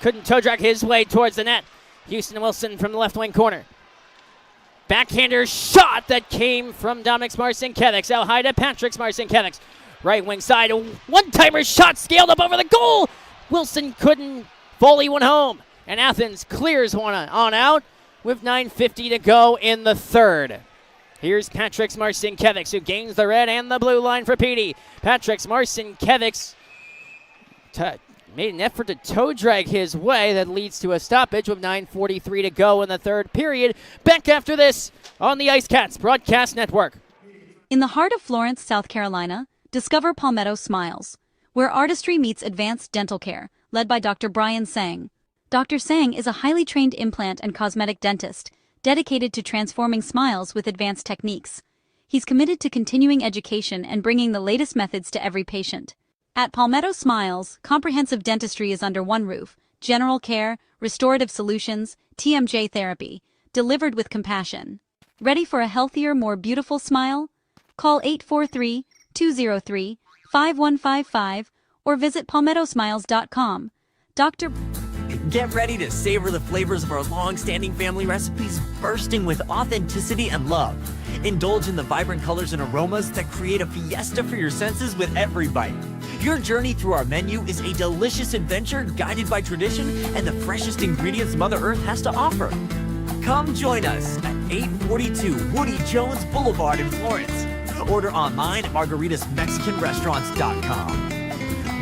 S1: couldn't toe drag his way towards the net. Houston Wilson from the left wing corner. Backhander shot that came from Dominic Marcinkiewicz. Out high to Patrick Marcinkiewicz. Right wing side. A one-timer shot scaled up over the goal. Wilson couldn't volley one home. And Athens clears one on out with 9:50 to go in the third. Here's Patrick Marcinkiewicz, who gains the red and the blue line for Petey. Patrick Marcinkiewicz made an effort to toe drag his way. That leads to a stoppage with 9:43 to go in the third period. Back after this on the IceCats Broadcast Network.
S15: In the heart of Florence, South Carolina, discover Palmetto Smiles, where artistry meets advanced dental care, led by Dr. Brian Sang. Dr. Sang is a highly trained implant and cosmetic dentist, dedicated to transforming smiles with advanced techniques. He's committed to continuing education and bringing the latest methods to every patient. At Palmetto Smiles, comprehensive dentistry is under one roof: general care, restorative solutions, TMJ therapy, delivered with compassion. Ready for a healthier, more beautiful smile? Call 843-203-5155 or visit palmettosmiles.com. Dr.
S5: Get ready to savor the flavors of our long-standing family recipes, bursting with authenticity and love. Indulge in the vibrant colors and aromas that create a fiesta for your senses with every bite. Your journey through our menu is a delicious adventure guided by tradition and the freshest ingredients Mother Earth has to offer. Come join us at 842 Woody Jones Boulevard in Florence. Order online at margaritasmexicanrestaurants.com.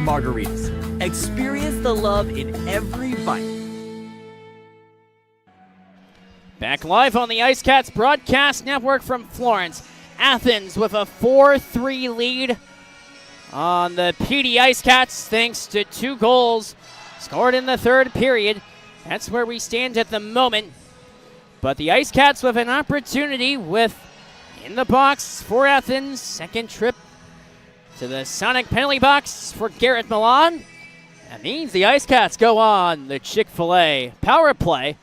S5: Margaritas. Experience the love in every bite.
S1: Back live on the IceCats Broadcast Network from Florence. Athens with a 4-3 lead on the PD IceCats thanks to 2 goals scored in the third period. That's where we stand at the moment. But the IceCats with an opportunity with in the box for Athens. Second trip to the Sonic penalty box for Garrett Milan. That means the IceCats go on the Chick-fil-A power play.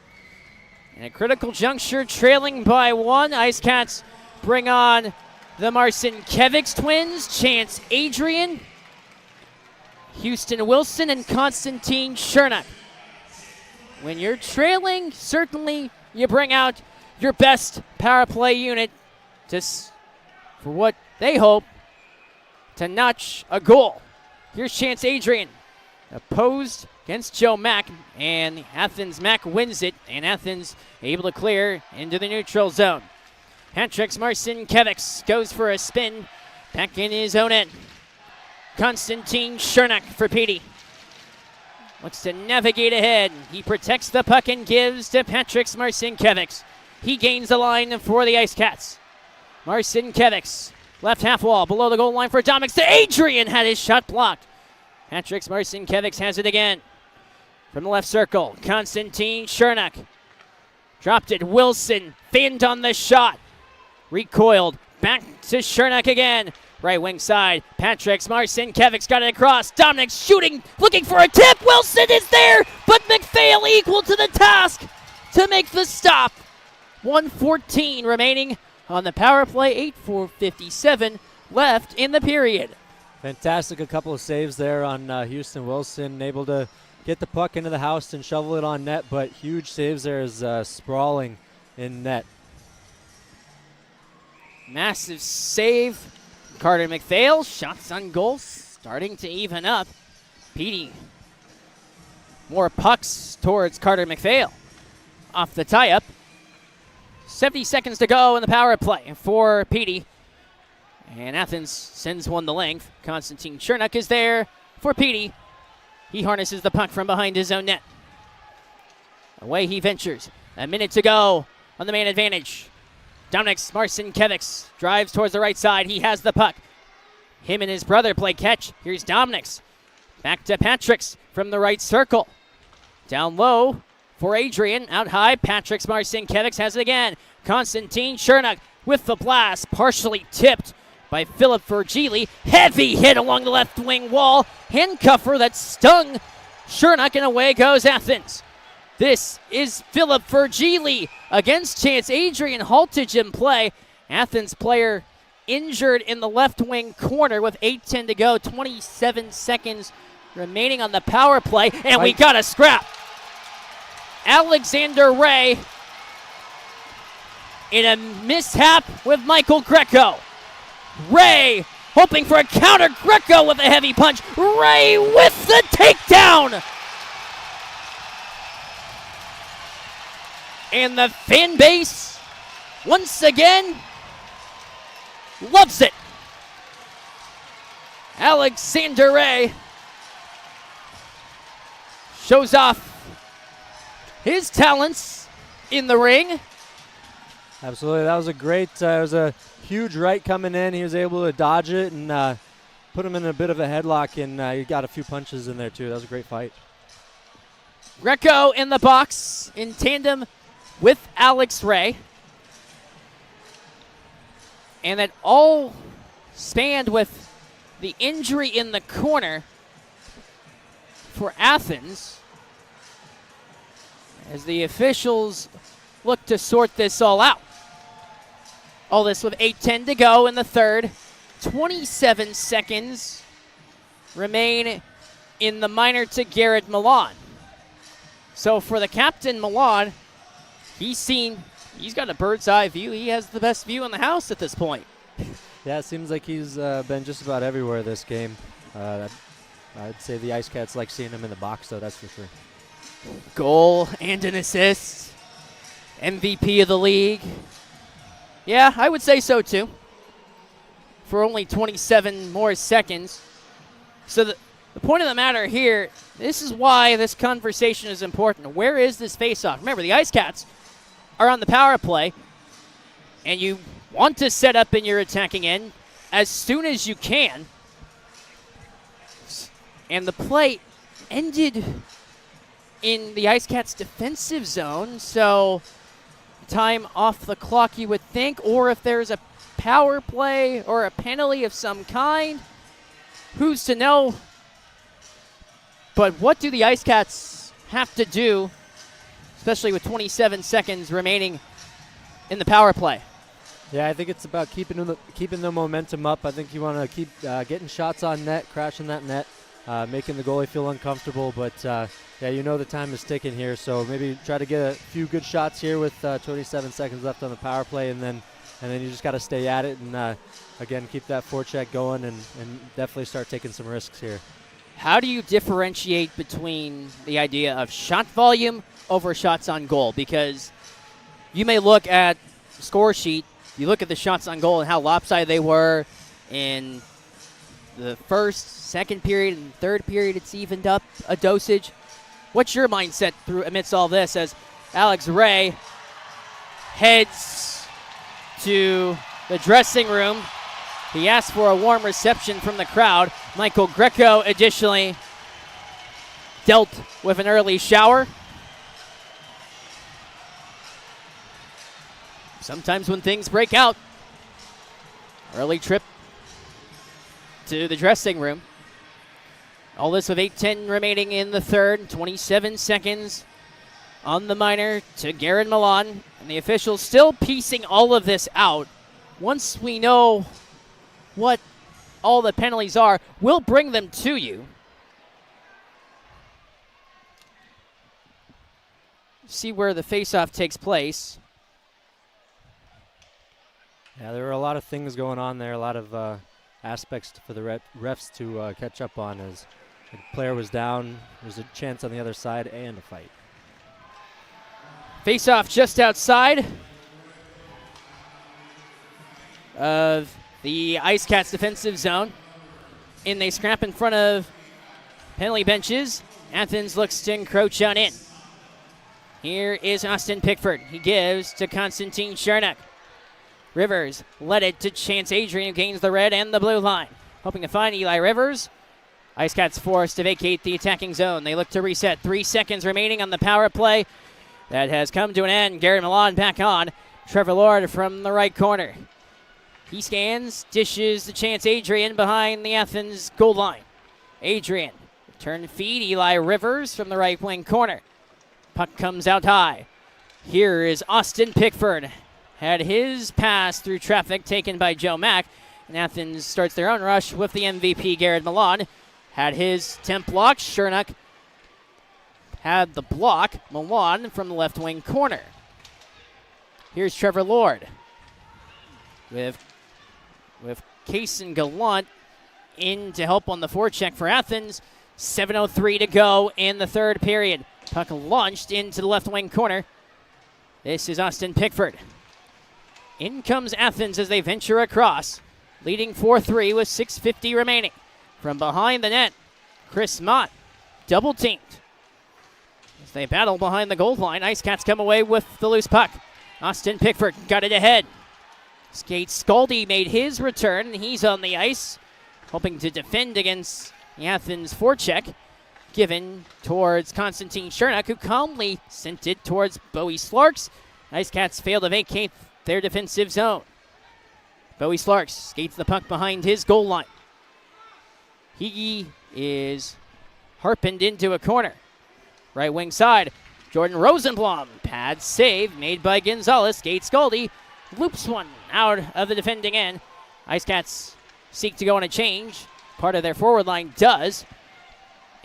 S1: In a critical juncture, trailing by 1, IceCats bring on the Marcinkiewicz twins, Chance Adrian, Houston Wilson, and Konstantin Chernak. When you're trailing, certainly you bring out your best power play unit for what they hope to notch a goal. Here's Chance Adrian, opposed against Joe Mack, and Athens Mack wins it, and Athens able to clear into the neutral zone. Patrick Marcinkiewicz goes for a spin back in his own end. Konstantin Chernak for Petey. Looks to navigate ahead. He protects the puck and gives to Patrick Marcinkiewicz. He gains the line for the IceCats. Marcinkiewicz, left half wall, below the goal line for Dominic. To Adrian, had his shot blocked. Patrick Marcinkiewicz has it again. From the left circle, Konstantin Chernak. Dropped it, Wilson, finned on the shot. Recoiled, back to Chernak again. Right wing side, Patrick Marcinkiewicz got it across. Dominic shooting, looking for a tip. Wilson is there, but McPhail equal to the task to make the stop. 1:14 remaining on the power play, 8:4:57 left in the period.
S2: Fantastic, a couple of saves there on Houston Wilson, able to get the puck into the house and shovel it on net, but huge saves there as Sprawling in net.
S1: Massive save. Carter McPhail, shots on goal, starting to even up. Petey, more pucks towards Carter McPhail. Off the tie-up. 70 seconds to go in the power play for Petey. And Athens sends one the length. Konstantin Chernak is there for Petey. He harnesses the puck from behind his own net. Away he ventures. A minute to go on the man advantage. Dominic Marcinkiewicz drives towards the right side. He has the puck. Him and his brother play catch. Here's Dominic's. Back to Patrick's from the right circle. Down low for Adrian. Out high, Patrick Marcinkiewicz has it again. Konstantin Chernak with the blast. Partially tipped by Philip Vergili. Heavy hit along the left wing wall. Handcuffer that stung Chernak, and away goes Athens. This is Philip Vergili against Chance. Adrian halted in play. Athens player injured in the left wing corner with 8:10 to go. 27 seconds remaining on the power play, and we got a scrap. Alexander Ray in a mishap with Michael Greco. Ray hoping for a counter. Greco with a heavy punch. Ray with the takedown. And the fan base, once again, loves it. Alexander Ray shows off his talents in the ring.
S2: Absolutely, that was a great, it was a huge right coming in. He was able to dodge it and put him in a bit of a headlock, and he got a few punches in there too. That was a great fight.
S1: Greco in the box in tandem with Alex Ray. And that all spanned with the injury in the corner for Athens as the officials look to sort this all out. All this with 8:10 to go in the third. 27 seconds remain in the minor to Garrett Milan. So for the captain, Milan, he's got a bird's eye view. He has the best view in the house at this point.
S2: Yeah, it seems like he's been just about everywhere this game. I'd say the IceCats like seeing him in the box, though, that's for sure.
S1: Goal and an assist. MVP of the league. Yeah, I would say so too. For only 27 more seconds. So the point of the matter here, this is why this conversation is important. Where is this face-off? Remember, the IceCats are on the power play, and you want to set up in your attacking end as soon as you can. And the play ended in the IceCats' defensive zone, so time off the clock, you would think, or if there's a power play or a penalty of some kind, who's to know? But what do the IceCats have to do, especially with 27 seconds remaining in the power play?
S2: Yeah, I think it's about keeping the momentum up. I think you want to keep getting shots on net, crashing that net, making the goalie feel uncomfortable. But, yeah, you know the time is ticking here, so maybe try to get a few good shots here with 27 seconds left on the power play, and then you just got to stay at it and, again, keep that forecheck going and definitely start taking some risks here.
S1: How do you differentiate between the idea of shot volume over shots on goal? Because you may look at the score sheet, you look at the shots on goal and how lopsided they were in the first, second period, and third period. It's evened up a dosage. What's your mindset amidst all this as Alex Ray heads to the dressing room? He asked for a warm reception from the crowd. Michael Greco additionally dealt with an early shower. Sometimes when things break out, early trip to the dressing room. All this with 8:10 remaining in the third, 27 seconds on the minor to Garrett Milan. And the officials still piecing all of this out. Once we know what all the penalties are, we'll bring them to you. See where the faceoff takes place.
S2: Yeah, there were a lot of things going on there, a lot of aspects for the refs to catch up on as the player was down. There's a chance on the other side and a fight.
S1: Face-off just outside of the IceCats defensive zone. In they scrap in front of penalty benches. Athens looks to encroach on in. Here is Austin Pickford. He gives to Konstantin Chernak. Rivers led it to Chance Adrian, who gains the red and the blue line. Hoping to find Eli Rivers. IceCats forced to vacate the attacking zone. They look to reset. 3 seconds remaining on the power play. That has come to an end. Garrett Milan back on. Trevor Lord from the right corner. He scans, dishes to Chance Adrian behind the Athens goal line. Adrian, return feed. Eli Rivers from the right wing corner. Puck comes out high. Here is Austin Pickford. Had his pass through traffic taken by Joe Mack. And Athens starts their own rush with the MVP, Garrett Milan. Had his temp block. Chernak had the block. Milan from the left wing corner. Here's Trevor Lord with Case and Gallant in to help on the forecheck for Athens. 7:03 to go in the third period. Puck launched into the left wing corner. This is Austin Pickford. In comes Athens as they venture across, leading 4-3 with 6:50 remaining. From behind the net, Chris Mott double teamed. As they battle behind the goal line, IceCats come away with the loose puck. Austin Pickford got it ahead. Skate Scaldi made his return, and he's on the ice, hoping to defend against the Athens forecheck, given towards Konstantin Chernak, who calmly sent it towards Bowie Slarks. IceCats fail to vacate their defensive zone. Bowie Slarks skates the puck behind his goal line. He is harped into a corner. Right wing side, Jordan Rosenblum. Pad save made by Gonzalez. Skate Scaldi loops one out of the defending end. IceCats seek to go on a change. Part of their forward line does.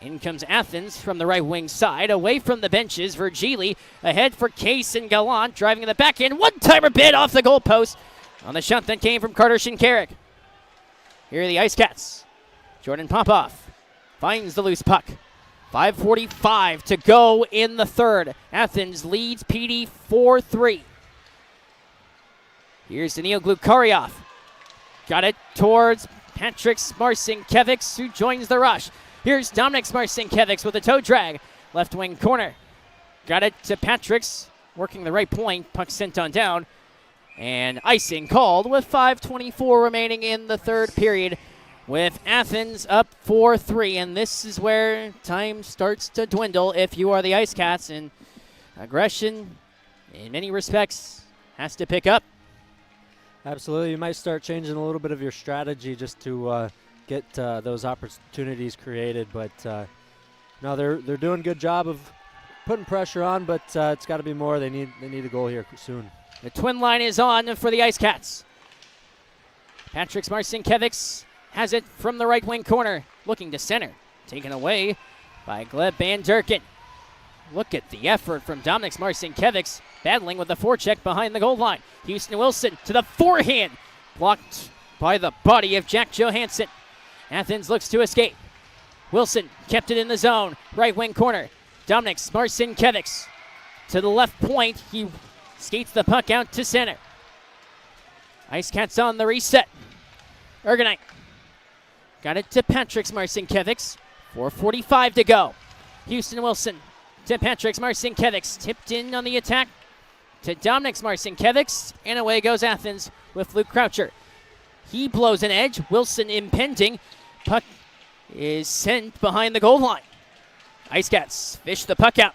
S1: In comes Athens from the right wing side. Away from the benches, Virgili ahead for Case and Gallant. Driving in the back end. One-timer bid off the goalpost on the shot that came from Carter Shinkarik. Here are the IceCats. Jordan Popoff finds the loose puck. 5:45 to go in the third. Athens leads PD 4-3. Here's Daniil Glukaryov. Got it towards Patrick Marcinkiewicz, who joins the rush. Here's Dominic Marcinkiewicz with a toe drag. Left wing corner. Got it to Patrick's, working the right point. Puck sent on down. And icing called with 5:24 remaining in the third period, with Athens up 4-3. And this is where time starts to dwindle if you are the IceCats. And aggression, in many respects, has to pick up.
S2: Absolutely. You might start changing a little bit of your strategy just to get those opportunities created. But no, they're doing a good job of putting pressure on, but it's got to be more. They need a goal here soon.
S1: The twin line is on for the IceCats. Patrick Marcinkiewicz has it from the right wing corner, looking to center. Taken away by Gleb Van Durken. Look at the effort from Dominic Marcinkiewicz, battling with the forecheck behind the goal line. Houston Wilson to the forehand, blocked by the body of Jack Johansson. Athens looks to escape. Wilson kept it in the zone, right wing corner. Dominic Marcinkiewicz to the left point. He skates the puck out to center. IceCats on the reset. Ergonite got it to Patrick Marcinkiewicz. 4:45 to go. Houston Wilson to Patrick Marcinkiewicz. Tipped in on the attack to Dominic Marcinkiewicz. And away goes Athens with Luke Croucher. He blows an edge. Wilson impending. Puck is sent behind the goal line. IceCats fish the puck out.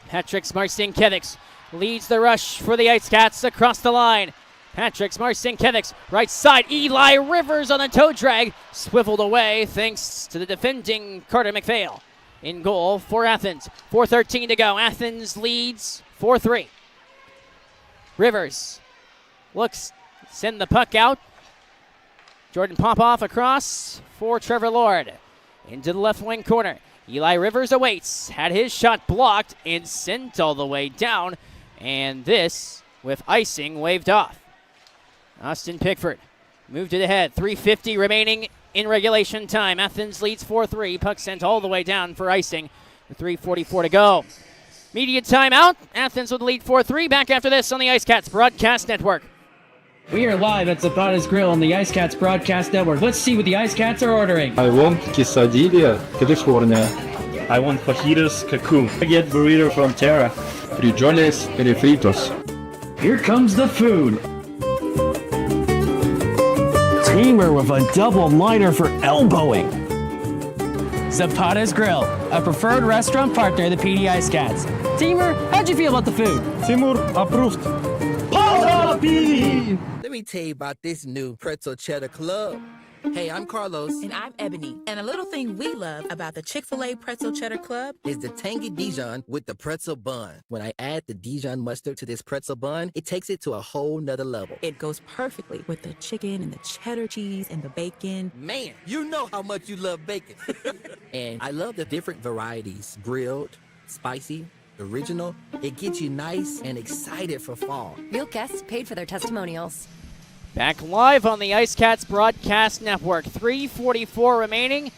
S1: Patrick Marcinkiewicz leads the rush for the IceCats across the line. Patrick Marcinkiewicz, right side. Eli Rivers on a toe drag. Swiveled away thanks to the defending Carter McPhail. In goal for Athens. 4:13 to go. Athens leads 4-3. Rivers looks, send the puck out. Jordan Popoff across for Trevor Lord. Into the left wing corner. Eli Rivers awaits. Had his shot blocked and sent all the way down. And this with icing waved off. Austin Pickford moved it ahead. 3:50 remaining in regulation time. Athens leads 4-3. Puck sent all the way down for icing. With 3:44 to go. Media timeout. Athens with the lead 4-3. Back after this on the IceCats Broadcast Network.
S6: We are live at Zapata's Grill on the IceCats Broadcast Network. Let's see what the IceCats are ordering.
S20: I want quesadilla. ¿Qué te suena? I want fajitas cocoon. I get burrito from Terra. Frijoles refritos.
S6: Here comes the food.
S3: Teamer with a double liner for elbowing.
S6: Zapata's Grill, a preferred restaurant partner of the PD IceCats. Teamer, how'd you feel about the food?
S20: Timur approved.
S22: Let me tell you about this new Pretzel Cheddar Club. Hey, I'm Carlos.
S23: And I'm Ebony. And a little thing we love about the Chick-fil-A Pretzel Cheddar Club
S22: is the tangy Dijon with the pretzel bun. When I add the Dijon mustard to this pretzel bun, it takes it to a whole nother level.
S23: It goes perfectly with the chicken and the cheddar cheese and the bacon.
S22: Man, you know how much you love bacon. And I love the different varieties. Grilled, spicy, original. It gets you nice and excited for fall.
S24: Real guests paid for their testimonials.
S1: Back live on the IceCats Broadcast Network. 3:44 remaining.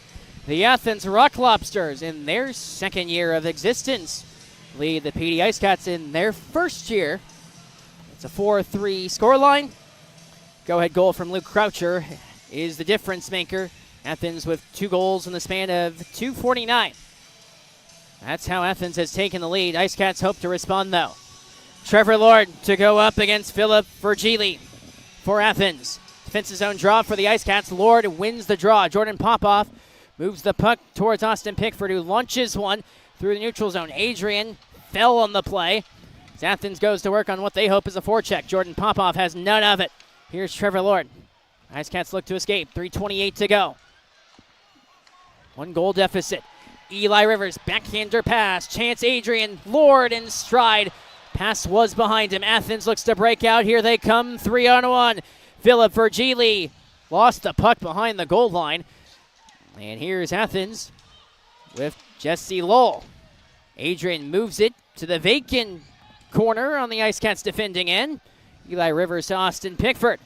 S1: The Athens Rock Lobsters, in their second year of existence, lead the PD IceCats in their first year. It's a 4-3 scoreline. Go-ahead goal from Luke Croucher is the difference maker. Athens with 2 goals in the span of 2:49. That's how Athens has taken the lead. IceCats hope to respond, though. Trevor Lord to go up against Philip Vergili for Athens. Defensive zone draw for the IceCats. Lord wins the draw. Jordan Popoff moves the puck towards Austin Pickford, who launches one through the neutral zone. Adrian fell on the play. As Athens goes to work on what they hope is a forecheck. Jordan Popoff has none of it. Here's Trevor Lord. IceCats look to escape. 3:28 to go. 1 goal deficit. Eli Rivers, backhander pass. Chance Adrian, Lord in stride. Pass was behind him. Athens looks to break out. Here they come, 3-on-1. Philip Vergili lost the puck behind the goal line. And here's Athens with Jesse Lowell. Adrian moves it to the vacant corner on the IceCats defending end. Eli Rivers to Austin Pickford.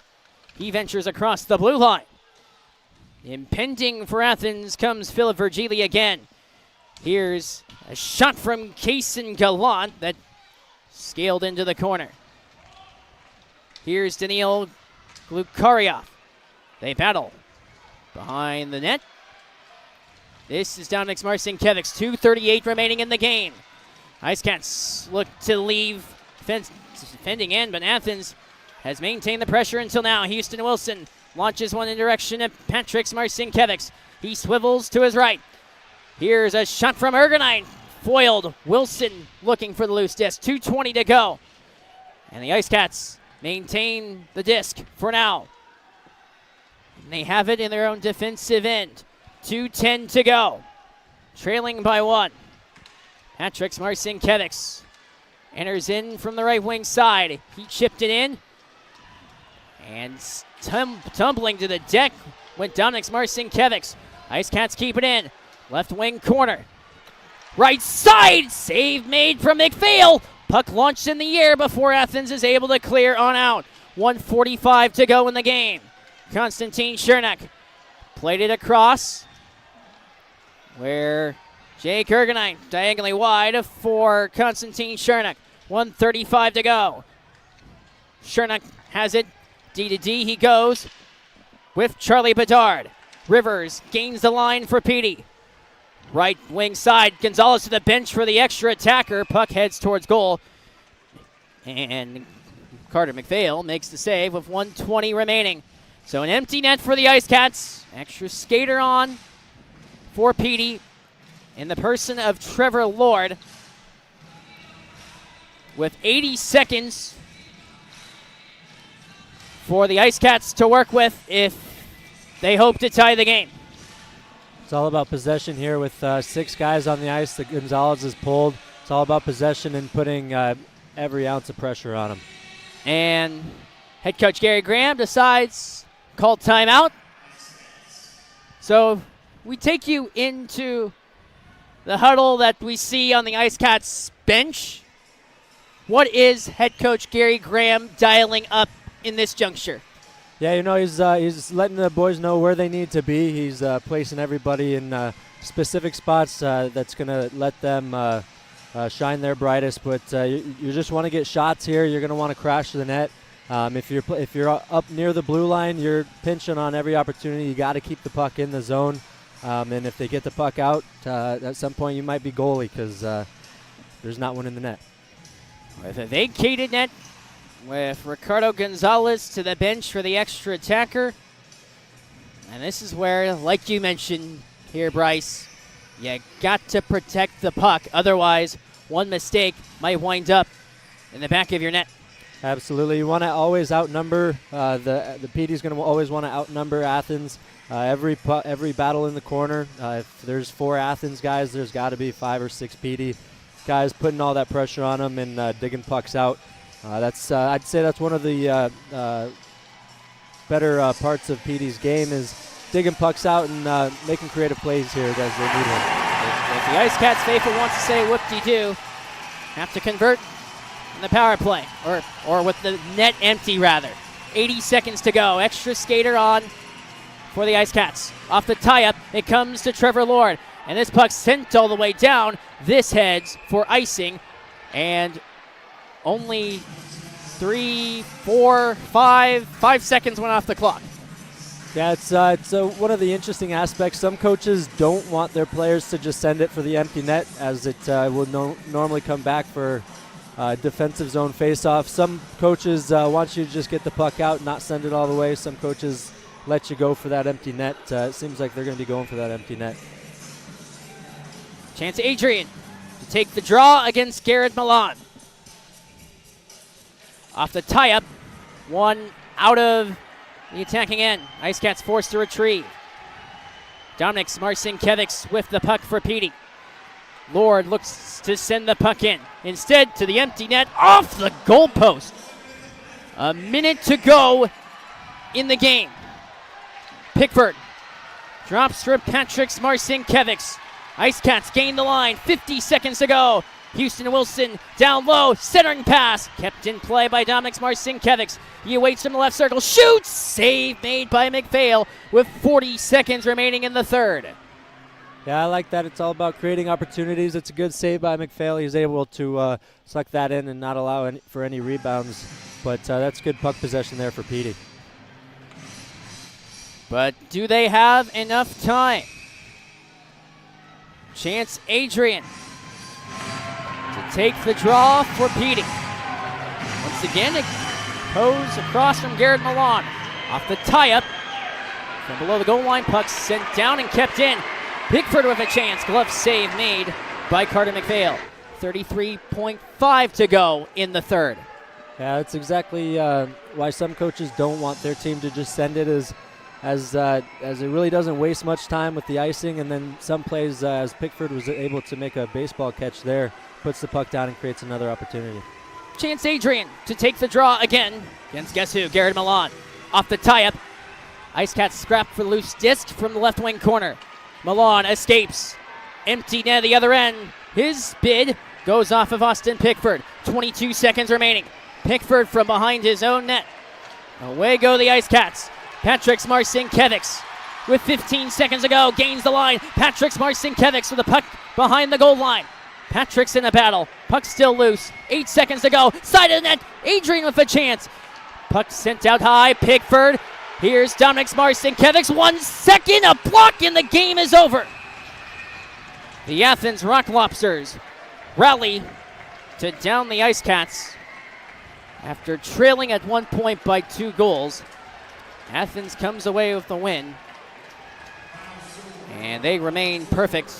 S1: He ventures across the blue line. Impending for Athens comes Philip Vergili again. Here's a shot from Kaysen Gallant that scaled into the corner. Here's Daniil Glukaryov. They battle behind the net. This is Dominic Marcinkiewicz. 2:38 remaining in the game. IceCats look to leave defending end, but Athens has maintained the pressure until now. Houston Wilson launches one in direction of Patrick Marcinkiewicz. He swivels to his right. Here's a shot from Ergonine. Foiled. Wilson looking for the loose disc. 2:20 to go. And the IceCats maintain the disc for now. And they have it in their own defensive end. 2:10 to go. Trailing by 1. Patrick Marcinkiewicz enters in from the right wing side. He chipped it in. And tumbling to the deck went Dominic Marcinkiewicz. IceCats keep it in. Left wing corner. Right side. Save made from McPhail. Puck launched in the air before Athens is able to clear on out. 1:45 to go in the game. Konstantin Chernak played it across where Jake Ergonine diagonally wide for Konstantin Chernak. 1:35 to go. Chernak has it. D to D he goes with Charlie Bedard. Rivers gains the line for Petey. Right wing side, Gonzalez to the bench for the extra attacker. Puck heads towards goal. And Carter McPhail makes the save with 1:20 remaining. So an empty net for the IceCats. Extra skater on for Petey in the person of Trevor Lord. With 80 seconds for the IceCats to work with if they hope to tie the game.
S2: It's all about possession here with 6 guys on the ice. The Gonzalez is pulled. It's all about possession and putting every ounce of pressure on him.
S1: And head coach Gary Graham decides call timeout. So we take you into the huddle that we see on the IceCats bench. What is head coach Gary Graham dialing up in this juncture?
S2: Yeah, he's letting the boys know where they need to be. He's placing everybody in specific spots that's going to let them shine their brightest. But you just want to get shots here. You're going to want to crash the net. If you're up near the blue line, you're pinching on every opportunity. You got to keep the puck in the zone. And if they get the puck out, at some point you might be goalie because there's not one in the net.
S1: With a vacated net, with Ricardo Gonzalez to the bench for the extra attacker. And this is where, like you mentioned here, Bryce, you got to protect the puck. Otherwise, one mistake might wind up in the back of your net.
S2: Absolutely. You want to always outnumber. The PD's going to always want to outnumber Athens. Every battle in the corner, if there's 4 Athens guys, there's got to be 5 or 6 PD guys putting all that pressure on them and digging pucks out. I'd say that's one of the better parts of PD's game is digging pucks out and making creative plays here as they need them.
S1: If the IceCats faithful wants to say whoop-de-doo, have to convert in the power play, or with the net empty rather. 80 seconds to go. Extra skater on for the IceCats. Off the tie-up, it comes to Trevor Lord. And this puck sent all the way down. This heads for icing. And only 3, 4, 5 seconds went off the clock.
S2: Yeah, it's one of the interesting aspects. Some coaches don't want their players to just send it for the empty net, as it will normally come back for defensive zone face-off. Some coaches want you to just get the puck out and not send it all the way. Some coaches let you go for that empty net. It seems like they're going to be going for that empty net.
S1: Chance Adrian to take the draw against Garrett Milan. Off the tie-up, one out of the attacking end. IceCats forced to retrieve. Dominic Marcinkiewicz with the puck for Petey. Lord looks to send the puck in. Instead, to the empty net, off the goalpost. A minute to go in the game. Pickford drops for Patrick Marcinkiewicz. IceCats gain the line, 50 seconds to go. Houston Wilson down low, centering pass. Kept in play by Dominic Marcinkiewicz. He awaits from the left circle, shoots! Save made by McPhail with 40 seconds remaining in the third.
S2: Yeah, I like that. It's all about creating opportunities. It's a good save by McPhail. He's able to suck that in and not allow for any rebounds. But that's good puck possession there for Petey.
S1: But do they have enough time? Chance Adrian to take the draw for Petey. Once again, it goes across from Garrett Milan. Off the tie-up. From below the goal line, puck sent down and kept in. Pickford with a chance. Glove save made by Carter McPhail. 33.5 to go in the third.
S2: Yeah, that's exactly why some coaches don't want their team to just send it as it really doesn't waste much time with the icing, and then some plays, as Pickford was able to make a baseball catch there, puts the puck down and creates another opportunity.
S1: Chance Adrian to take the draw again against guess who? Garrett Milan. Off the tie-up. IceCats scrap for the loose disc from the left wing corner. Milan escapes. Empty net the other end. His bid goes off of Austin Pickford. 22 seconds remaining. Pickford from behind his own net. Away go the IceCats. Patrick Marcinkiewicz with 15 seconds to go gains the line. Patrick Marcinkiewicz with the puck behind the goal line. Patrick's in a battle. Puck still loose. 8 seconds to go. Side of the net. Adrian with a chance. Puck sent out high. Pickford. Here's Dominic Marcinkiewicz. 1 second. A block and the game is over. The Athens Rock Lobsters rally to down the IceCats after trailing at 1 point by 2 goals. Athens comes away with the win, and they remain perfect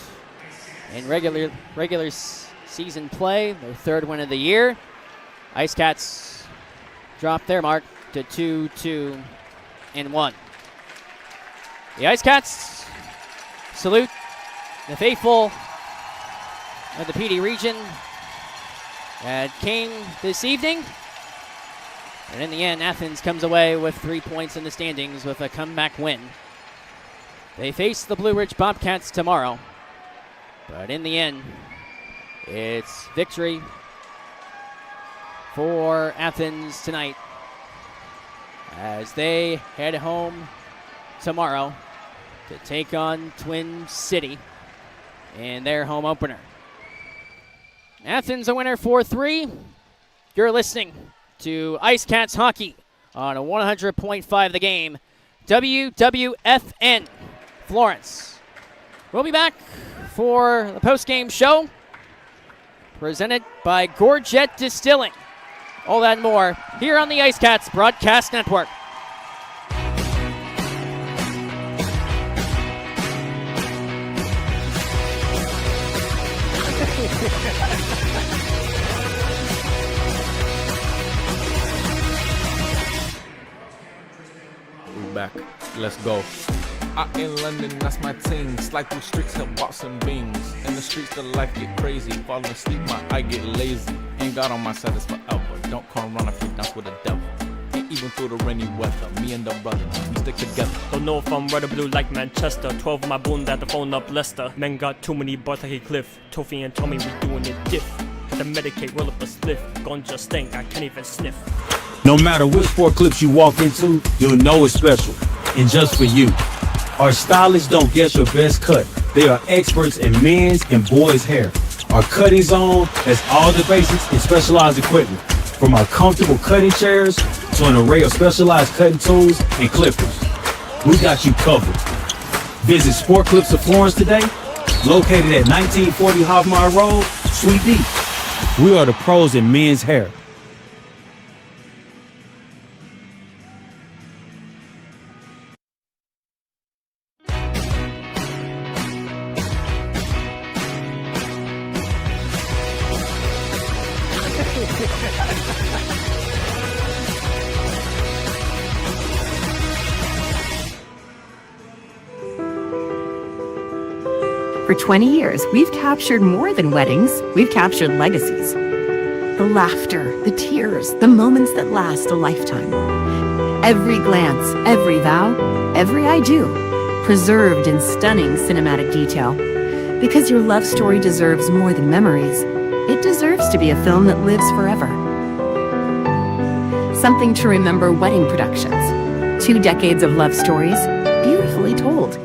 S1: in regular season play, their 3rd win of the year. IceCats drop their mark to 2-2-1. The IceCats salute the faithful of the PD region that came this evening. And in the end, Athens comes away with 3 points in the standings with a comeback win. They face the Blue Ridge Bobcats tomorrow. But in the end, it's victory for Athens tonight as they head home tomorrow to take on Twin City in their home opener. Athens a winner 4-3. You're listening to IceCats Hockey on 100.5 The Game, WWFN Florence. We'll be back for the post-game show presented by Gorget Distilling. All that and more here on the IceCats Broadcast Network.
S21: We back. Let's go. Out in London, that's my ting. Slide through streets, help bought some beans. In the streets, the life get crazy. Falling asleep, my eye get lazy. Ain't God on my side, it's forever. Don't come run if you dance with the devil. Ain't even through the rainy weather. Me and the brother, we stick together.
S7: Don't know if I'm red or blue like Manchester. 12 of my bund at the phone up Leicester. Men got too many bars like a cliff. Tofi and Tommy, we doing it diff. Had to medicate, roll up a spliff. Ganja stink, I can't even sniff.
S8: No matter which 4 clips you walk into, you'll know it's special. And just for you. Our stylists don't guess your best cut. They are experts in men's and boys' hair. Our cutting zone has all the basics and specialized equipment. From our comfortable cutting chairs to an array of specialized cutting tools and clippers. We got you covered. Visit Sport Clips of Florence today, located at 1940 Hoffmeyer Road, Suite D. We are the pros in men's hair.
S18: For 20 years, we've captured more than weddings, we've captured legacies. The laughter, the tears, the moments that last a lifetime. Every glance, every vow, every I do, preserved in stunning cinematic detail. Because your love story deserves more than memories, it deserves to be a film that lives forever. Something to remember wedding productions. 2 decades of love stories, beautifully told.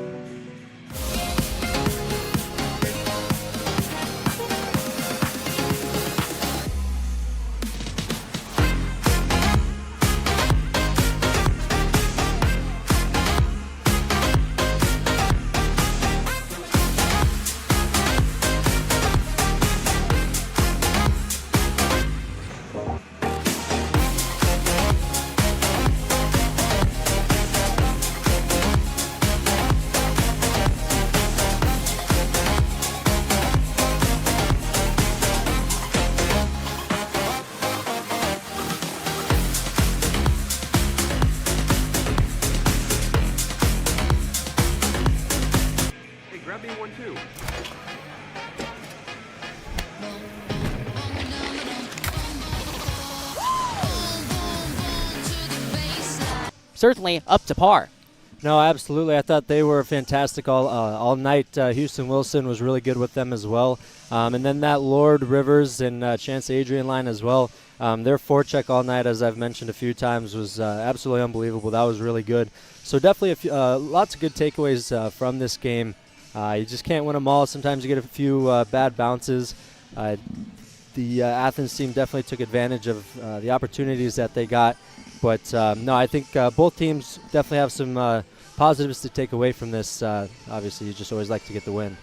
S1: Certainly up to par.
S2: No, absolutely. I thought they were fantastic all night. Houston Wilson was really good with them as well. And then that Lord Rivers and Chance Adrian line as well. Their forecheck all night, as I've mentioned a few times, was absolutely unbelievable. That was really good. So definitely lots of good takeaways from this game. You just can't win them all. Sometimes you get a few bad bounces. The Athens team definitely took advantage of the opportunities that they got. But, no, I think both teams definitely have some positives to take away from this. Obviously, you just always like to get the win.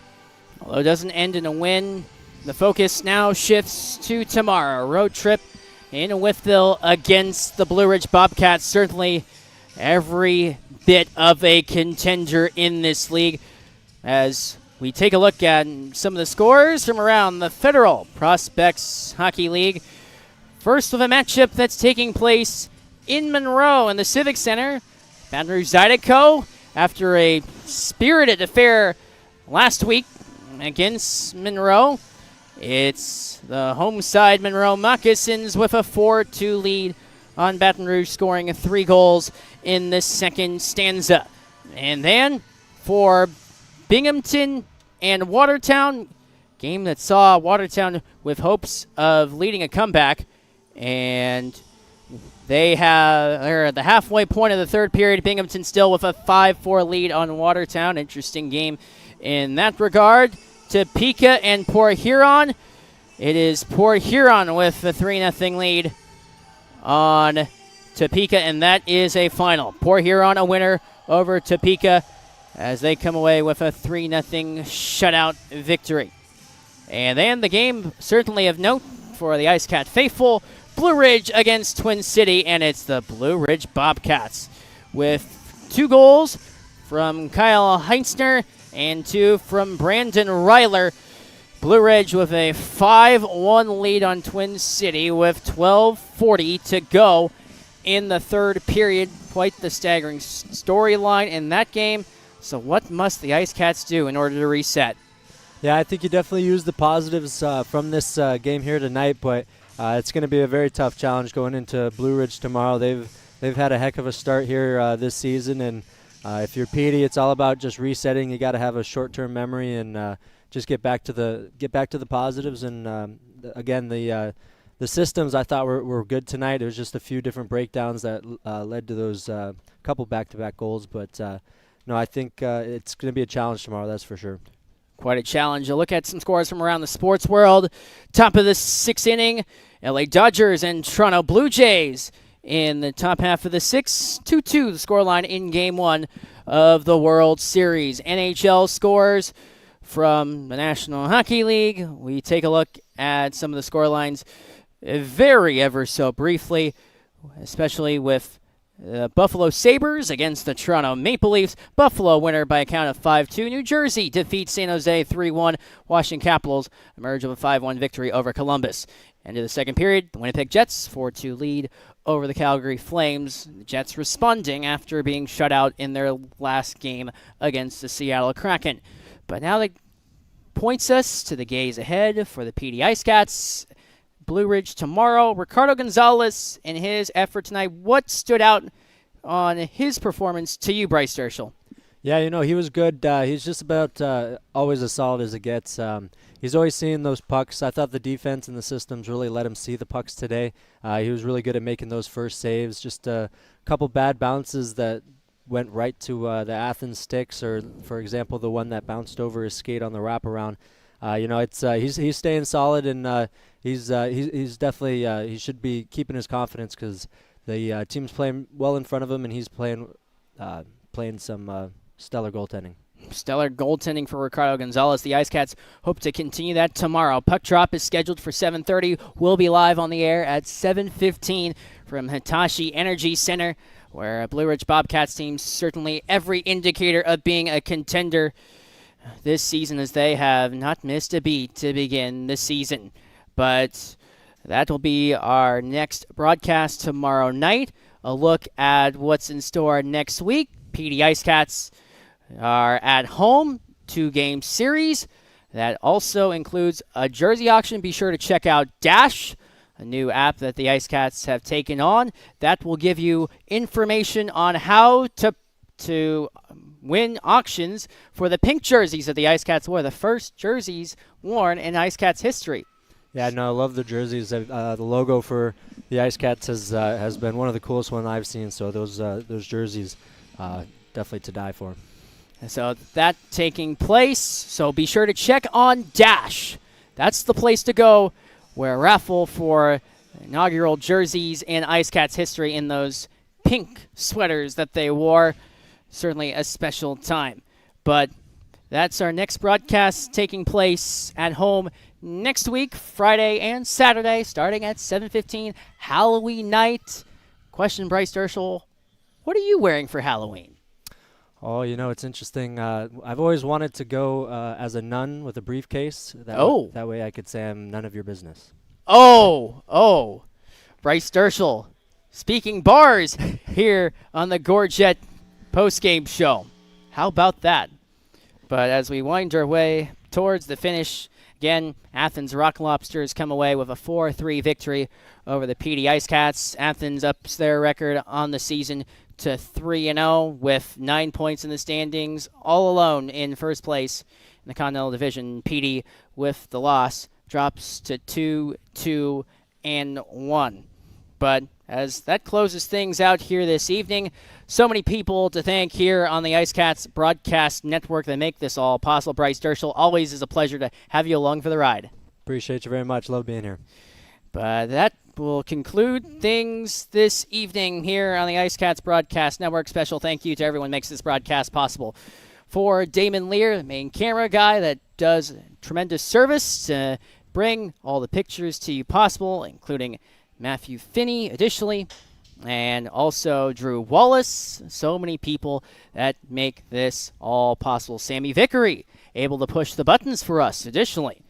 S1: Although it doesn't end in a win, the focus now shifts to tomorrow. Road trip in Wytheville against the Blue Ridge Bobcats. Certainly every bit of a contender in this league. As we take a look at some of the scores from around the Federal Prospects Hockey League. First with a matchup that's taking place in Monroe in the Civic Center. Baton Rouge Zydeco, after a spirited affair last week against Monroe, it's the home side Monroe Moccasins with a 4-2 lead on Baton Rouge, scoring 3 goals in the second stanza. And then for Binghamton and Watertown, game that saw Watertown with hopes of leading a comeback, and they're at the halfway point of the third period. Binghamton still with a 5-4 lead on Watertown. Interesting game in that regard. Topeka and Port Huron. It is Port Huron with the 3-0 lead on Topeka, and that is a final. Port Huron a winner over Topeka as they come away with a 3-0 shutout victory. And then the game certainly of note for the IceCat faithful, Blue Ridge against Twin City, and it's the Blue Ridge Bobcats with 2 goals from Kyle Heinzner and 2 from Brandon Reiler. Blue Ridge with a 5-1 lead on Twin City with 12:40 to go in the third period. Quite the staggering storyline in that game. So what must the IceCats do in order to reset?
S2: Yeah, I think you definitely use the positives from this game here tonight, but it's going to be a very tough challenge going into Blue Ridge tomorrow. They've had a heck of a start here this season, and if you're PD, it's all about just resetting. You got to have a short-term memory and just get back to the positives. And again, the systems I thought were good tonight. It was just a few different breakdowns that led to those couple back-to-back goals. But no, I think it's going to be a challenge tomorrow. That's for sure.
S1: Quite a challenge. A look at some scores from around the sports world. Top of the 6th inning, LA Dodgers and Toronto Blue Jays in the top half of the 6th. 2-2 the scoreline in Game 1 of the World Series. NHL scores from the National Hockey League. We take a look at some of the scorelines very ever so briefly, especially with Buffalo Sabres against the Toronto Maple Leafs. Buffalo winner by a count of 5-2. New Jersey defeats San Jose 3-1. Washington Capitals emerge with a 5-1 victory over Columbus. End of the second period, the Winnipeg Jets 4-2 lead over the Calgary Flames. The Jets responding after being shut out in their last game against the Seattle Kraken. But now that points us to the gaze ahead for the PD IceCats. Blue Ridge tomorrow. Ricardo Gonzalez in his effort tonight. What stood out on his performance to you, Bryce Derschel?
S2: Yeah, he was good. He's just about always as solid as it gets. He's always seeing those pucks. I thought the defense and the systems really let him see the pucks today. He was really good at making those first saves. Just a couple bad bounces that went right to the Athens sticks, or, for example, the one that bounced over his skate on the wraparound. He's staying solid, and he's definitely he should be keeping his confidence because the team's playing well in front of him, and he's playing some stellar goaltending.
S1: Stellar goaltending for Ricardo Gonzalez. The IceCats hope to continue that tomorrow. Puck drop is scheduled for 7:30. We'll be live on the air at 7:15 from Hitachi Energy Center, where a Blue Ridge Bobcats team certainly every indicator of being a contender this season, as they have not missed a beat to begin the season. But that will be our next broadcast tomorrow night. A look at what's in store next week. PD IceCats are at home, 2-game series. That also includes a jersey auction. Be sure to check out Dash, a new app that the IceCats have taken on. That will give you information on how to win auctions for the pink jerseys that the IceCats wore, the first jerseys worn in IceCats history.
S2: Yeah, no, I love the jerseys. The logo for the IceCats has been one of the coolest ones I've seen. So those jerseys, definitely to die for.
S1: So that taking place. So be sure to check on Dash. That's the place to go, where a raffle for inaugural jerseys in IceCats history in those pink sweaters that they wore. Certainly a special time. But That's our next broadcast taking place at home next week, Friday and Saturday, starting at 7:15, Halloween night. Question, Bryce Derschel, what are you wearing for Halloween?
S2: Oh, it's interesting. I've always wanted to go as a nun with a briefcase. That way I could say I'm none of your business.
S1: Oh, Bryce Derschel speaking bars here on the Gorget postgame show. How about that? But as we wind our way towards the finish, again, Athens Rock Lobsters come away with a 4-3 victory over the PD IceCats. Athens ups their record on the season to 3-0 with 9 points in the standings, all alone in first place in the Continental Division. PD, with the loss, drops to 2-2-1. But as that closes things out here this evening, so many people to thank here on the IceCats broadcast network that make this all possible. Bryce Derschel, always is a pleasure to have you along for the ride.
S2: Appreciate you very much. Love being here.
S1: But that will conclude things this evening here on the IceCats broadcast network. Special thank you to everyone who makes this broadcast possible. For Damon Lear, the main camera guy that does tremendous service to bring all the pictures to you possible, including Matthew Finney, additionally, and also Drew Wallace. So many people that make this all possible. Sammy Vickery, able to push the buttons for us, additionally.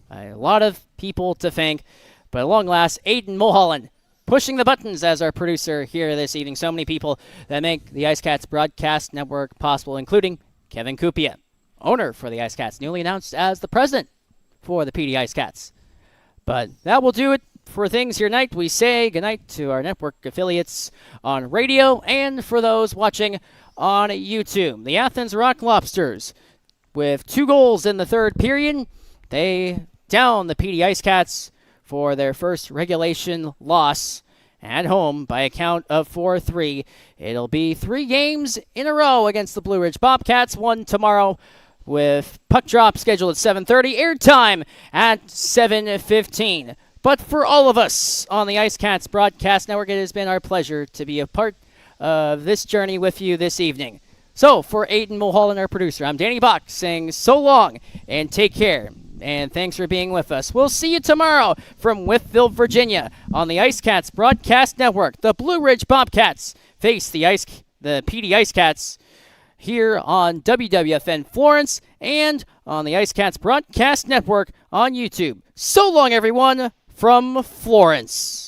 S1: A lot of people to thank, but at long last, Aiden Mulholland pushing the buttons as our producer here this evening. So many people that make the IceCats broadcast network possible, including Kevin Kupia, owner for the IceCats, newly announced as the president for the PD IceCats. But that will do it for things here tonight. We say goodnight to our network affiliates on radio and for those watching on YouTube. The Athens Rock Lobsters, with 2 goals in the third period, they down the PD IceCats for their first regulation loss at home by a count of 4-3. It'll be 3 games in a row against the Blue Ridge Bobcats, 1 tomorrow with puck drop scheduled at 7:30, airtime at 7:15. But for all of us on the IceCats broadcast network, it has been our pleasure to be a part of this journey with you this evening. So for Aiden Mulholland, our producer, I'm Danny Bach saying so long and take care. And thanks for being with us. We'll see you tomorrow from Wytheville, Virginia on the IceCats broadcast network. The Blue Ridge Bobcats face the PD IceCats here on WWFN Florence and on the IceCats broadcast network on YouTube. So long, everyone, from Florence.